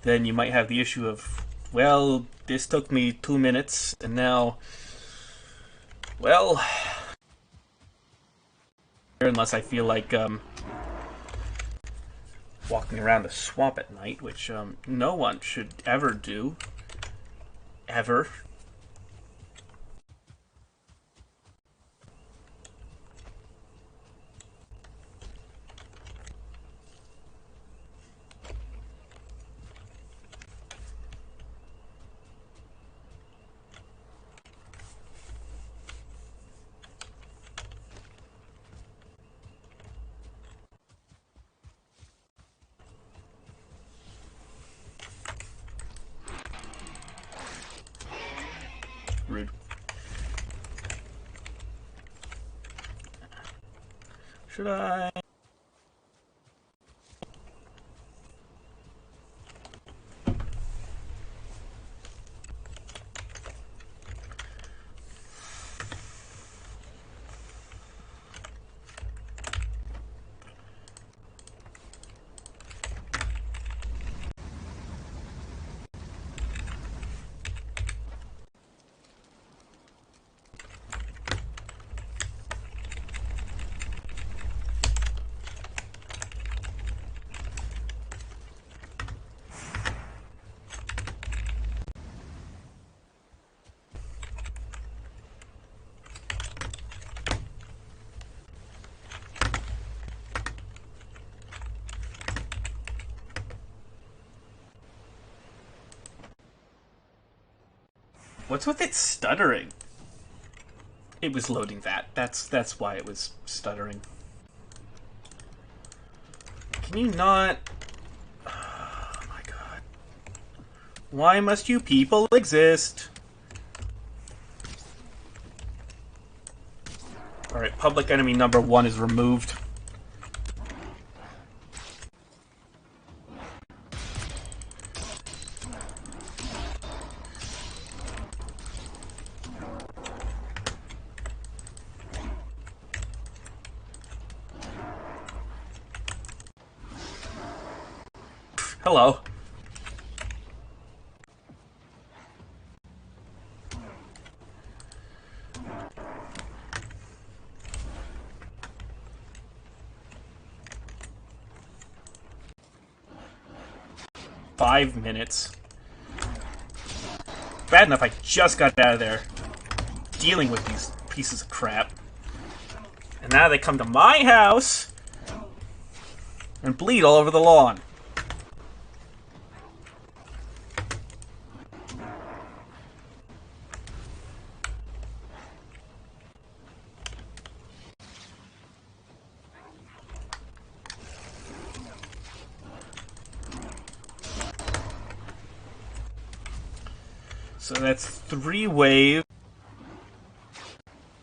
then you might have the issue of, well, this took me 2 minutes, and now, well, unless I feel like walking around the swamp at night, which no one should ever do, ever. Rude. Should I? What's with it stuttering? It was loading that. That's why it was stuttering. Can you not? Oh my god. Why must you people exist? Alright, public enemy number 1 is removed. Hello. Five minutes. Bad enough I just got out of there dealing with these pieces of crap. And now they come to my house and bleed all over the lawn. So that's 3 waves.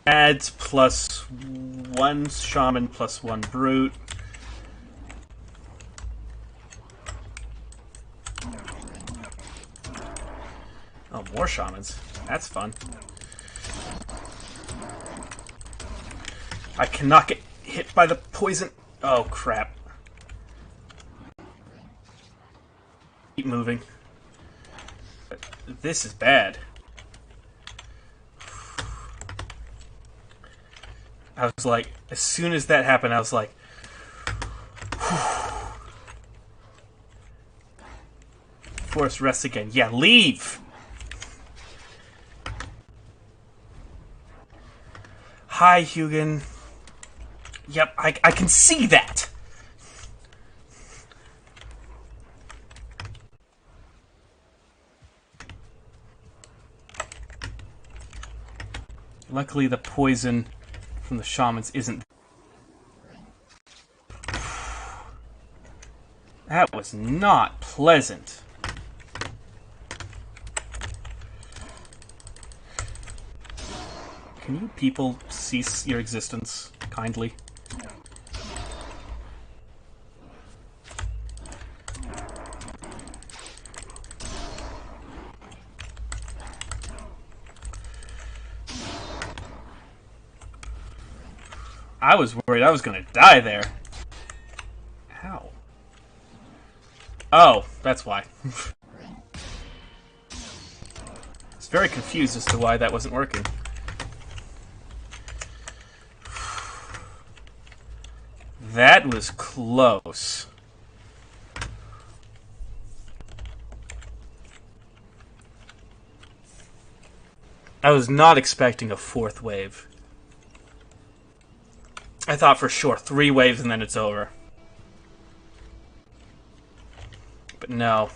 Adds plus 1 shaman plus 1 brute. Oh, more shamans. That's fun. I cannot get hit by the poison. Oh, crap. Keep moving. This is bad. I was like, as soon as that happened, I was like, force rest again. Yeah, leave! Hi, Hugin. Yep, I can see that! Luckily, the poison from the shamans isn't. That was not pleasant. Can you people cease your existence, kindly? I was worried I was gonna die there. Ow. Oh, that's why. I was very confused as to why that wasn't working. That was close. I was not expecting a fourth wave. I thought for sure 3 waves and then it's over. But no.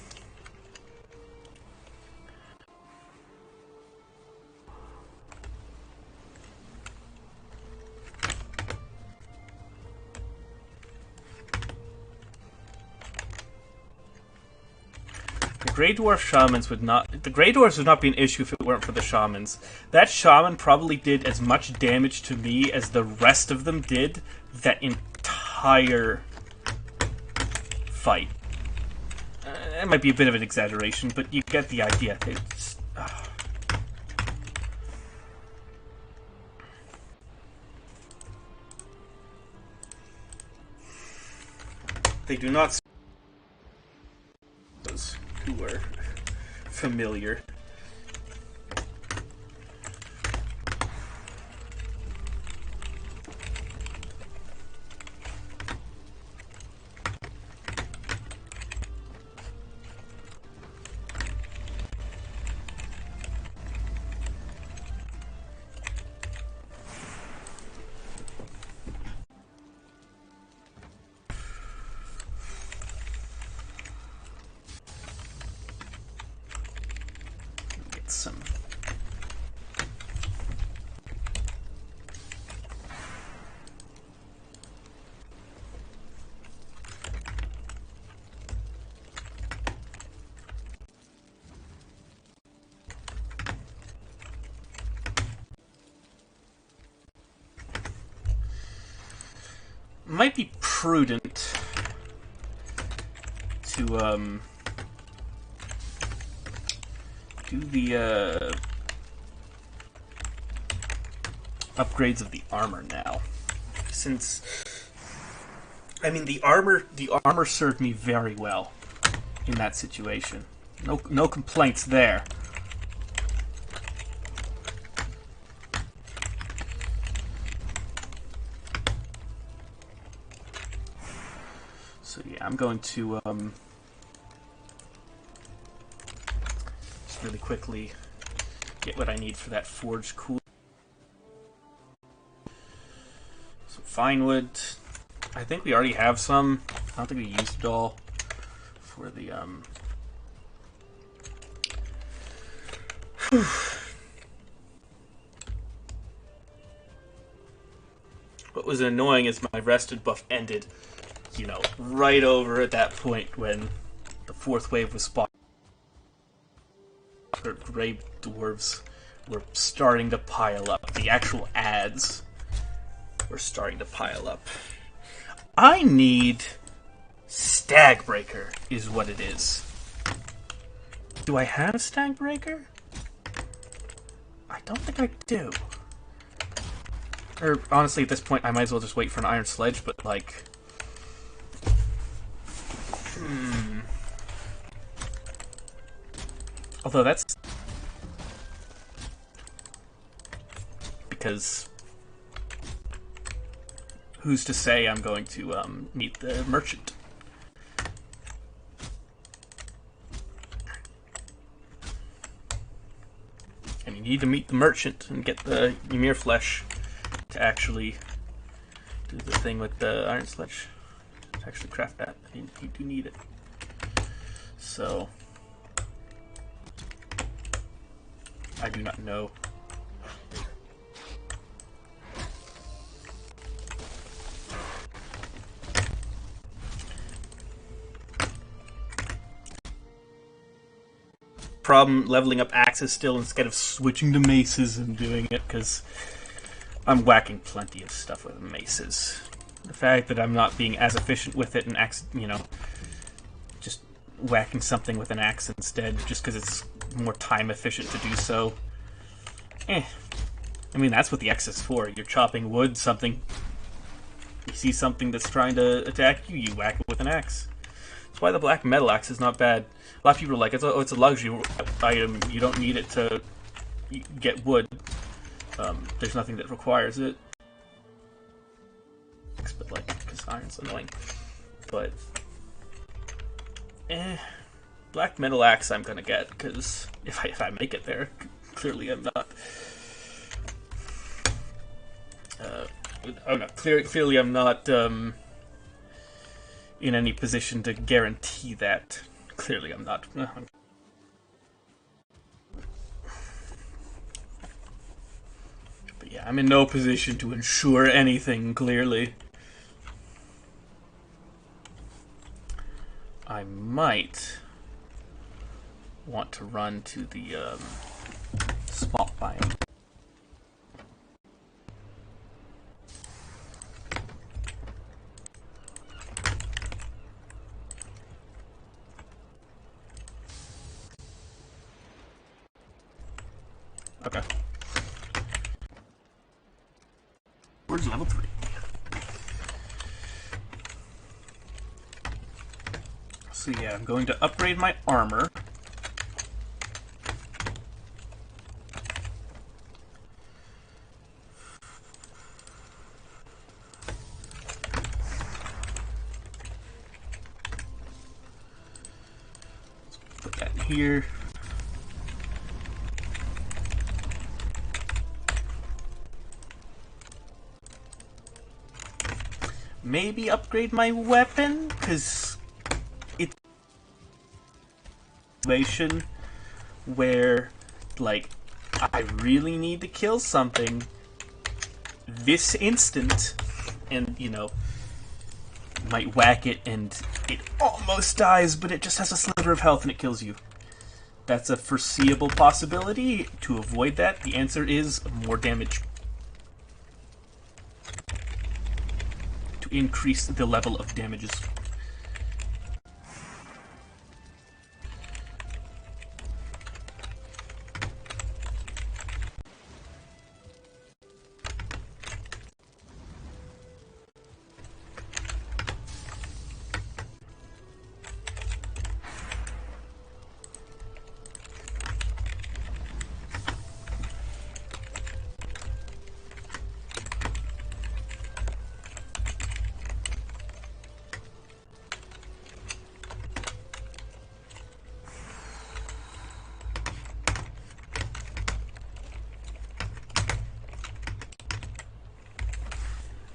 The Grey Dwarf Shamans would not... The Grey Dwarves would not be an issue if it weren't for the Shamans. That Shaman probably did as much damage to me as the rest of them did that entire fight. That might be a bit of an exaggeration, but you get the idea. They do not... Those who are familiar. Some might be prudent to do the upgrades of the armor now, since I mean the armor served me very well in that situation. No complaints there. So yeah, I'm going to really quickly get what I need for that forge cool. Some fine wood. I think we already have some. I don't think we used it all for the What was annoying is my rested buff ended, you know, right over at that point when the 4th wave was spawned. Grey dwarves were starting to pile up. The actual ads were starting to pile up. I need Stagbreaker is what it is. Do I have a Stagbreaker? I don't think I do. Or honestly, at this point, I might as well just wait for an Iron Sledge, but like... Although that's... Because... Who's to say I'm going to meet the merchant? And you need to meet the merchant and get the Ymir flesh to actually do the thing with the Iron Sledge. To actually craft that. You do need it. So... I do not know. Problem leveling up axes still instead of switching to maces and doing it, because I'm whacking plenty of stuff with maces. The fact that I'm not being as efficient with it and just whacking something with an axe instead, just because it's more time efficient to do so. I mean, that's what the axe is for. You're chopping wood, something You see something that's trying to attack you, you whack it with an axe. That's why the black metal axe is not bad. A lot of people are like, it's a luxury item. You don't need it to get wood. There's nothing that requires it. But like, because iron's annoying. But, black metal axe I'm gonna get, because if I make it there, clearly I'm not. Oh no, clearly I'm not in any position to guarantee that. Clearly I'm not. But yeah, I'm in no position to ensure anything, clearly. I might want to run to the swamp biome. Okay. Where's level 3? So yeah, I'm going to upgrade my armor. Let's put that in here. Maybe upgrade my weapon, because it's a situation where, like, I really need to kill something this instant, and, you know, might whack it and it almost dies, but it just has a sliver of health and it kills you. That's a foreseeable possibility. To avoid that, the answer is more damage. To increase the level of damages.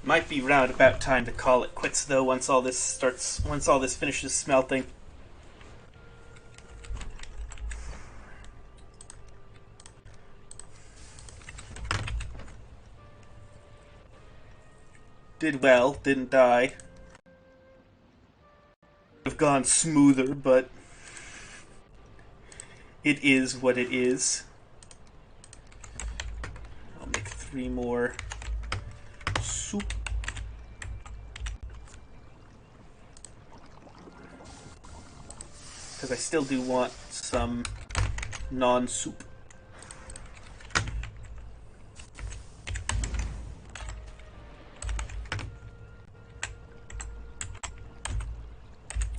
Might be round about time to call it quits, though. Once all this finishes smelting. Did well, didn't die. Have gone smoother, but it is what it is. I'll make 3 more soup. Because I still do want some non-soup.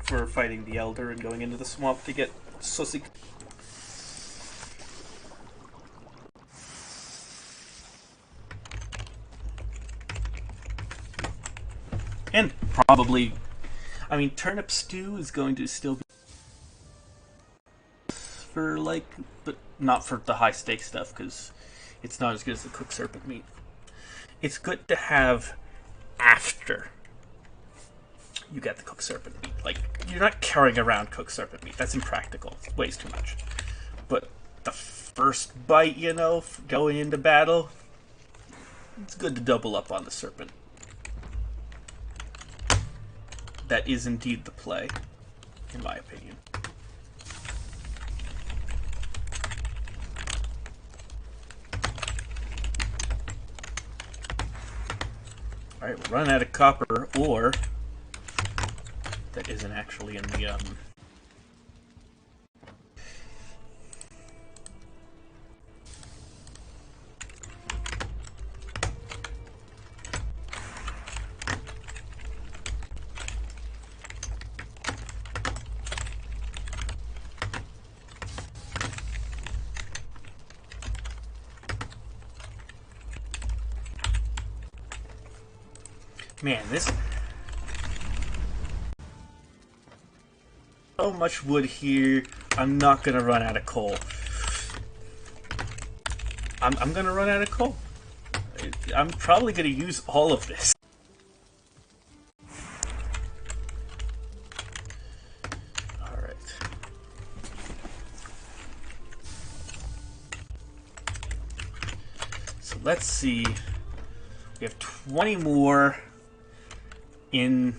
For fighting the Elder and going into the swamp to get sussy. And probably, I mean, turnip stew is going to still be for, like, but not for the high stake stuff, because it's not as good as the cooked serpent meat. It's good to have after you get the cooked serpent meat. Like, you're not carrying around cooked serpent meat. That's impractical. It weighs too much. But the first bite, you know, going into battle, it's good to double up on the serpent. That is indeed the play, in my opinion. Alright, we're running out of copper, or that isn't actually in the Man, this... So much wood here. I'm not gonna run out of coal. I'm gonna run out of coal. I'm probably gonna use all of this. Alright. So let's see. We have 20 more in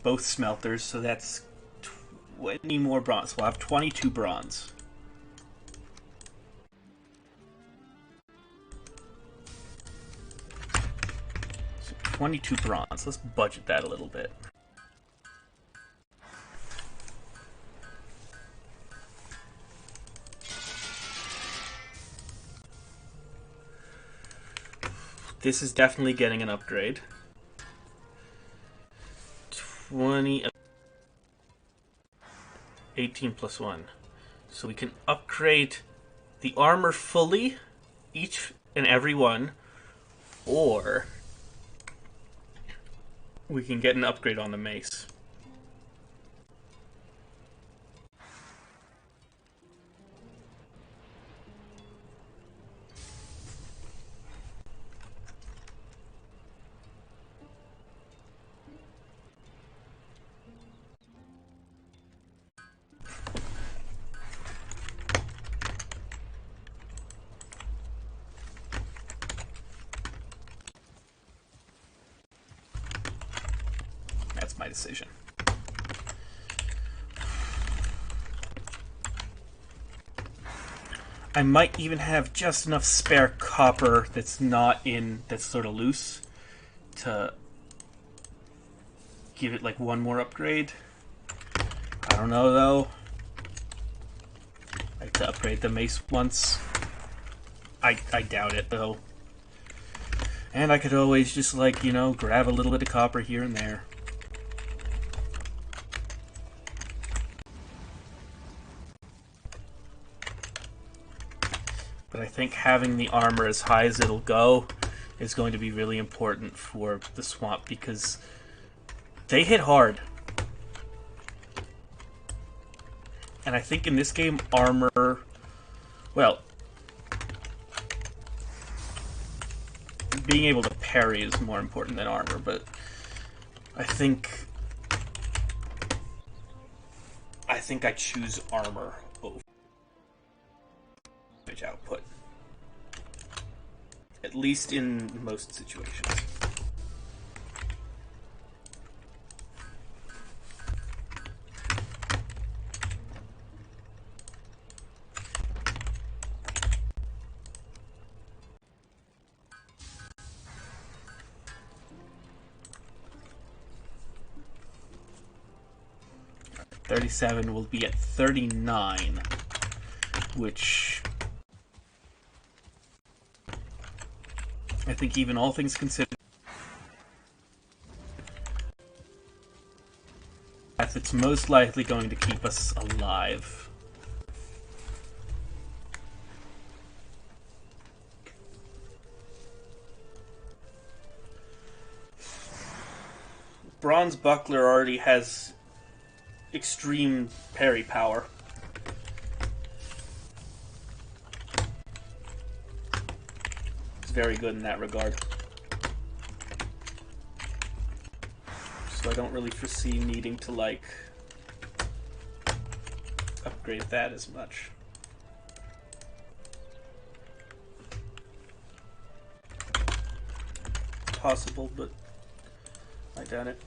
both smelters, so that's 20 more bronze. We'll have 22 bronze. So 22 bronze. Let's budget that a little bit. This is definitely getting an upgrade. 20... 18 plus 1. So we can upgrade the armor fully, each and every one, or we can get an upgrade on the mace. That's my decision. I might even have just enough spare copper that's sort of loose to give it like one more upgrade. I don't know though. I like to upgrade the mace once. I doubt it though. And I could always just like, you know, grab a little bit of copper here and there. But I think having the armor as high as it'll go is going to be really important for the swamp because they hit hard. And I think in this game, armor... Well, being able to parry is more important than armor, but I think I choose armor over output. At least in most situations. $37 will be at 39, which I think even all things considered, it's most likely going to keep us alive. Bronze Buckler already has extreme parry power. It's very good in that regard. So I don't really foresee needing to, like, upgrade that as much. Possible, but I doubt it.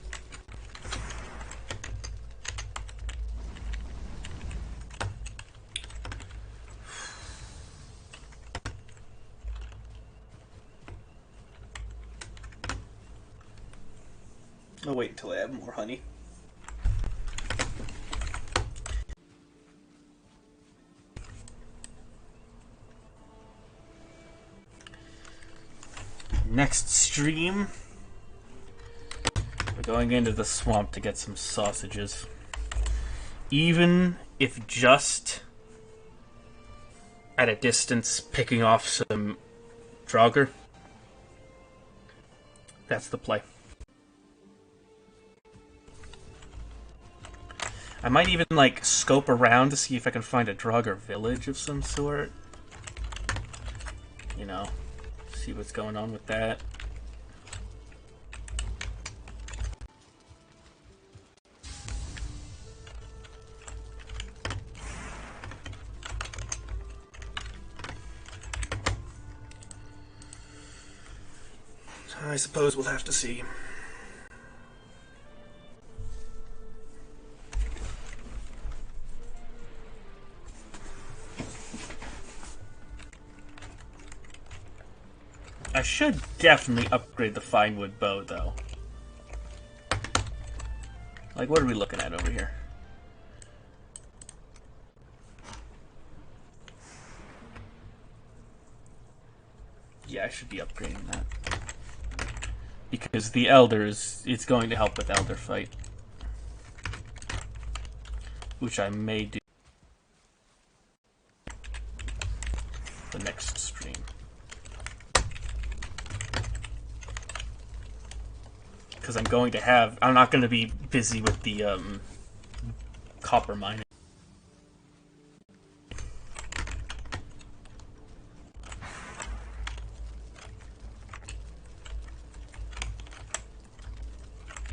I'll wait until I have more honey. Next stream, we're going into the swamp to get some sausages. Even if just at a distance picking off some Draugr, that's the play. I might even, like, scope around to see if I can find a drug or village of some sort. You know, see what's going on with that. I suppose we'll have to see. I should definitely upgrade the fine wood bow, though. Like, what are we looking at over here? Yeah, I should be upgrading that. Because the elders, it's going to help with elder fight. Which I may do the next stream. Because I'm not going to be busy with the copper mining.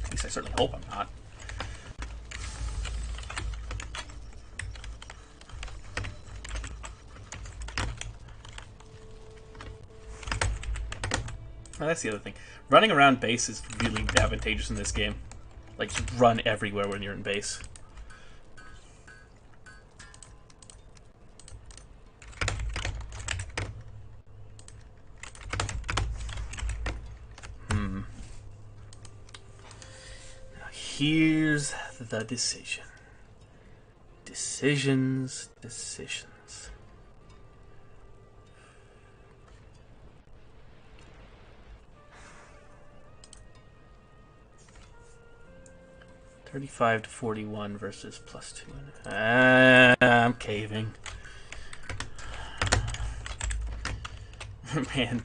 At least I certainly hope I'm not. Oh, that's the other thing. Running around base is really advantageous in this game. Like, just run everywhere when you're in base. Now, here's the decision. Decisions. 35 to 41 versus +2. I'm caving. Man.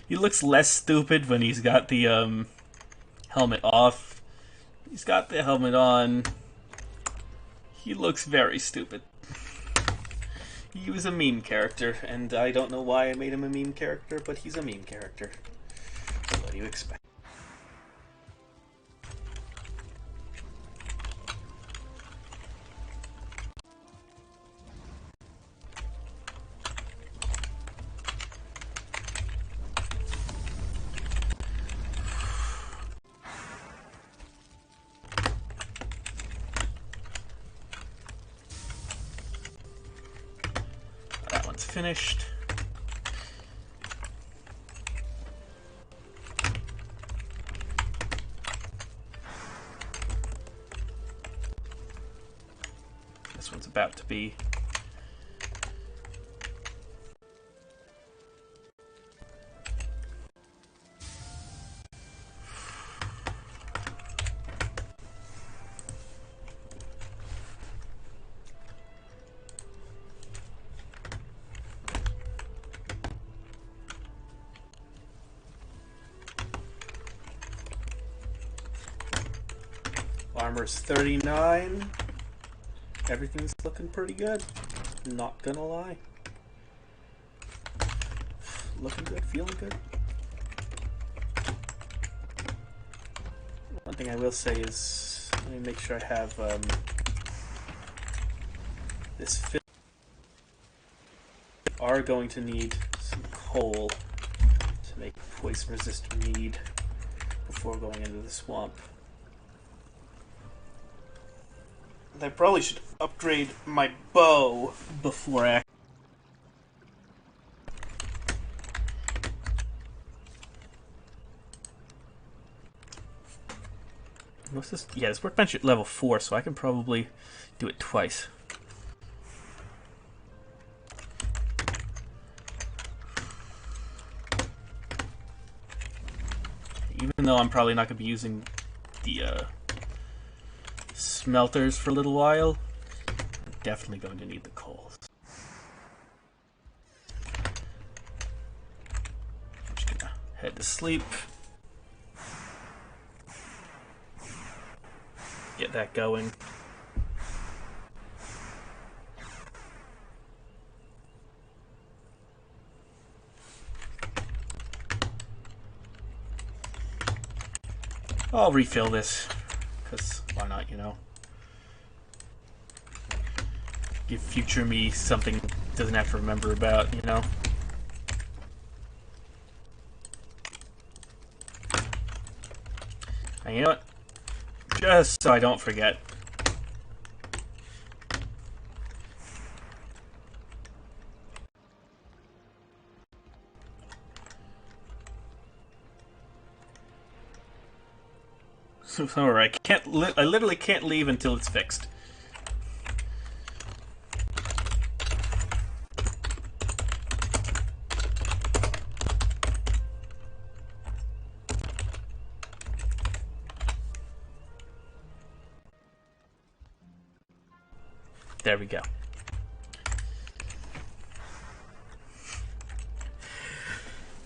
He looks less stupid when he's got the helmet off. He's got the helmet on. He looks very stupid. He was a meme character, and I don't know why I made him a meme character, but he's a meme character. So what do you expect? Finished. This one's about to be. Armor's 39. Everything's looking pretty good. Not gonna lie. Looking good, feeling good. One thing I will say is, let me make sure I have this fit. Are going to need some coal to make poison resist mead before going into the swamp. I probably should upgrade my bow before I... What's this? Yeah, this workbench at level 4, so I can probably do it twice. Even though I'm probably not going to be using the smelters for a little while, I'm definitely going to need the coals. I'm just gonna head to sleep. get that going. I'll refill this, because why not, you know? Give future me something it doesn't have to remember about, you know? And you know what? Just so I don't forget. Alright, I literally can't leave until it's fixed. There we go.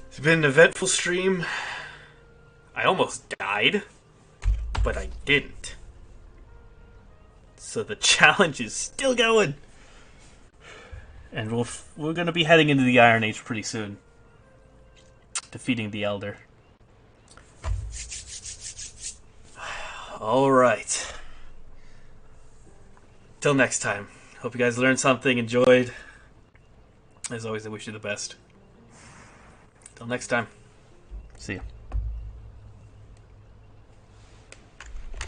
It's been an eventful stream. I almost died, but I didn't. So the challenge is still going. And we're going to be heading into the Iron Age pretty soon. Defeating the Elder. Alright. Till next time. Hope you guys learned something, enjoyed. As always, I wish you the best. Till next time. See ya.